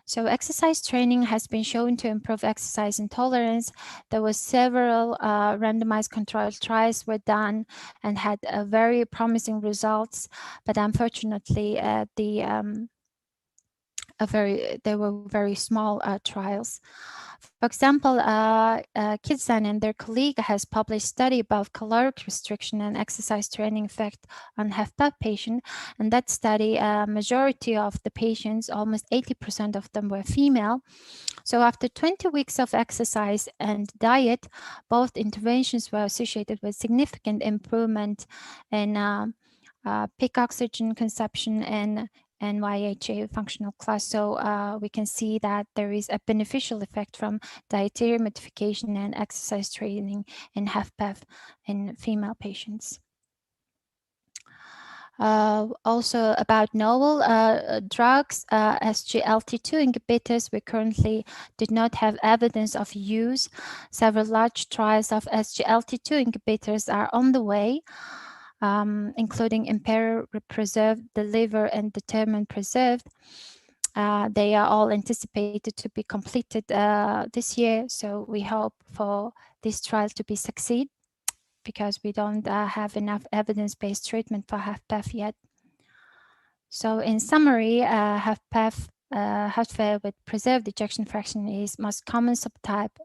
So exercise training has been shown to improve exercise intolerance. There were several randomized controlled trials were done and had very promising results, but unfortunately they were very small trials. For example, Kidsan and their colleague has published study about caloric restriction and exercise training effect on HFpEF patient. And that study, majority of the patients, almost 80% of them were female. So after 20 weeks of exercise and diet, both interventions were associated with significant improvement in peak oxygen consumption and NYHA functional class. So we can see that there is a beneficial effect from dietary modification and exercise training in HFpEF in female patients. Also about novel drugs, SGLT2 inhibitors, we currently did not have evidence of use. Several large trials of SGLT2 inhibitors are on the way. Including Imperial Preserved, Deliver, and Determined Preserved. They are all anticipated to be completed this year. So we hope for this trial to be succeed because we don't have enough evidence-based treatment for HFpEF yet. So in summary, HFpEF heart failure with preserved ejection fraction is most common subtype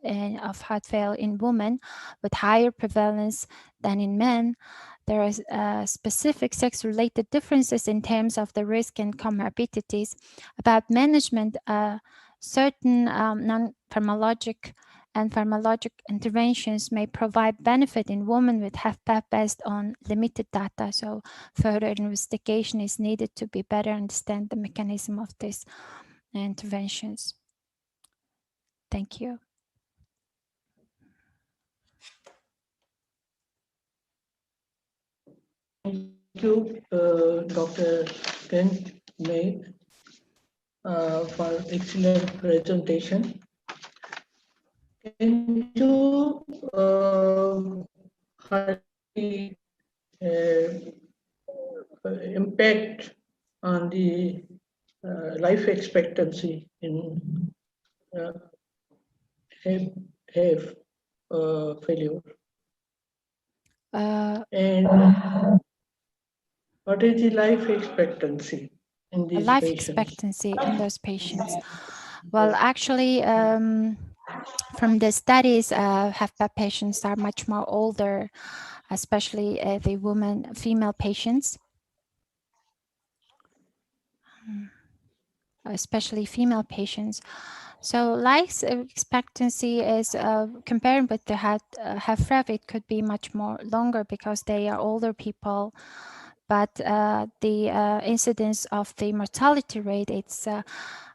of heart failure in women with higher prevalence than in men. There are specific sex-related differences in terms of the risk and comorbidities. About management, certain non-pharmacologic and pharmacologic interventions may provide benefit in women with HFpEF based on limited data. So further investigation is needed to be better understand the mechanism of these interventions. Thank you. Thank you, Dr. Kent May, for excellent presentation. Can you impact on the life expectancy in HFpEF failure? And what is the life expectancy in these life patients? expectancy in those patients? Well, actually, from the studies, HFpEF patients are much more older, especially the female patients. Especially female patients. So life expectancy is compared with the HFrEF, it could be much more longer because they are older people. But the incidence of the mortality rate, it's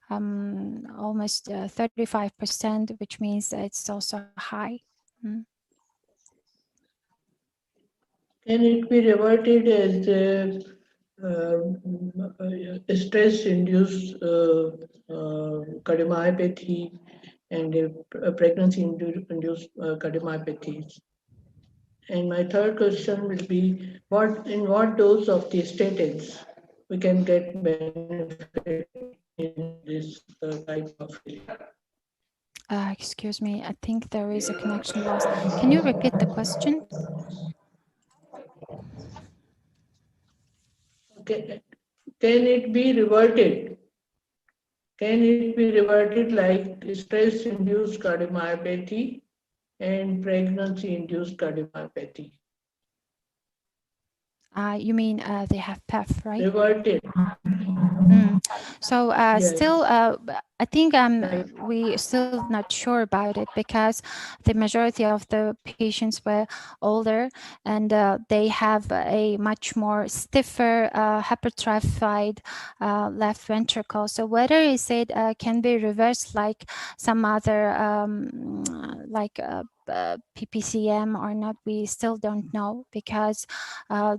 almost 35%, which means it's also high. Mm. Can it be reverted as stress-induced cardiomyopathy and pregnancy-induced cardiomyopathies? And my third question will be, in what dose of the statins we can get benefit in this type of failure? Excuse me, I think there is a connection loss. Can you repeat the question? Okay. Can it be reverted? Can it be reverted like stress-induced cardiomyopathy and pregnancy-induced cardiomyopathy? You mean they have HFpEF, right? Reverted. So Yes. still, I think we still not sure about it because the majority of the patients were older and they have a much more stiffer hypertrophied left ventricle. So whether is it can be reversed like some other like PPCM or not, we still don't know because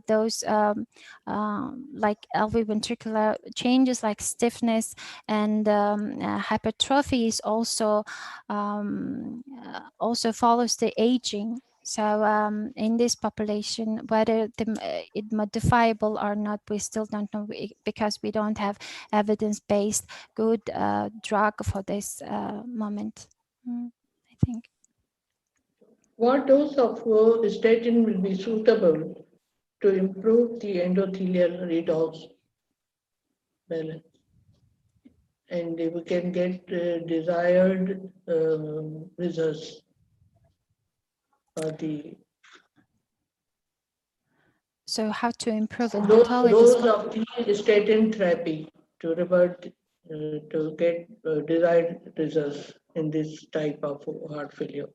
those like LV ventricular changes like stiffness and hypertrophy is also follows the aging. So in this population, whether it modifiable or not, we still don't know because we don't have evidence-based good drug for this moment, I think. What dose of statin will be suitable to improve the endothelial redox balance? And we can get desired results for the So how to improve dose endothelial of the statin therapy to revert to get desired results in this type of heart failure?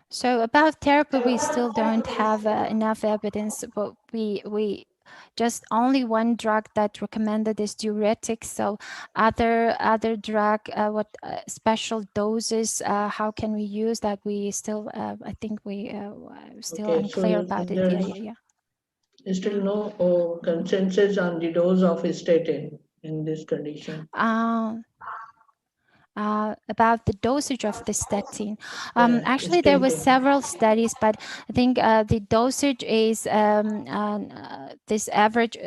So about therapy, we still don't have enough evidence, but we just only one drug that recommended is diuretic. So other drug, what special doses, how can we use that? We still, I think we still Okay, unclear so about it. Yeah. There's still no consensus on the dose of statin in this condition. About the dosage of the statin. Actually, statin. there were several studies, but I think the dosage is this average.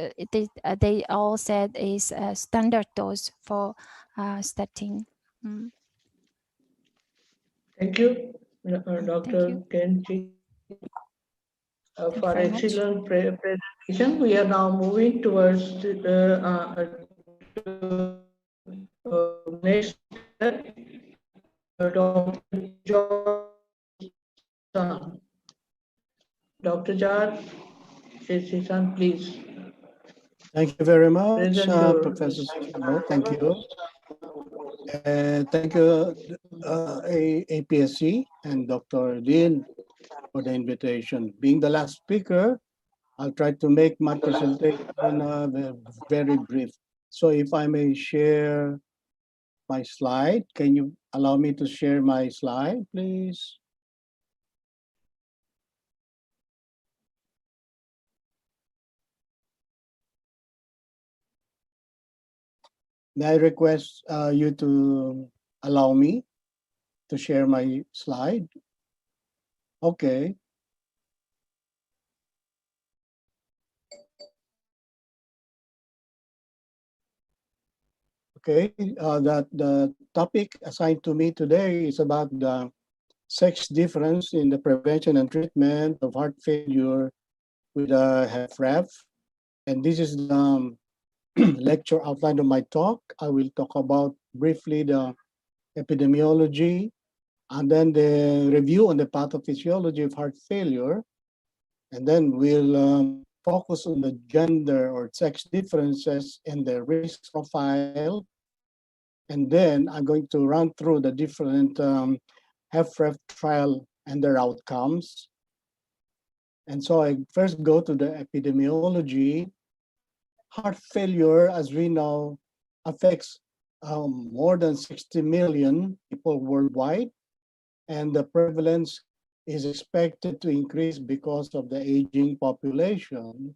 They all said is a standard dose for statin. Thank you, Dr. Kenji, for excellent presentation. We are now moving towards the next Dr. Jar Sisan, please. Thank you very much, Professor Summer. Thank you. Thank you, APSC and Dr. Dean for the invitation. Being the last speaker, I'll try to make my presentation very brief. So if I may share my slide, can you allow me to share my slide, please? May I request you to allow me to share my slide? Okay. Okay, that the topic assigned to me today is about the sex difference in the prevention and treatment of heart failure with HFrEF. And this is the lecture outline of my talk. I will talk about briefly the epidemiology and then the review on the pathophysiology of heart failure. And then we'll focus on the gender or sex differences in the risk profile. And then I'm going to run through the different HFrEF trial and their outcomes. And so I first go to the epidemiology. Heart failure, as we know, affects more than 60 million people worldwide, and the prevalence is expected to increase because of the aging population.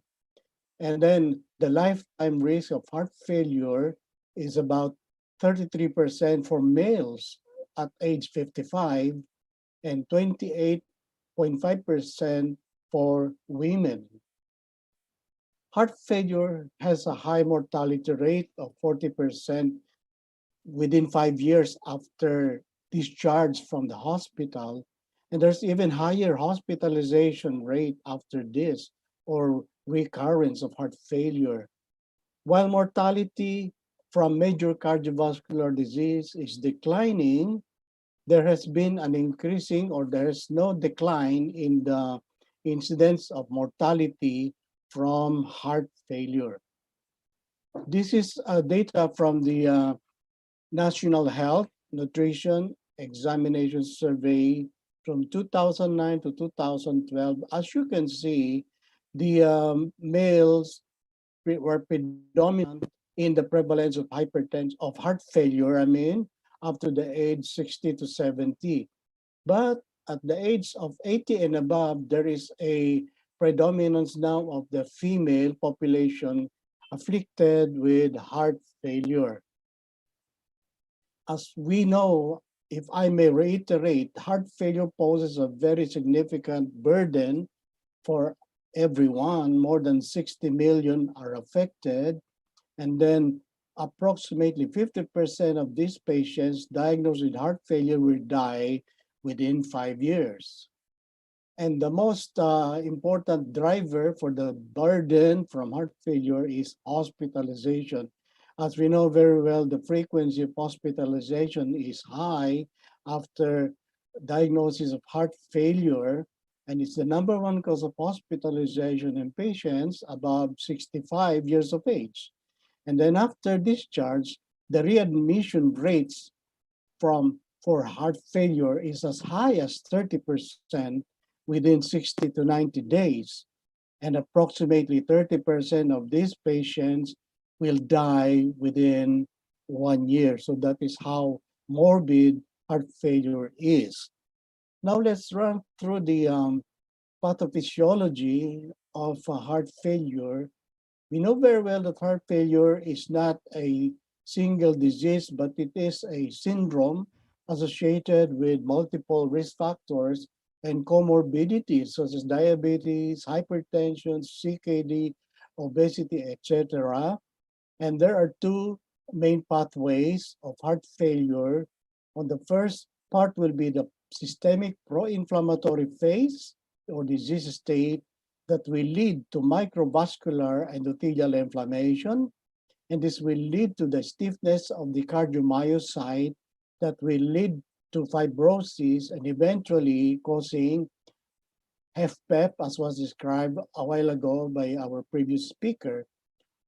And then the lifetime risk of heart failure is about 33% for males at age 55 and 28.5% for women. Heart failure has a high mortality rate of 40% within 5 years after discharge from the hospital. And there's even higher hospitalization rate after this or recurrence of heart failure. While mortality from major cardiovascular disease is declining, there has been an increasing or there is no decline in the incidence of mortality from heart failure. This is data from the National Health, Nutrition, Examination Survey from 2009 to 2012. As you can see, the males were predominant in the prevalence of hypertension, of heart failure, up to the age 60 to 70. But at the age of 80 and above, there is a predominance now of the female population afflicted with heart failure. As we know, if I may reiterate, heart failure poses a very significant burden for everyone. More than 60 million are affected. And then approximately 50% of these patients diagnosed with heart failure will die within 5 years. And the most important driver for the burden from heart failure is hospitalization. As we know very well, the frequency of hospitalization is high after diagnosis of heart failure, and it's the #1 cause of hospitalization in patients above 65 years of age. And then after discharge, the readmission rates for heart failure is as high as 30% within 60 to 90 days. And approximately 30% of these patients will die within 1 year. So that is how morbid heart failure is. Now let's run through the pathophysiology of heart failure. We know very well that heart failure is not a single disease, but it is a syndrome associated with multiple risk factors and comorbidities such as diabetes, hypertension, CKD, obesity, etc. And there are two main pathways of heart failure. On the first part will be the systemic pro-inflammatory phase or disease state that will lead to microvascular endothelial inflammation. And this will lead to the stiffness of the cardiomyocyte that will lead to fibrosis and eventually causing HFpEF, as was described a while ago by our previous speaker.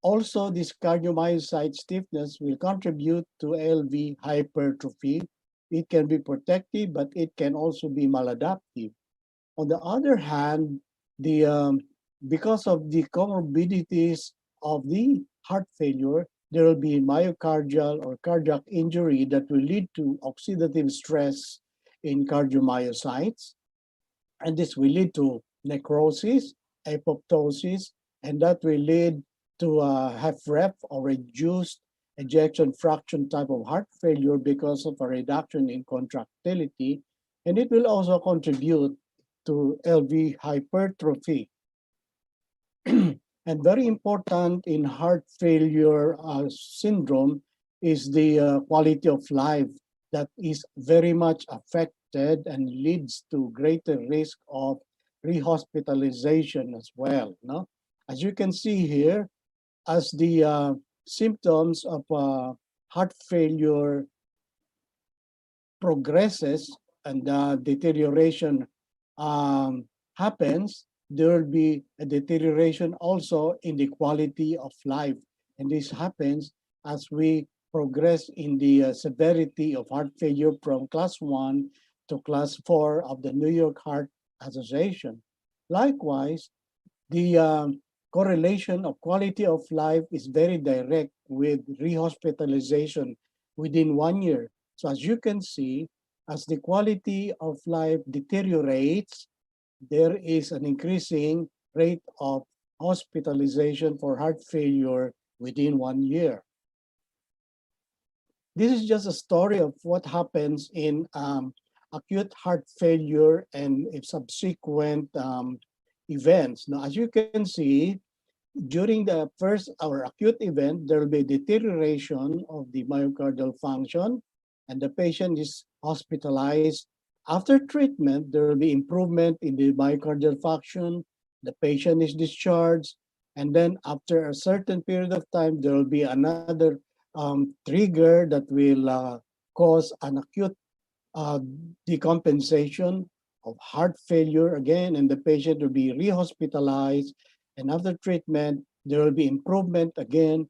Also, this cardiomyocyte stiffness will contribute to LV hypertrophy. It can be protective, but it can also be maladaptive. On the other hand, because of the comorbidities of the heart failure, there will be myocardial or cardiac injury that will lead to oxidative stress in cardiomyocytes. And this will lead to necrosis, apoptosis, and that will lead to HFrEF or reduced ejection fraction type of heart failure because of a reduction in contractility. And it will also contribute to LV hypertrophy. And very important in heart failure syndrome is the quality of life that is very much affected and leads to greater risk of rehospitalization as well. No? As you can see here, as the symptoms of heart failure progresses and deterioration happens, there will be a deterioration also in the quality of life. And this happens as we progress in the severity of heart failure from class 1 to class 4 of the New York Heart Association. Likewise, the correlation of quality of life is very direct with rehospitalization within 1 year. So as you can see, as the quality of life deteriorates, there is an increasing rate of hospitalization for heart failure within 1 year. This is just a story of what happens in acute heart failure and subsequent events. Now, as you can see, during the first or acute event, there will be deterioration of the myocardial function, and the patient is hospitalized. After treatment, there will be improvement in the myocardial function. The patient is discharged, and then after a certain period of time, there will be another trigger that will cause an acute decompensation of heart failure again, and the patient will be rehospitalized. And after treatment, there will be improvement again,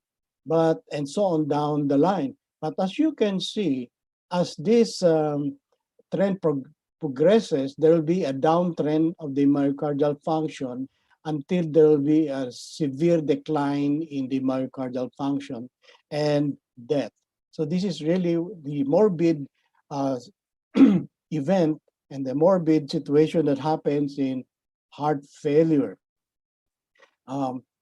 and so on down the line. But as you can see, as this trend progresses, there will be a downtrend of the myocardial function until there will be a severe decline in the myocardial function and death. So this is really the morbid event and the morbid situation that happens in heart failure.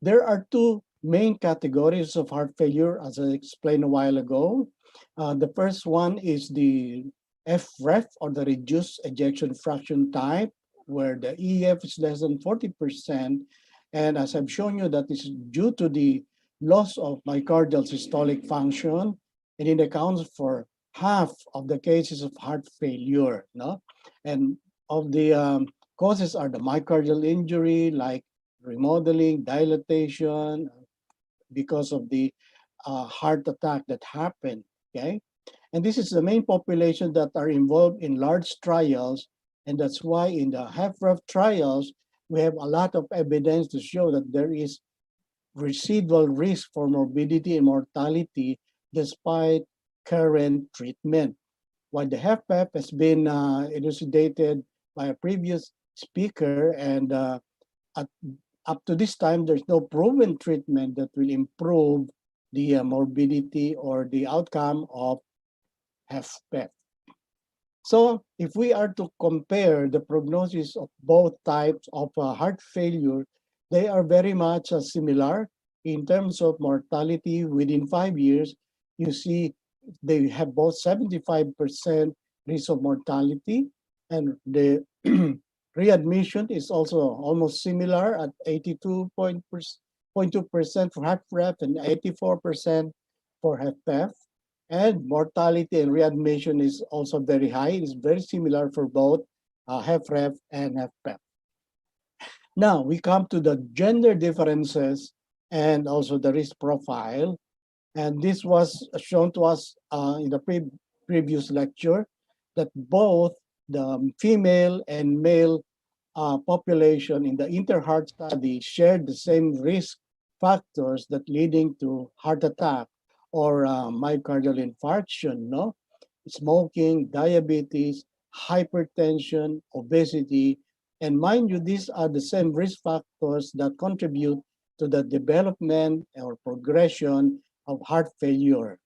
There are two main categories of heart failure, as I explained a while ago. The first one is the HFrEF, or the reduced ejection fraction type, where the EF is less than 40%. And as I've shown you, that is due to the loss of myocardial systolic function, and it accounts for half of the cases of heart failure. No? And of the causes are the myocardial injury, like remodeling, dilatation, because of the heart attack that happened, okay? And this is the main population that are involved in large trials, and that's why in the HFrEF trials, we have a lot of evidence to show that there is residual risk for morbidity and mortality despite current treatment. While the HFpEF has been elucidated by a previous speaker, and up to this time, there's no proven treatment that will improve the morbidity or the outcome of HFpEF. So if we are to compare the prognosis of both types of heart failure, they are very much similar in terms of mortality within 5 years. You see, they have both 75% risk of mortality, and the readmission is also almost similar at 82.2% for HFrEF and 84% for HFpEF. And mortality and readmission is also very high. It's very similar for both HFrEF and HFpEF. Now we come to the gender differences and also the risk profile. And this was shown to us in the previous lecture, that both the female and male population in the Interheart study shared the same risk factors that leading to heart attack or myocardial infarction, no? Smoking, diabetes, hypertension, obesity, and mind you, these are the same risk factors that contribute to the development or progression of heart failure.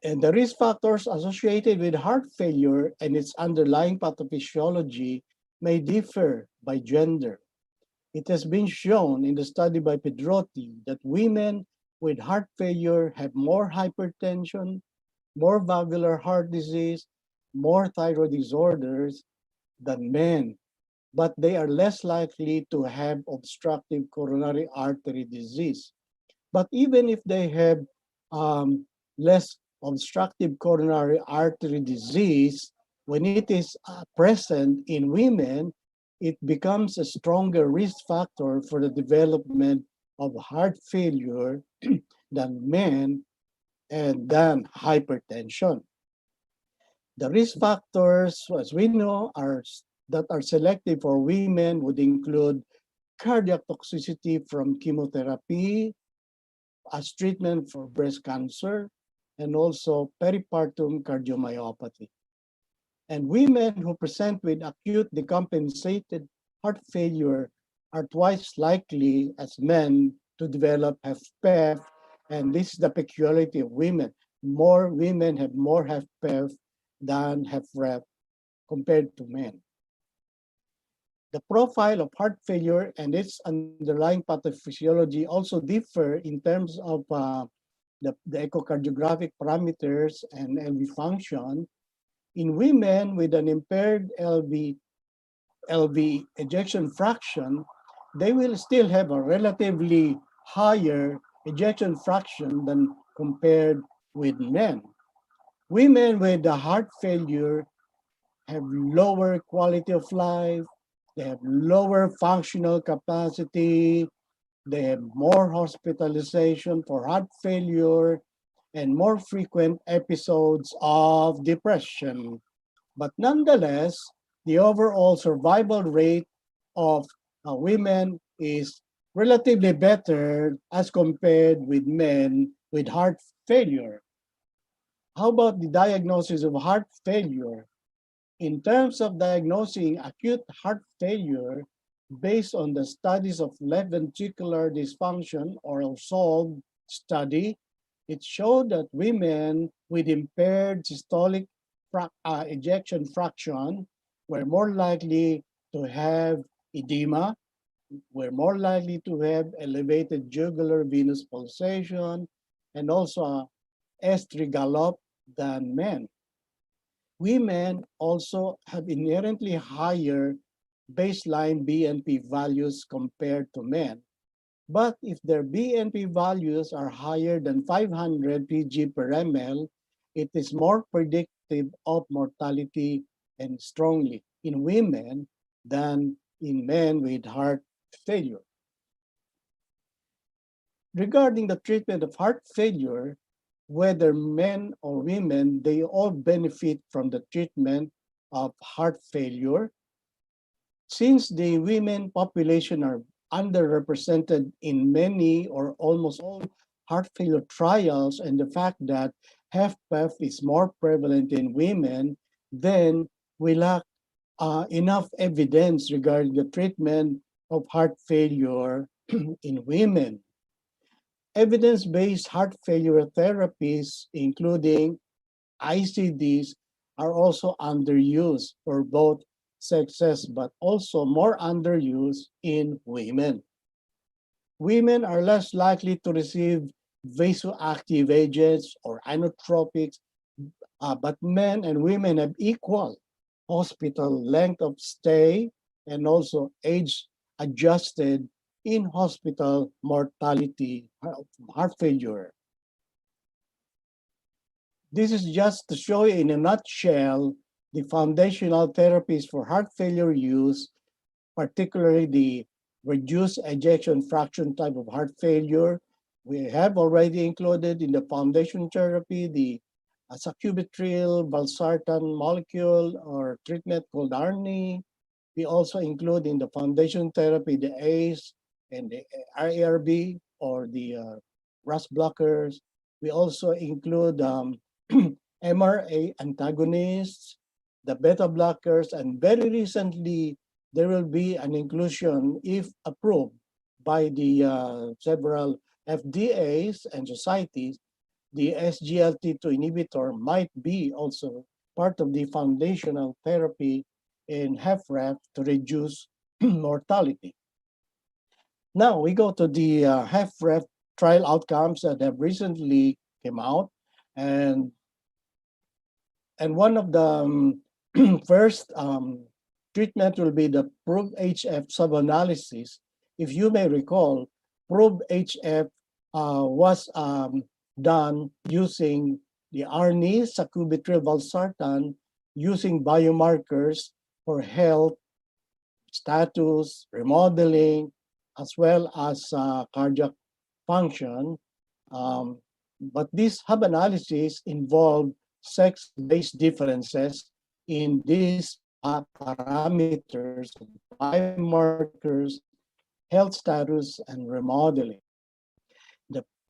And the risk factors associated with heart failure and its underlying pathophysiology may differ by gender. It has been shown in the study by Pedrotti that women with heart failure have more hypertension, more valvular heart disease, more thyroid disorders than men, but they are less likely to have obstructive coronary artery disease. But even if they have less obstructive coronary artery disease, when it is present in women, it becomes a stronger risk factor for the development of heart failure than men and than hypertension. The risk factors, as we know, that are selective for women would include cardiac toxicity from chemotherapy as treatment for breast cancer, and also peripartum cardiomyopathy. And women who present with acute decompensated heart failure are twice likely as men to develop HFpEF, and this is the peculiarity of women. More women have more HFpEF than HFrEF compared to men. The profile of heart failure and its underlying pathophysiology also differ in terms of the echocardiographic parameters and LV function. In women with an impaired LV ejection fraction, they will still have a relatively higher ejection fraction than compared with men. Women with the heart failure have lower quality of life, they have lower functional capacity, they have more hospitalization for heart failure, and more frequent episodes of depression. But nonetheless, the overall survival rate of women is relatively better as compared with men with heart failure. How about the diagnosis of heart failure? In terms of diagnosing acute heart failure, based on the studies of left ventricular dysfunction or SOLVE study, it showed that women with impaired systolic ejection fraction were more likely to have edema, were more likely to have elevated jugular venous pulsation, and also S3 gallop than men. Women also have inherently higher baseline BNP values compared to men. But if their BNP values are higher than 500 pg per ml, it is more predictive of mortality and strongly in women than in men with heart failure. Regarding the treatment of heart failure, whether men or women, they all benefit from the treatment of heart failure. Since the women population are underrepresented in many or almost all heart failure trials, and the fact that HFpEF is more prevalent in women, then we lack enough evidence regarding the treatment of heart failure in women. Evidence-based heart failure therapies, including ICDs, are also underused for both sexes, but also more underused in women. Women are less likely to receive vasoactive agents or inotropics, but men and women have equal hospital length of stay and also age-adjusted in-hospital mortality of heart failure. This is just to show you in a nutshell the foundational therapies for heart failure use, particularly the reduced ejection fraction type of heart failure. We have already included in the foundation therapy the sacubitril valsartan molecule or treatment called ARNI. We also include in the foundation therapy the ACE and the ARB or the RAS blockers. We also include MRA antagonists, the beta blockers, and very recently there will be an inclusion, if approved by the several FDAs and societies, the SGLT2 inhibitor might be also part of the foundational therapy in HFrEF to reduce mortality. Now we go to the HFrEF trial outcomes that have recently came out, and one of the first treatment will be the PROVE-HF sub-analysis. If you may recall, PROVE-HF was done using the ARNI, sacubitril valsartan, using biomarkers for health, status, remodeling, as well as cardiac function. But these hub analyses involve sex-based differences in these parameters, biomarkers, health status, and remodeling.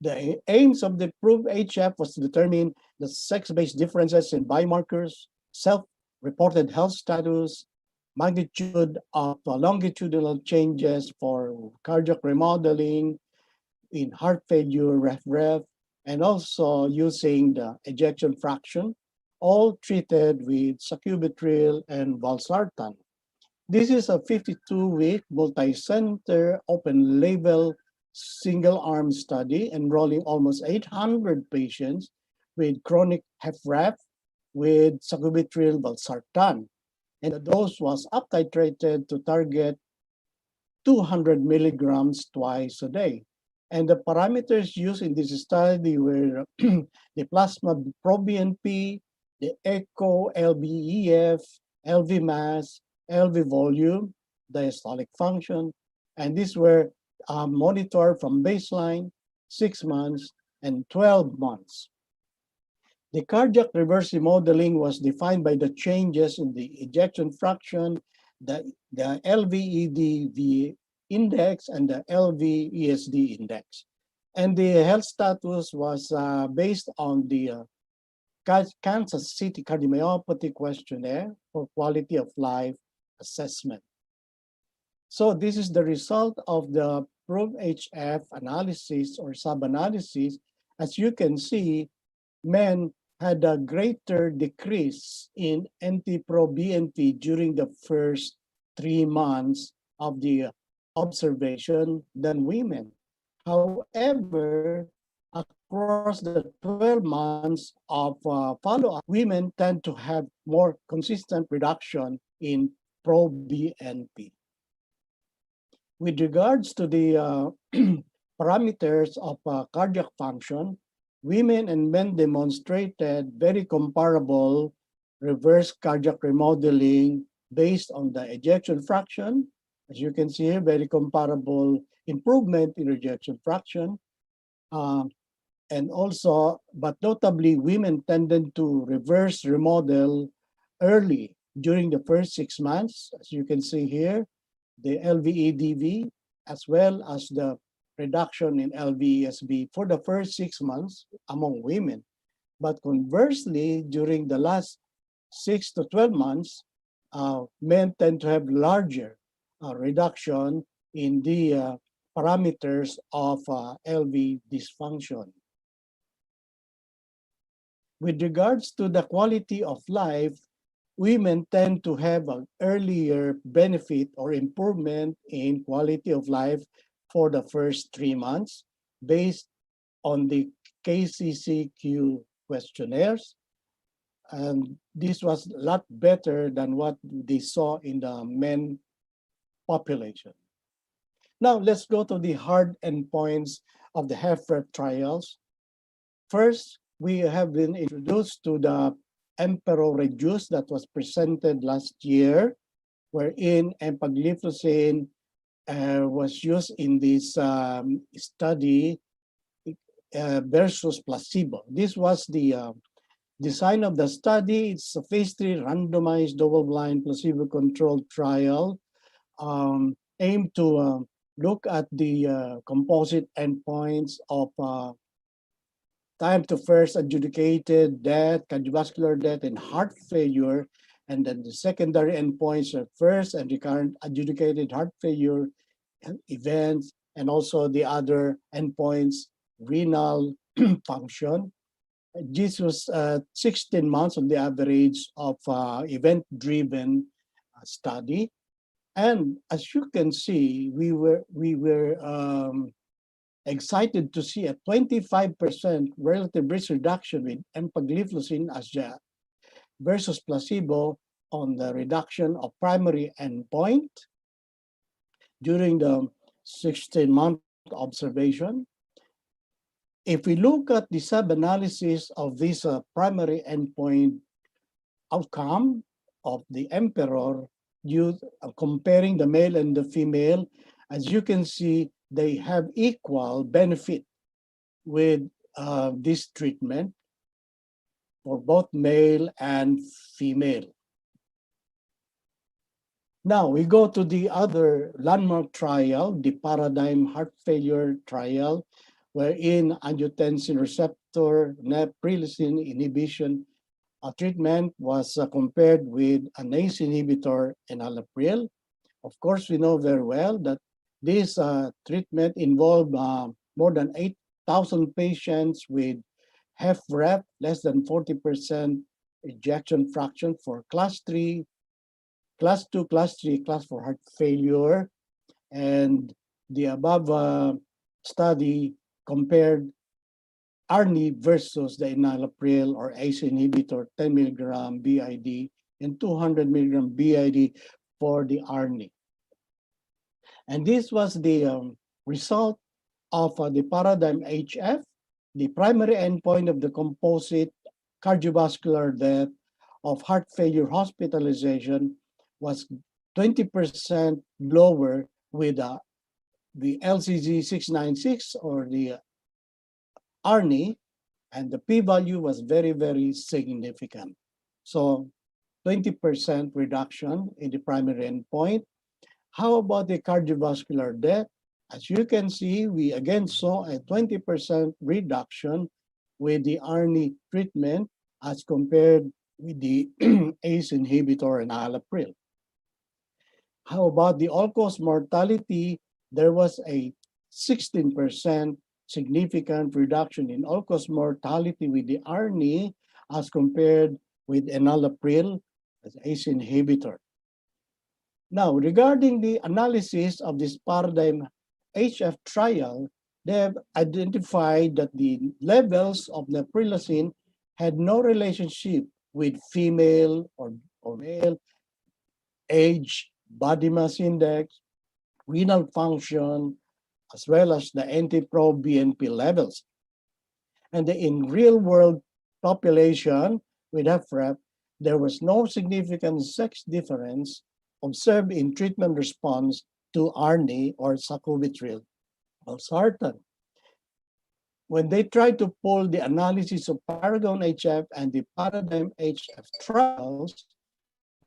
The aims of the PROVE-HF was to determine the sex-based differences in biomarkers, self-reported health status, magnitude of longitudinal changes for cardiac remodeling, in heart failure, HFrEF, and also using the ejection fraction, all treated with sacubitril and valsartan. This is a 52-week multi-center open-label single-arm study enrolling almost 800 patients with chronic HFrEF with sacubitril valsartan. And the dose was up-titrated to target 200 milligrams twice a day. And the parameters used in this study were the plasma proBNP, the echo LVEF, LV mass, LV volume, diastolic function, and these were monitored from baseline, 6 months, and 12 months. The cardiac reverse remodeling was defined by the changes in the ejection fraction, the LVEDV index, and the LVESD index. And the health status was based on the Kansas City Cardiomyopathy Questionnaire for Quality of Life Assessment. So this is the result of the PROVE-HF analysis or sub-analysis. As you can see, men had a greater decrease in NT-proBNP during the first 3 months of the observation than women. However, across the 12 months of follow-up, women tend to have more consistent reduction in proBNP. With regards to the parameters of cardiac function, women and men demonstrated very comparable reverse cardiac remodeling based on the ejection fraction. As you can see here, very comparable improvement in ejection fraction. And also, but notably, women tended to reverse remodel early during the first 6 months. As you can see here, the LVEDV, as well as the reduction in LVESB for the first 6 months among women. But conversely, during the last 6 to 12 months, men tend to have larger reduction in the parameters of LV dysfunction. With regards to the quality of life, women tend to have an earlier benefit or improvement in quality of life for the first 3 months based on the KCCQ questionnaires. And this was a lot better than what they saw in the men population. Now let's go to the hard endpoints of the HFrEF trials. First, we have been introduced to the Emperor Reduce that was presented last year, wherein empagliflozin was used in this study versus placebo. This was the design of the study. It's a phase 3 randomized double-blind placebo-controlled trial aimed to look at the composite endpoints of time to first adjudicated death, cardiovascular death, and heart failure. And then the secondary endpoints are first and recurrent adjudicated heart failure events, and also the other endpoints, renal function. This was 16 months on the average of event-driven study. And as you can see, we were excited to see a 25% relative risk reduction with empagliflozin versus placebo on the reduction of primary endpoint during the 16-month observation. if we look at the sub-analysis of this primary endpoint outcome of the emperor, comparing the male and the female, as you can see, they have equal benefit with this treatment for both male and female. Now we go to the other landmark trial, the paradigm heart failure trial, wherein angiotensin receptor neprilysin inhibition treatment was compared with an ACE inhibitor and enalapril. Of course, we know very well that this treatment involved more than 8,000 patients with HFrEF, less than 40% ejection fraction for class 3, class 2, class 3, class 4 heart failure. And the above study compared ARNI versus the enalapril or ACE inhibitor, 10 milligram BID and 200 milligram BID for the ARNI. And this was the result of the paradigm HF, the primary endpoint of the composite cardiovascular death of heart failure hospitalization was 20% lower with the LCZ 696 or the ARNI, and the p-value was very, very significant. So 20% reduction in the primary endpoint. How about the cardiovascular death? As you can see, we again saw a 20% reduction with the ARNI treatment as compared with the ACE inhibitor and enalapril. How about the all-cause mortality? There was a 16% significant reduction in all-cause mortality with the ARNI as compared with enalapril as ACE inhibitor. Now, regarding the analysis of this paradigm HF trial, they have identified that the levels of neprilysin had no relationship with female or male, age, body mass index, renal function, as well as the NT-proBNP levels. And in real-world population with HFrEF, there was no significant sex difference observed in treatment response to ARNI or sacubitril valsartan. When they tried to pull the analysis of Paragon HF and the Paradigm HF trials,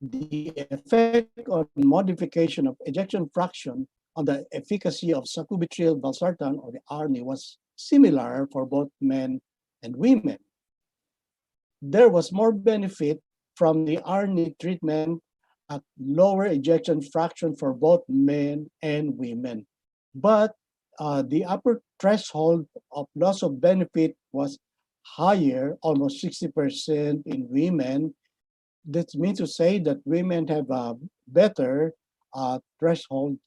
the effect on modification of ejection fraction on the efficacy of sacubitril valsartan or the ARNI was similar for both men and women. There was more benefit from the ARNI treatment at lower ejection fraction for both men and women. But the upper threshold of loss of benefit was higher, almost 60% in women. That means to say that women have a better threshold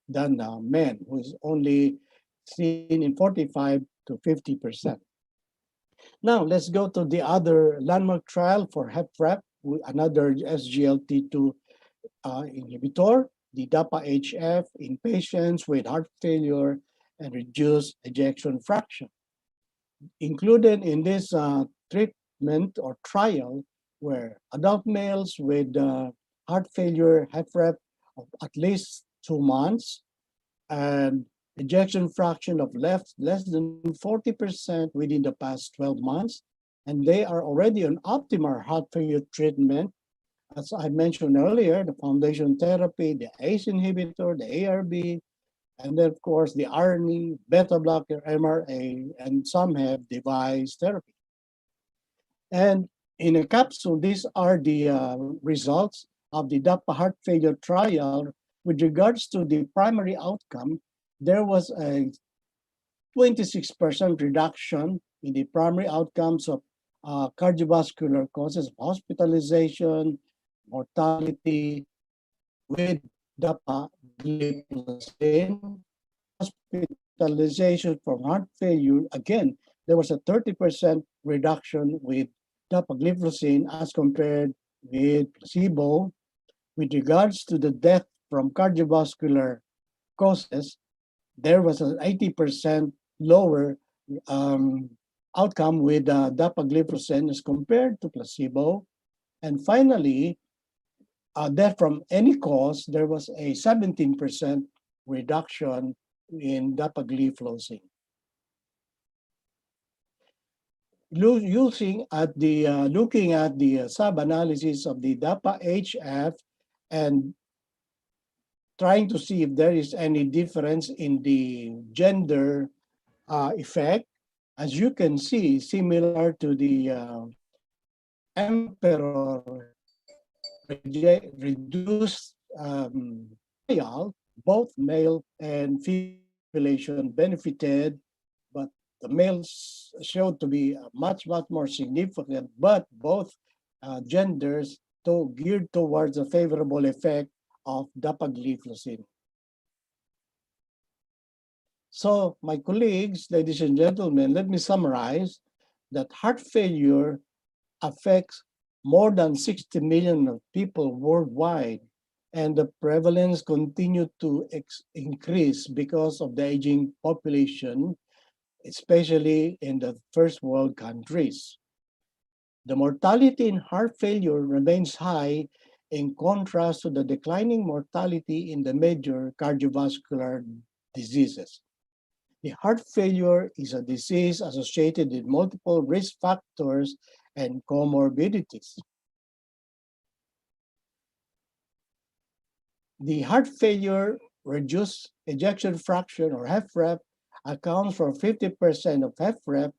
than men, who is only seen in 45 to 50%. Now let's go to the other landmark trial for HFrEF, another SGLT2 inhibitor, the DAPA-HF in patients with heart failure and reduced ejection fraction. Included in this treatment or trial were adult males with heart failure HFrEF of at least 2 months and ejection fraction of less than 40% within the past 12 months. And they are already on optimal heart failure treatment. As I mentioned earlier, the foundation therapy, the ACE inhibitor, the ARB, and then of course the ARNI, beta blocker, MRA, and some have device therapy. And in a capsule, these are the results of the DAPA heart failure trial. With regards to the primary outcome, there was a 26% reduction in the primary outcomes of cardiovascular causes of hospitalization, mortality with dapagliflozin. Hospitalization from heart failure, again, there was a 30% reduction with dapagliflozin as compared with placebo. With regards to the death from cardiovascular causes, there was an 80% lower outcome with dapagliflozin as compared to placebo. And finally, death from any cause, there was a 17% reduction in dapagliflozin. Looking at the sub-analysis of the DAPA-HF and trying to see if there is any difference in the gender effect, as you can see, similar to the emperor reduced trial, both male and female population benefited, but the males showed to be much more significant, but both genders geared towards a favorable effect of dapagliflozin. So, my colleagues, ladies and gentlemen, let me summarize that heart failure affects more than 60 million people worldwide, and the prevalence continued to increase because of the aging population, especially in the first world countries. The mortality in heart failure remains high in contrast to the declining mortality in the major cardiovascular diseases. The heart failure is a disease associated with multiple risk factors and comorbidities. The heart failure reduced ejection fraction, or HFrEF, accounts for 50% of HFrEF.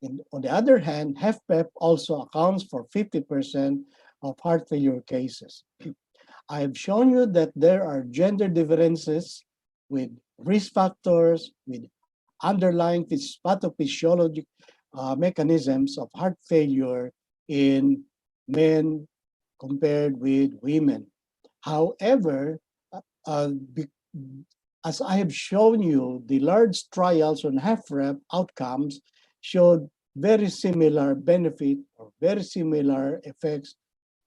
And on the other hand, HFpEF also accounts for 50% of heart failure cases. I have shown you that there are gender differences with risk factors, with underlying pathophysiologic mechanisms of heart failure in men compared with women. However, as I have shown you, the large trials on HFrEF outcomes showed very similar benefit or very similar effects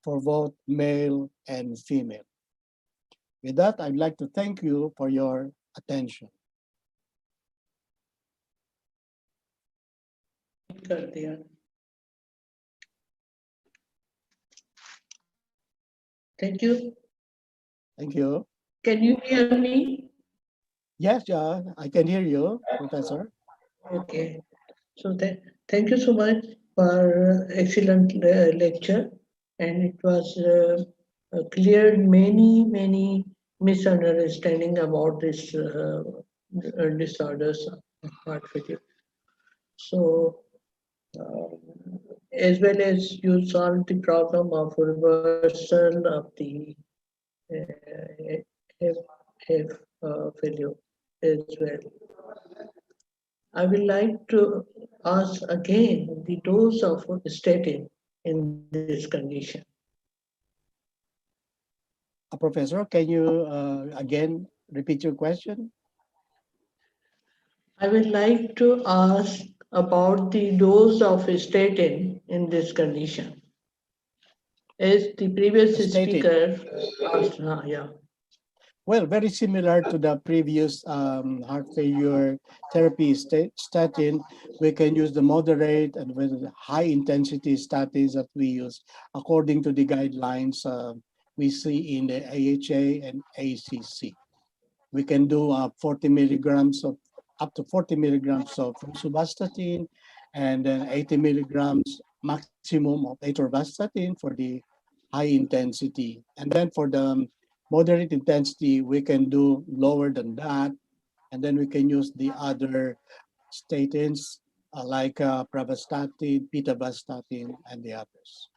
for both male and female. With that, I'd like to thank you for your attention. Thank you. Thank you. Can you hear me? Yes, I can hear you, Professor. Okay. So thank you so much for excellent lecture, and it was cleared many misunderstanding about this disorders of heart failure. So as well as you solved the problem of reversal of the failure as well. I would like to ask again the dose of statin in this condition. Professor, can you again repeat your question? I would like to ask about the dose of statin in this condition. As the previous speaker asked, yeah. Well, very similar to the previous heart failure therapy statin, we can use the moderate and with high intensity statins that we use according to the guidelines we see in the AHA and ACC. We can do 40 milligrams of up to 40 milligrams of rosuvastatin, and then 80 milligrams maximum of atorvastatin for the high intensity. And then for the moderate intensity, we can do lower than that. And then we can use the other statins like pravastatin, pitavastatin, and the others.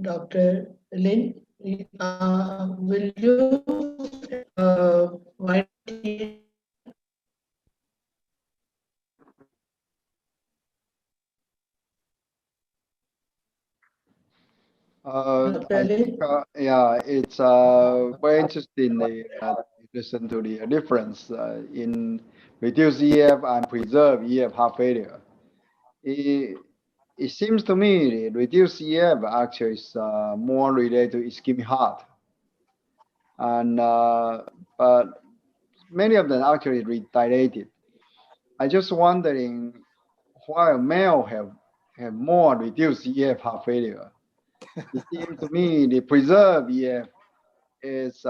Dr. Lin, will you I think, yeah, it's very interesting to listen to the difference in reduced EF and preserved EF heart failure. it seems to me reduced EF actually is more related to ischemic heart, and but many of them actually redilated. I just wondering why male have more reduced EF heart failure. It seems to me the preserved EF is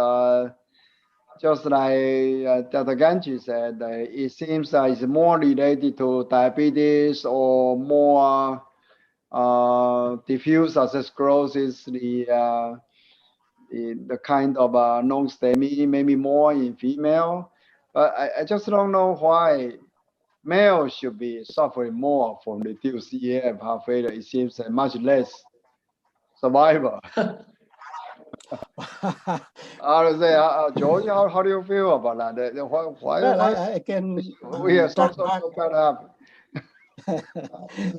just like Dr. Ganji said, it seems it's more related to diabetes or more diffuse atherosclerosis, the kind of non-STEMI, maybe more in female. But I just don't know why males should be suffering more from reduced EF heart failure. It seems much less survivor. I would say, George, how do you feel about that? Why I can we are so track back. bad up?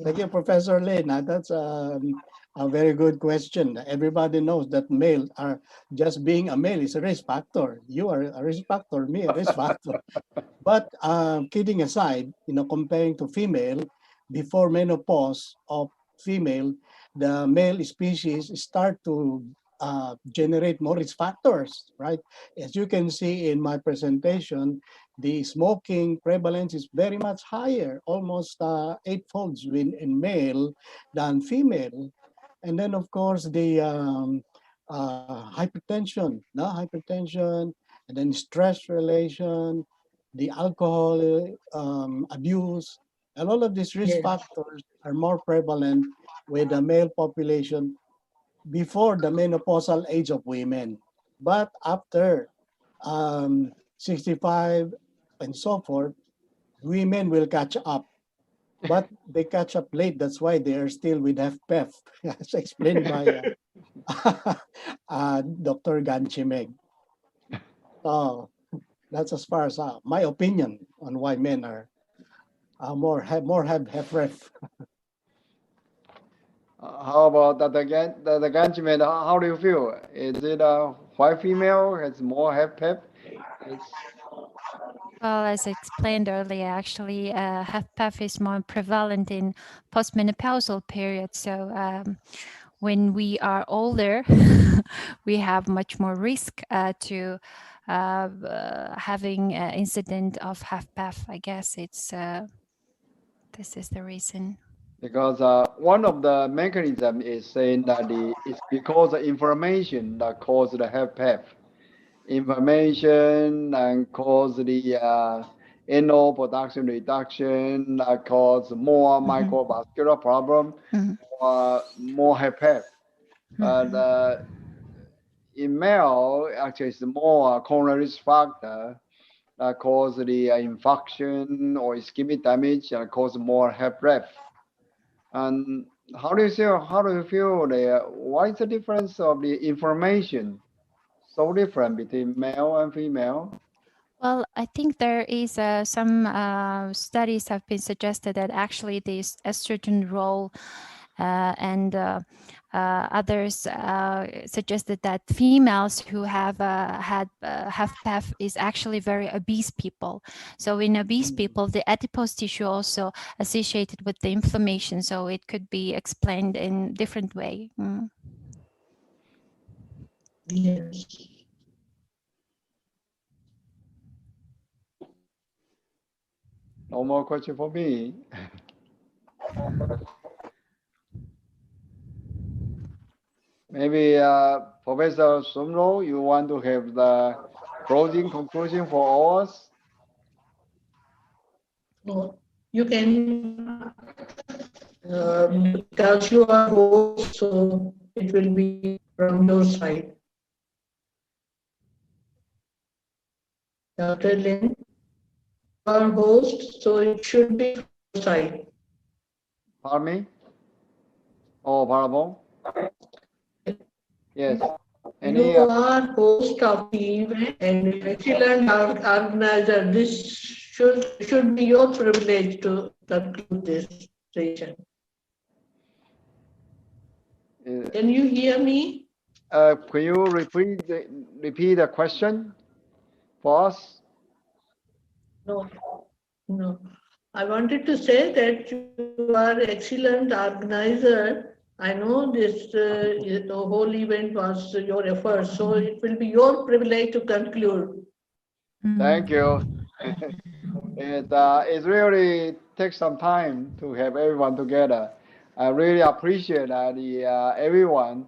Thank you, Professor Lin. That's a very good question. Everybody knows that male are just being a male is a risk factor. You are a risk factor, me a risk factor. But kidding aside, comparing to female, before menopause of female, the male species start to generate more risk factors, right? As you can see in my presentation, the smoking prevalence is very much higher, almost 8-fold in male than female. And then, of course, the hypertension, and then stress relation, the alcohol abuse, and all of these risk factors are more prevalent with the male population before the menopausal age of women. But after 65 and so forth, women will catch up. But they catch up late. That's why they are still with HFpEF, as explained by Dr. Ganchimeg. So that's as far as my opinion on why men are more have HFrEF. How about that again? The Ganchimeg, how do you feel? Is it why female has more HFpEF? Well, as explained earlier, actually, HFpEF is more prevalent in postmenopausal period. So when we are older, we have much more risk to having an incident of HFpEF. I guess it's this is the reason. Because one of the mechanisms is saying that it's because of inflammation that causes the HFpEF. Inflammation and cause the NO production reduction, cause more microvascular problem, more HFpEF. But in male, actually, it's more coronary risk factor that cause the infarction or ischemic damage and cause more HFrEF. And how do you feel what is the difference of the information so different between male and female? Well, I think there is some studies have been suggested that actually this estrogen role and others suggested that females who have had HFpEF is actually very obese people. So in obese people, the adipose tissue also associated with the inflammation. So it could be explained in different way. Yes. No more question for me. Maybe Professor Sumro, you want to have the closing conclusion for us? No, you can, because you are host, so it will be from your side. Dr. Lin, you are host, so it should be from your side. Pardon me? Oh, Parabon? Yes. You are host of the event and excellent organizer. This should be your privilege to conclude this session. Can you hear me? Can you repeat the question for us? No, no. I wanted to say that you are excellent organizer. I know this the whole event was your effort, so it will be your privilege to conclude. Thank you. It really takes some time to have everyone together. I really appreciate that everyone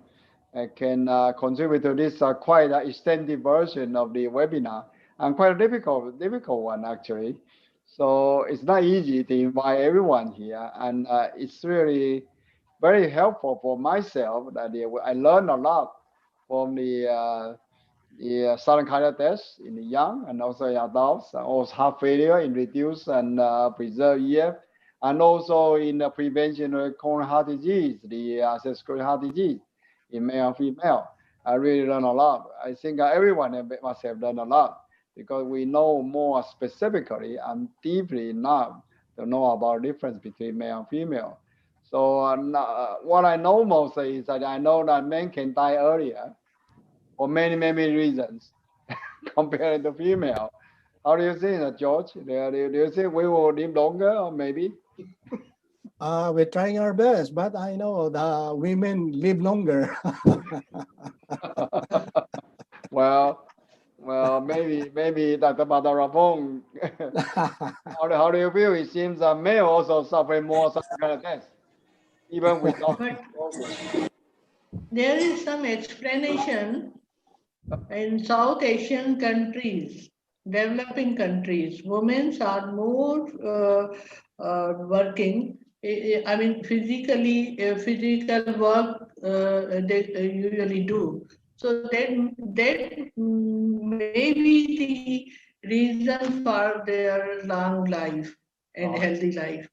can contribute to this quite extended version of the webinar, and quite a difficult one actually. So it's not easy to invite everyone here, and it's really very helpful for myself that I learned a lot from the sudden cardiac death in the young and also in adults, and also heart failure in reduced and preserved EF, and also in the prevention of coronary heart disease, the atherosclerotic heart disease in male and female. I really learned a lot. I think everyone must have done a lot because we know more specifically and deeply enough to know about the difference between male and female. So what I know mostly is that I know that men can die earlier for many, many reasons compared to female. How do you think that, George? Do you think we will live longer or maybe? We're trying our best, but I know the women live longer. well, maybe Dr. Badarapong, how do you feel? It seems that male also suffer more sudden cardiac death, even without. There is some explanation in South Asian countries, developing countries. Women are more working. I mean, physical work they usually do. So that may be the reason for their long life and healthy life.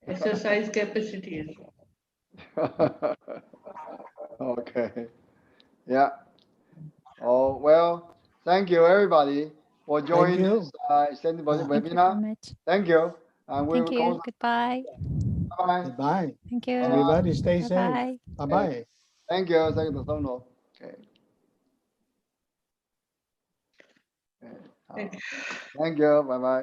Exercise capacities. Okay. Yeah. Oh, well, thank you everybody for joining this extended webinar. Thank you. And we will close. Goodbye. Bye. Goodbye. Thank you. Everybody stay safe. Bye-bye. Bye-bye. Thank you. Thank you, Dr. Okay. Thank you. Bye-bye.